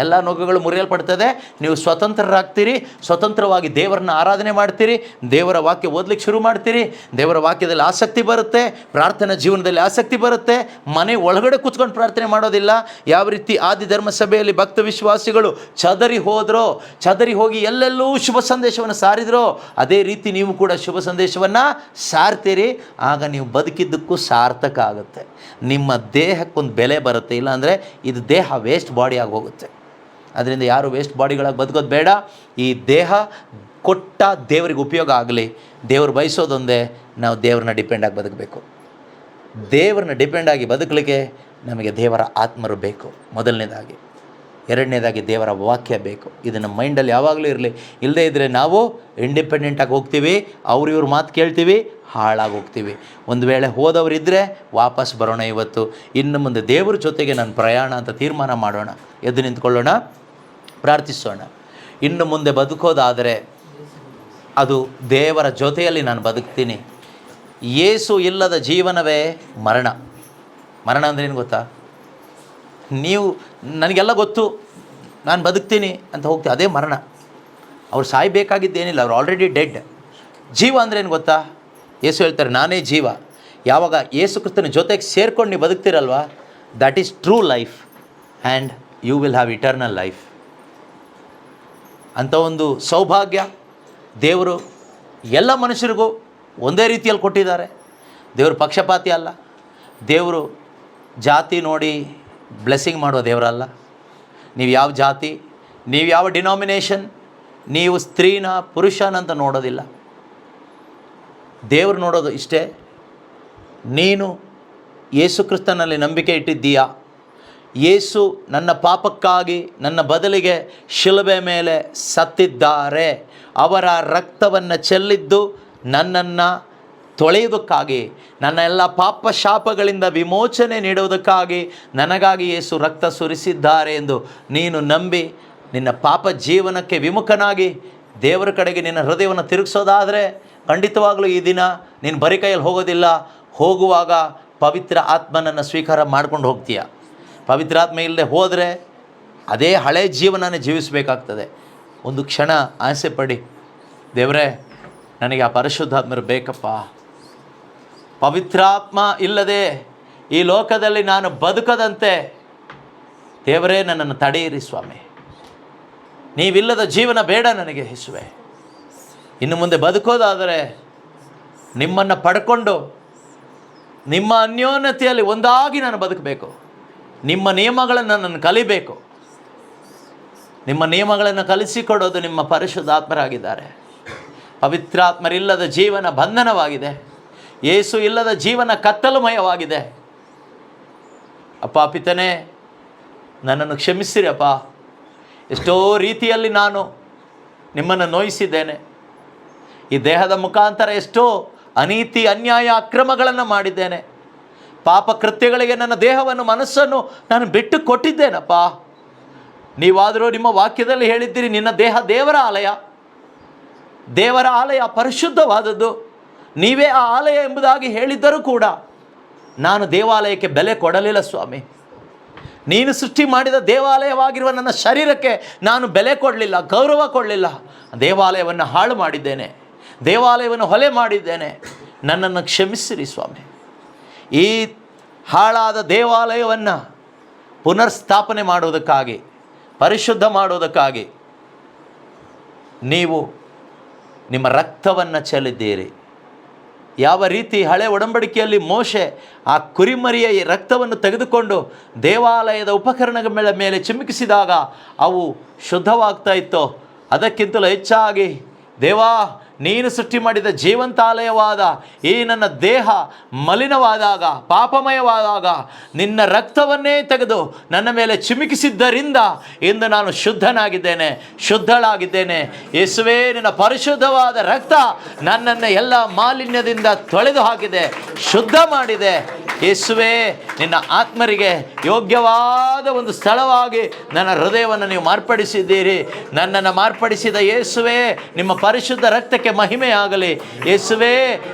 ಎಲ್ಲ ನೊಗಗಳು ಮುರಿಯಲ್ಪಡ್ತದೆ. ನೀವು ಸ್ವತಂತ್ರರಾಗ್ತೀರಿ, ಸ್ವತಂತ್ರವಾಗಿ ದೇವರನ್ನ ಆರಾಧನೆ ಮಾಡ್ತೀರಿ, ದೇವರ ವಾಕ್ಯ ಓದಲಿಕ್ಕೆ ಶುರು ಮಾಡ್ತೀರಿ, ದೇವರ ವಾಕ್ಯದಲ್ಲಿ ಆಸಕ್ತಿ ಬರುತ್ತೆ, ಪ್ರಾರ್ಥನಾ ಜೀವನದಲ್ಲಿ ಆಸಕ್ತಿ ಬರುತ್ತೆ. ಮನೆ ಒಳಗಡೆ ಕೂತ್ಕೊಂಡು ಪ್ರಾರ್ಥನೆ ಮಾಡೋದಿಲ್ಲ. ಯಾವ ರೀತಿ ಆದಿ ಧರ್ಮ ಸಭೆಯಲ್ಲಿ ಭಕ್ತ ವಿಶ್ವಾಸಿಗಳು ಚದರಿ ಹೋಗಿ ಎಲ್ಲೆಲ್ಲೂ ಶುಭ ಸಂದೇಶವನ್ನು ಸಾರಿದ್ರೋ, ಅದೇ ರೀತಿ ನೀವು ಕೂಡ ಶುಭ ಸಂದೇಶವನ್ನು ಸಾರ್ತೀರಿ. ಆಗ ನೀವು ಬದುಕಿದ್ದಕ್ಕೂ ಸಾರ್ಥಕ ಆಗುತ್ತೆ. ನಿಮ್ಮ ದೇಹಕ್ಕೊಂದು ಬೆಲೆ ಬರುತ್ತೆ. ಇಲ್ಲಾಂದರೆ ಇದು ದೇಹ ವೇಸ್ಟ್ ಬಾಡಿ ಆಗಿ ಹೋಗುತ್ತೆ. ಅದರಿಂದ ಯಾರು ವೇಸ್ಟ್ ಬಾಡಿಗಳಾಗಿ ಬದುಕೋದು ಬೇಡ. ಈ ದೇಹ ಕೊಟ್ಟ ದೇವರಿಗೆ ಉಪಯೋಗ ಆಗಲಿ. ದೇವರು ಬಯಸೋದೊಂದೇ, ನಾವು ದೇವ್ರನ್ನ ಡಿಪೆಂಡಾಗಿ ಬದುಕಬೇಕು. ದೇವ್ರನ್ನ ಡಿಪೆಂಡಾಗಿ ಬದುಕಲಿಕ್ಕೆ ನಮಗೆ ದೇವರ ಆತ್ಮರು ಬೇಕು ಮೊದಲನೇದಾಗಿ. ಎರಡನೇದಾಗಿ ದೇವರ ವಾಕ್ಯ ಬೇಕು. ಇದು ನಮ್ಮ ಮೈಂಡಲ್ಲಿ ಯಾವಾಗಲೂ ಇರಲಿ. ಇಲ್ಲದೇ ಇದ್ದರೆ ನಾವು ಇಂಡಿಪೆಂಡೆಂಟಾಗಿ ಹೋಗ್ತೀವಿ, ಇವ್ರ ಮಾತು ಕೇಳ್ತೀವಿ, ಹಾಳಾಗಿ ಹೋಗ್ತೀವಿ. ಒಂದು ವೇಳೆ ಹೋದವರಿದ್ದರೆ ವಾಪಸ್ ಬರೋಣ. ಇವತ್ತು ಇನ್ನು ಮುಂದೆ ದೇವರ ಜೊತೆಗೆ ನನ್ನ ಪ್ರಯಾಣ ಅಂತ ತೀರ್ಮಾನ ಮಾಡೋಣ. ಎದ್ದು ನಿಂತ್ಕೊಳ್ಳೋಣ, ಪ್ರಾರ್ಥಿಸೋಣ. ಇನ್ನು ಮುಂದೆ ಬದುಕೋದಾದರೆ ಅದು ದೇವರ ಜೊತೆಯಲ್ಲಿ ನಾನು ಬದುಕ್ತೀನಿ. ಯೇಸು ಇಲ್ಲದ ಜೀವನವೇ ಮರಣ. ಮರಣ ಅಂದರೆ ಏನು ಗೊತ್ತಾ? ನೀವು ನನಗೆಲ್ಲ ಗೊತ್ತು, ನಾನು ಬದುಕ್ತೀನಿ ಅಂತ ಹೋಗ್ತೀವಿ, ಅದೇ ಮರಣ. ಅವ್ರು ಸಾಯಬೇಕಾಗಿದ್ದೇನಿಲ್ಲ, ಅವ್ರು ಆಲ್ರೆಡಿ ಡೆಡ್. ಜೀವ ಅಂದರೆ ಏನು ಗೊತ್ತಾ? ಯೇಸು ಹೇಳ್ತಾರೆ, ನಾನೇ ಜೀವ. ಯಾವಾಗ ಯೇಸು ಕ್ರಿಸ್ತನ ಜೊತೆಗೆ ಸೇರ್ಕೊಂಡು ನೀವು ಬದುಕ್ತಿರಲ್ವ, that is true life and you will have eternal life. ಅಂಥ ಒಂದು ಸೌಭಾಗ್ಯ ದೇವರು ಎಲ್ಲ ಮನುಷ್ಯರಿಗೂ ಒಂದೇ ರೀತಿಯಲ್ಲಿ ಕೊಟ್ಟಿದ್ದಾರೆ. ದೇವರು ಪಕ್ಷಪಾತಿ ಅಲ್ಲ. ದೇವರು ಜಾತಿ ನೋಡಿ ಬ್ಲೆಸ್ಸಿಂಗ್ ಮಾಡೋ ದೇವರಲ್ಲ. ನೀವು ಯಾವ ಜಾತಿ, ನೀವು ಯಾವ ಡಿನಾಮಿನೇಷನ್, ನೀವು ಸ್ತ್ರೀನ ಪುರುಷನಂತ ನೋಡೋದಿಲ್ಲ. ದೇವರು ನೋಡೋದು ಇಷ್ಟೇ, ನೀನು ಯೇಸು ಕ್ರಿಸ್ತನಲ್ಲಿ ನಂಬಿಕೆ ಇಟ್ಟಿದ್ದೀಯಾ? ಯೇಸು ನನ್ನ ಪಾಪಕ್ಕಾಗಿ ನನ್ನ ಬದಲಿಗೆ ಶಿಲುಬೆ ಮೇಲೆ ಸತ್ತಿದ್ದಾರೆ. ಅವರ ರಕ್ತವನ್ನು ಚೆಲ್ಲಿದ್ದು ನನ್ನನ್ನು ತೊಳೆಯುವುದಕ್ಕಾಗಿ, ನನ್ನ ಎಲ್ಲ ಪಾಪ ಶಾಪಗಳಿಂದ ವಿಮೋಚನೆ ನೀಡುವುದಕ್ಕಾಗಿ ನನಗಾಗಿ ಯೇಸು ರಕ್ತ ಸುರಿಸಿದ್ದಾರೆ ಎಂದು ನೀನು ನಂಬಿ ನಿನ್ನ ಪಾಪ ಜೀವನಕ್ಕೆ ವಿಮುಖನಾಗಿ ದೇವರ ಕಡೆಗೆ ನಿನ್ನ ಹೃದಯವನ್ನು ತಿರುಗಿಸೋದಾದರೆ ಖಂಡಿತವಾಗಲೂ ಈ ದಿನ ನೀನು ಬರೀ ಕೈಯಲ್ಲಿ ಹೋಗೋದಿಲ್ಲ. ಹೋಗುವಾಗ ಪವಿತ್ರ ಆತ್ಮನನ್ನು ಸ್ವೀಕಾರ ಮಾಡ್ಕೊಂಡು ಹೋಗ್ತೀಯ. ಪವಿತ್ರ ಆತ್ಮ ಇಲ್ಲದೆ ಹೋದರೆ ಅದೇ ಹಳೆ ಜೀವನನೇ ಜೀವಿಸಬೇಕಾಗ್ತದೆ. ಒಂದು ಕ್ಷಣ ಆಸೆ ಪಡಿ, ದೇವರೇ ನನಗೆ ಆ ಪರಿಶುದ್ಧಾತ್ಮರು ಬೇಕಪ್ಪ. ಪವಿತ್ರಾತ್ಮ ಇಲ್ಲದೆ ಈ ಲೋಕದಲ್ಲಿ ನಾನು ಬದುಕದಂತೆ ದೇವರೇ, ನನ್ನನ್ನು ತಡೆಯಿರಿ ಸ್ವಾಮಿ. ನೀವಿಲ್ಲದ ಜೀವನ ಬೇಡ ನನಗೆ ಯೇಸುವೆ. ಇನ್ನು ಮುಂದೆ ಬದುಕೋದಾದರೆ ನಿಮ್ಮನ್ನು ಪಡ್ಕೊಂಡು ನಿಮ್ಮ ಅನ್ಯೋನ್ಯತೆಯಲ್ಲಿ ಒಂದಾಗಿ ನಾನು ಬದುಕಬೇಕು. ನಿಮ್ಮ ನಿಯಮಗಳನ್ನು ನಾನು ಕಲಿಬೇಕು. ನಿಮ್ಮ ನಿಯಮಗಳನ್ನು ಕಲಿಸಿಕೊಡೋದು ನಿಮ್ಮ ಪರಿಶುದ್ಧಾತ್ಮರಾಗಿದ್ದಾರೆ. ಪವಿತ್ರಾತ್ಮರಿಲ್ಲದ ಜೀವನ ಬಂಧನವಾಗಿದೆ. ಯೇಸು ಇಲ್ಲದ ಜೀವನ ಕತ್ತಲುಮಯವಾಗಿದೆ. ಅಪ್ಪ ಪಿತನೇ, ನನ್ನನ್ನು ಕ್ಷಮಿಸಿರಿ ಅಪ್ಪ. ಎಷ್ಟೋ ರೀತಿಯಲ್ಲಿ ನಾನು ನಿಮ್ಮನ್ನು ನೋಯಿಸಿದ್ದೇನೆ. ಈ ದೇಹದ ಮುಖಾಂತರ ಎಷ್ಟೋ ಅನೀತಿ, ಅನ್ಯಾಯ, ಅಕ್ರಮಗಳನ್ನು ಮಾಡಿದ್ದೇನೆ. ಪಾಪ ಕೃತ್ಯಗಳಿಗೆ ನನ್ನ ದೇಹವನ್ನು, ಮನಸ್ಸನ್ನು ನಾನು ಬಿಟ್ಟು ಕೊಟ್ಟಿದ್ದೇನಪ್ಪ. ನೀವಾದರೂ ನಿಮ್ಮ ವಾಕ್ಯದಲ್ಲಿ ಹೇಳಿದ್ದೀರಿ, ನಿನ್ನ ದೇಹ ದೇವರ ಆಲಯ, ದೇವರ ಆಲಯ ಪರಿಶುದ್ಧವಾದದ್ದು, ನೀವೇ ಆ ಆಲಯ ಎಂಬುದಾಗಿ ಹೇಳಿದ್ದರೂ ಕೂಡ ನಾನು ದೇವಾಲಯಕ್ಕೆ ಬೆಲೆ ಕೊಡಲಿಲ್ಲ ಸ್ವಾಮಿ. ನೀನು ಸೃಷ್ಟಿ ಮಾಡಿದ ದೇವಾಲಯವಾಗಿರುವ ನನ್ನ ಶರೀರಕ್ಕೆ ನಾನು ಬೆಲೆ ಕೊಡಲಿಲ್ಲ, ಗೌರವ ಕೊಡಲಿಲ್ಲ. ದೇವಾಲಯವನ್ನು ಹಾಳು ಮಾಡಿದ್ದೇನೆ, ದೇವಾಲಯವನ್ನು ಹೊಲೆ ಮಾಡಿದ್ದೇನೆ. ನನ್ನನ್ನು ಕ್ಷಮಿಸಿರಿ ಸ್ವಾಮಿ. ಈ ಹಾಳಾದ ದೇವಾಲಯವನ್ನು ಪುನರ್ಸ್ಥಾಪನೆ ಮಾಡುವುದಕ್ಕಾಗಿ, ಪರಿಶುದ್ಧ ಮಾಡುವುದಕ್ಕಾಗಿ ನೀವು ನಿಮ್ಮ ರಕ್ತವನ್ನು ಚೆಲ್ಲಿದ್ದೀರಿ. ಯಾವ ರೀತಿ ಹಳೆ ಒಡಂಬಡಿಕೆಯಲ್ಲಿ ಮೋಶೆ ಆ ಕುರಿಮರಿಯ ರಕ್ತವನ್ನು ತೆಗೆದುಕೊಂಡು ದೇವಾಲಯದ ಉಪಕರಣಗಳ ಮೇಲೆ ಚಿಮುಕಿಸಿದಾಗ ಅವು ಶುದ್ಧವಾಗ್ತಾ ಇತ್ತೋ, ಅದಕ್ಕಿಂತಲೂ ಹೆಚ್ಚಾಗಿ ದೇವಾ, ನೀನು ಸೃಷ್ಟಿ ಮಾಡಿದ ಜೀವಂತಾಲಯವಾದ ಈ ನನ್ನ ದೇಹ ಮಲಿನವಾದಾಗ, ಪಾಪಮಯವಾದಾಗ ನಿನ್ನ ರಕ್ತವನ್ನೇ ತೆಗೆದು ನನ್ನ ಮೇಲೆ ಚಿಮುಕಿಸಿದ್ದರಿಂದ ಇಂದು ನಾನು ಶುದ್ಧನಾಗಿದ್ದೇನೆ, ಶುದ್ಧಳಾಗಿದ್ದೇನೆ. ಯೇಸುವೇ, ನಿನ್ನ ಪರಿಶುದ್ಧವಾದ ರಕ್ತ ನನ್ನನ್ನು ಎಲ್ಲ ಮಾಲಿನ್ಯದಿಂದ ತೊಳೆದು ಹಾಕಿದೆ, ಶುದ್ಧ ಮಾಡಿದೆ. ಯೇಸುವೇ, ನಿನ್ನ ಆತ್ಮರಿಗೆ ಯೋಗ್ಯವಾದ ಒಂದು ಸ್ಥಳವಾಗಿ ನನ್ನ ಹೃದಯವನ್ನು ನೀವು ಮಾರ್ಪಡಿಸಿದ್ದೀರಿ. ನನ್ನನ್ನು ಮಾರ್ಪಡಿಸಿದ ಯೇಸುವೇ, ನಿಮ್ಮ ಪರಿಶುದ್ಧ ರಕ್ತಕ್ಕೆ ಮಹಿಮೆಯಾಗಲಿ. ಯೇಸುವೇ,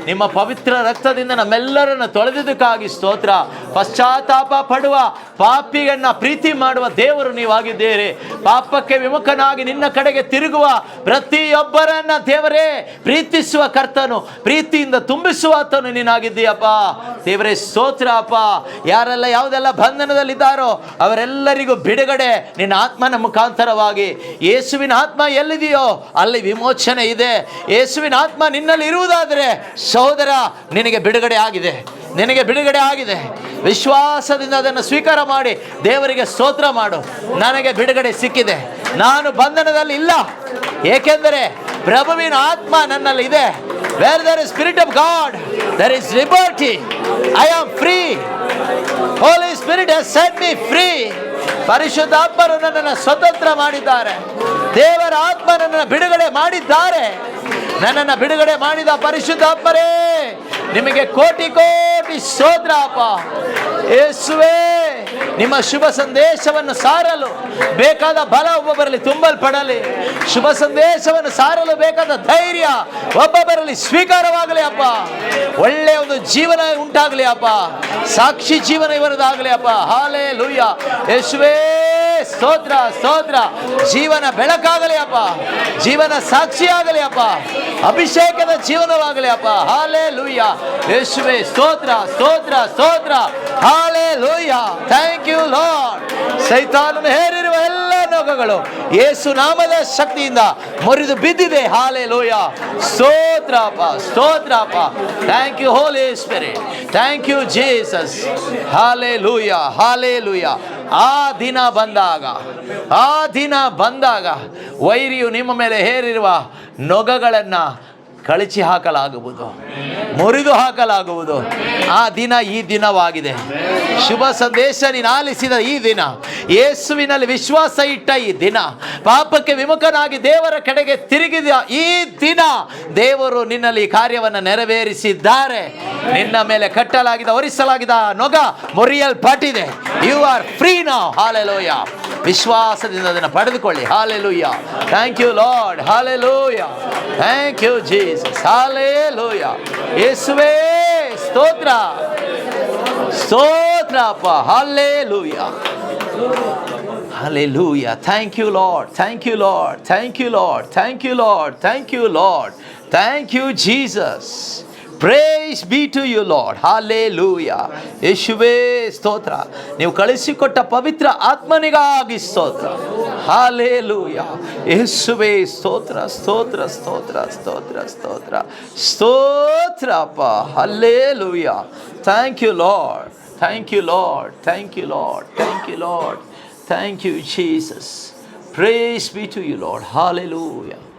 ನಿಮ್ಮ ಪವಿತ್ರ ರಕ್ತದಿಂದ ನಮ್ಮೆಲ್ಲರನ್ನು ತೊಳೆದಿದ್ದಕ್ಕಾಗಿ ಸ್ತೋತ್ರ. ಪಶ್ಚಾತ್ತಾಪ ಪಡುವ ಪಾಪಿಯನ್ನು ಪ್ರೀತಿ ಮಾಡುವ ದೇವರು ನೀವಾಗಿದ್ದೀರಿ. ಪಾಪಕ್ಕೆ ವಿಮುಖನಾಗಿ ನಿನ್ನ ಕಡೆಗೆ ತಿರುಗುವ ಪ್ರತಿಯೊಬ್ಬರನ್ನ ದೇವರೇ ಪ್ರೀತಿಸುವ ಕರ್ತನು, ಪ್ರೀತಿಯಿಂದ ತುಂಬಿಸುವ ಆತನು ನೀನಾಗಿದ್ದೀಯಪ್ಪ. ದೇವರೇ ಸ್ತೋತ್ರ ಅಪ್ಪ. ಯಾರೆಲ್ಲ ಯಾವುದೆಲ್ಲ ಬಂಧನದಲ್ಲಿದ್ದಾರೋ ಅವರೆಲ್ಲರಿಗೂ ಬಿಡುಗಡೆ ನಿನ್ನ ಆತ್ಮನ ಮುಖಾಂತರವಾಗಿ. ಯೇಸುವಿನ ಆತ್ಮ ಎಲ್ಲಿದೆಯೋ ಅಲ್ಲಿ ವಿಮೋಚನೆ ಇದೆ. ಯೇಸುವಿನ ಆತ್ಮ ನಿನ್ನಲ್ಲಿ ಇರುವುದಾದರೆ ಸಹೋದರ, ನಿನಗೆ ಬಿಡುಗಡೆ ಆಗಿದೆ, ನಿನಗೆ ಬಿಡುಗಡೆ ಆಗಿದೆ. ವಿಶ್ವಾಸದಿಂದ ಅದನ್ನು ಸ್ವೀಕಾರ ಮಾಡಿ ದೇವರಿಗೆ ಸ್ತೋತ್ರ ಮಾಡು. ನನಗೆ ಬಿಡುಗಡೆ ಸಿಕ್ಕಿದೆ, ನಾನು ಬಂಧನದಲ್ಲಿ ಇಲ್ಲ, ಏಕೆಂದರೆ ಪ್ರಭುವಿನ ಆತ್ಮ ನನ್ನಲ್ಲಿ ಇದೆ. Where there is Spirit of God, there is liberty. I am free. Holy Spirit has set me free. ಪರಿಶುದ್ಧಾತ್ಮರು ನನ್ನನ್ನು ಸ್ವತಂತ್ರ ಮಾಡಿದ್ದಾರೆ. ದೇವರ ಆತ್ಮ ನನ್ನನ್ನು ಬಿಡುಗಡೆ ಮಾಡಿದ್ದಾರೆ. ನನ್ನನ್ನು ಬಿಡುಗಡೆ ಮಾಡಿದ ಪರಿಶುದ್ಧಾತ್ಮರೇ, ನಿಮಗೆ ಕೋಟಿ ಕೋಟಿ ಸ್ತೋತ್ರ ಅಪ್ಪ. ಯೇಸುವೇ, ನಿಮ್ಮ ಶುಭ ಸಂದೇಶವನ್ನು ಸಾರಲು ಬೇಕಾದ ಬಲ ಒಬ್ಬೊಬ್ಬರಲ್ಲಿ ತುಂಬಲ್ಪಡಲಿ. ಶುಭ ಸಂದೇಶವನ್ನು ಸಾರಲು ಬೇಕಾದ ಧೈರ್ಯ ಒಬ್ಬೊಬ್ಬರಲ್ಲಿ ಸ್ವೀಕಾರವಾಗಲಿ ಅಪ್ಪ. ಒಳ್ಳೆಯ ಒಂದು ಜೀವನ ಉಂಟಾಗಲಿ ಅಪ್ಪ. ಸಾಕ್ಷಿ ಜೀವನ ಇವರದಾಗಲಿ ಅಪ್ಪ. ಹಾಲೆಲೂಯಾ. ಯೇಸುವೇ, ಸ್ತೋತ್ರ ಸ್ತೋತ್ರ. ಜೀವನ ಬೆಳಕಾಗಲಿ ಅಪ್ಪ, ಜೀವನ ಸಾಕ್ಷಿಯಾಗಲಿ ಅಪ್ಪ, ಅಭಿಷೇಕದ ಜೀವನವಾಗಲಿ ಅಪ್ಪ. ಹಾಲೆಲೂಯಾ. ಯೇಸುವೇ, ಸ್ತೋತ್ರ ಸ್ತೋತ್ರ ಸ್ತೋತ್ರ. ಹಾಲೆಲೂಯಾ. Thank you Lord. ಸೈತಾನನು ಹೇರಿರುವ ಎಲ್ಲ ನೊಗಗಳು ಯೇಸು ನಾಮದ ಶಕ್ತಿಯಿಂದ ಮುರಿದು ಬಿದ್ದಿದೆ. ಹಾಲೆಲೂಯಾ. ಸ್ತೋತ್ರ ಅಪ್ಪ, ಸ್ತೋತ್ರ ಅಪ್ಪ. Thank you Holy Spirit. Thank you Jesus. Hallelujah, hallelujah. ಆ ದಿನ ಬಂದಾಗ ವೈರಿಯು ನಿಮ್ಮ ಮೇಲೆ ಹೇರಿರುವ ನೊಗಗಳನ್ನು ಕಳಚಿ ಹಾಕಲಾಗುವುದು, ಮುರಿದು ಹಾಕಲಾಗುವುದು. ಆ ದಿನ ಈ ದಿನವಾಗಿದೆ. ಶುಭ ಸಂದೇಶ ನೀನು ಆಲಿಸಿದ ಈ ದಿನ, ಯೇಸುವಿನಲ್ಲಿ ವಿಶ್ವಾಸ ಇಟ್ಟ ಈ ದಿನ, ಪಾಪಕ್ಕೆ ವಿಮುಖನಾಗಿ ದೇವರ ಕಡೆಗೆ ತಿರುಗಿದ ಈ ದಿನ, ದೇವರು ನಿನ್ನಲ್ಲಿ ಕಾರ್ಯವನ್ನು ನೆರವೇರಿಸಿದ್ದಾರೆ. ನಿನ್ನ ಮೇಲೆ ಕಟ್ಟಲಾಗಿದ್ದ, ಹೊರಿಸಲಾಗಿದ್ದ ನೊಗ ಮುರಿಯಲ್ಪಟ್ಟಿದೆ. You are free now. Hallelujah. ವಿಶ್ವಾಸದಿಂದ ಅದನ್ನು ಪಡೆದುಕೊಳ್ಳಿ. Hallelujah. Thank you Lord. Hallelujah. Thank you Jesus. Hallelujah. ಯೇಸುವೇ, ಸ್ತೋತ್ರ ಸ್ತೋತ್ರ ಅಪ್ಪ. Hallelujah. Hallelujah. Thank you, Lord. Thank you, Lord. Thank you, Lord. Thank you, Lord. Thank you, Lord. Thank you, Jesus. Praise be to you Lord. Hallelujah. ಯೇಸುವೇ ಸ್ತೋತ್ರ. ನೀವು ಕಳಿಸಿಕೊಟ್ಟ ಪವಿತ್ರ ಆತ್ಮನಿಗಾಗಿ ಸ್ತೋತ್ರ. Hallelujah. ಯೇಸುವೇ ಸ್ತೋತ್ರ ಸ್ತೋತ್ರ ಸ್ತೋತ್ರ ಸ್ತೋತ್ರ ಸ್ತೋತ್ರ ಸ್ತೋತ್ರ ಅಪ್ಪ. Hallelujah. Thank you Lord. Thank you Lord. Thank you Lord. Thank you Lord. Thank you Jesus. Praise be to you, Lord. Hallelujah.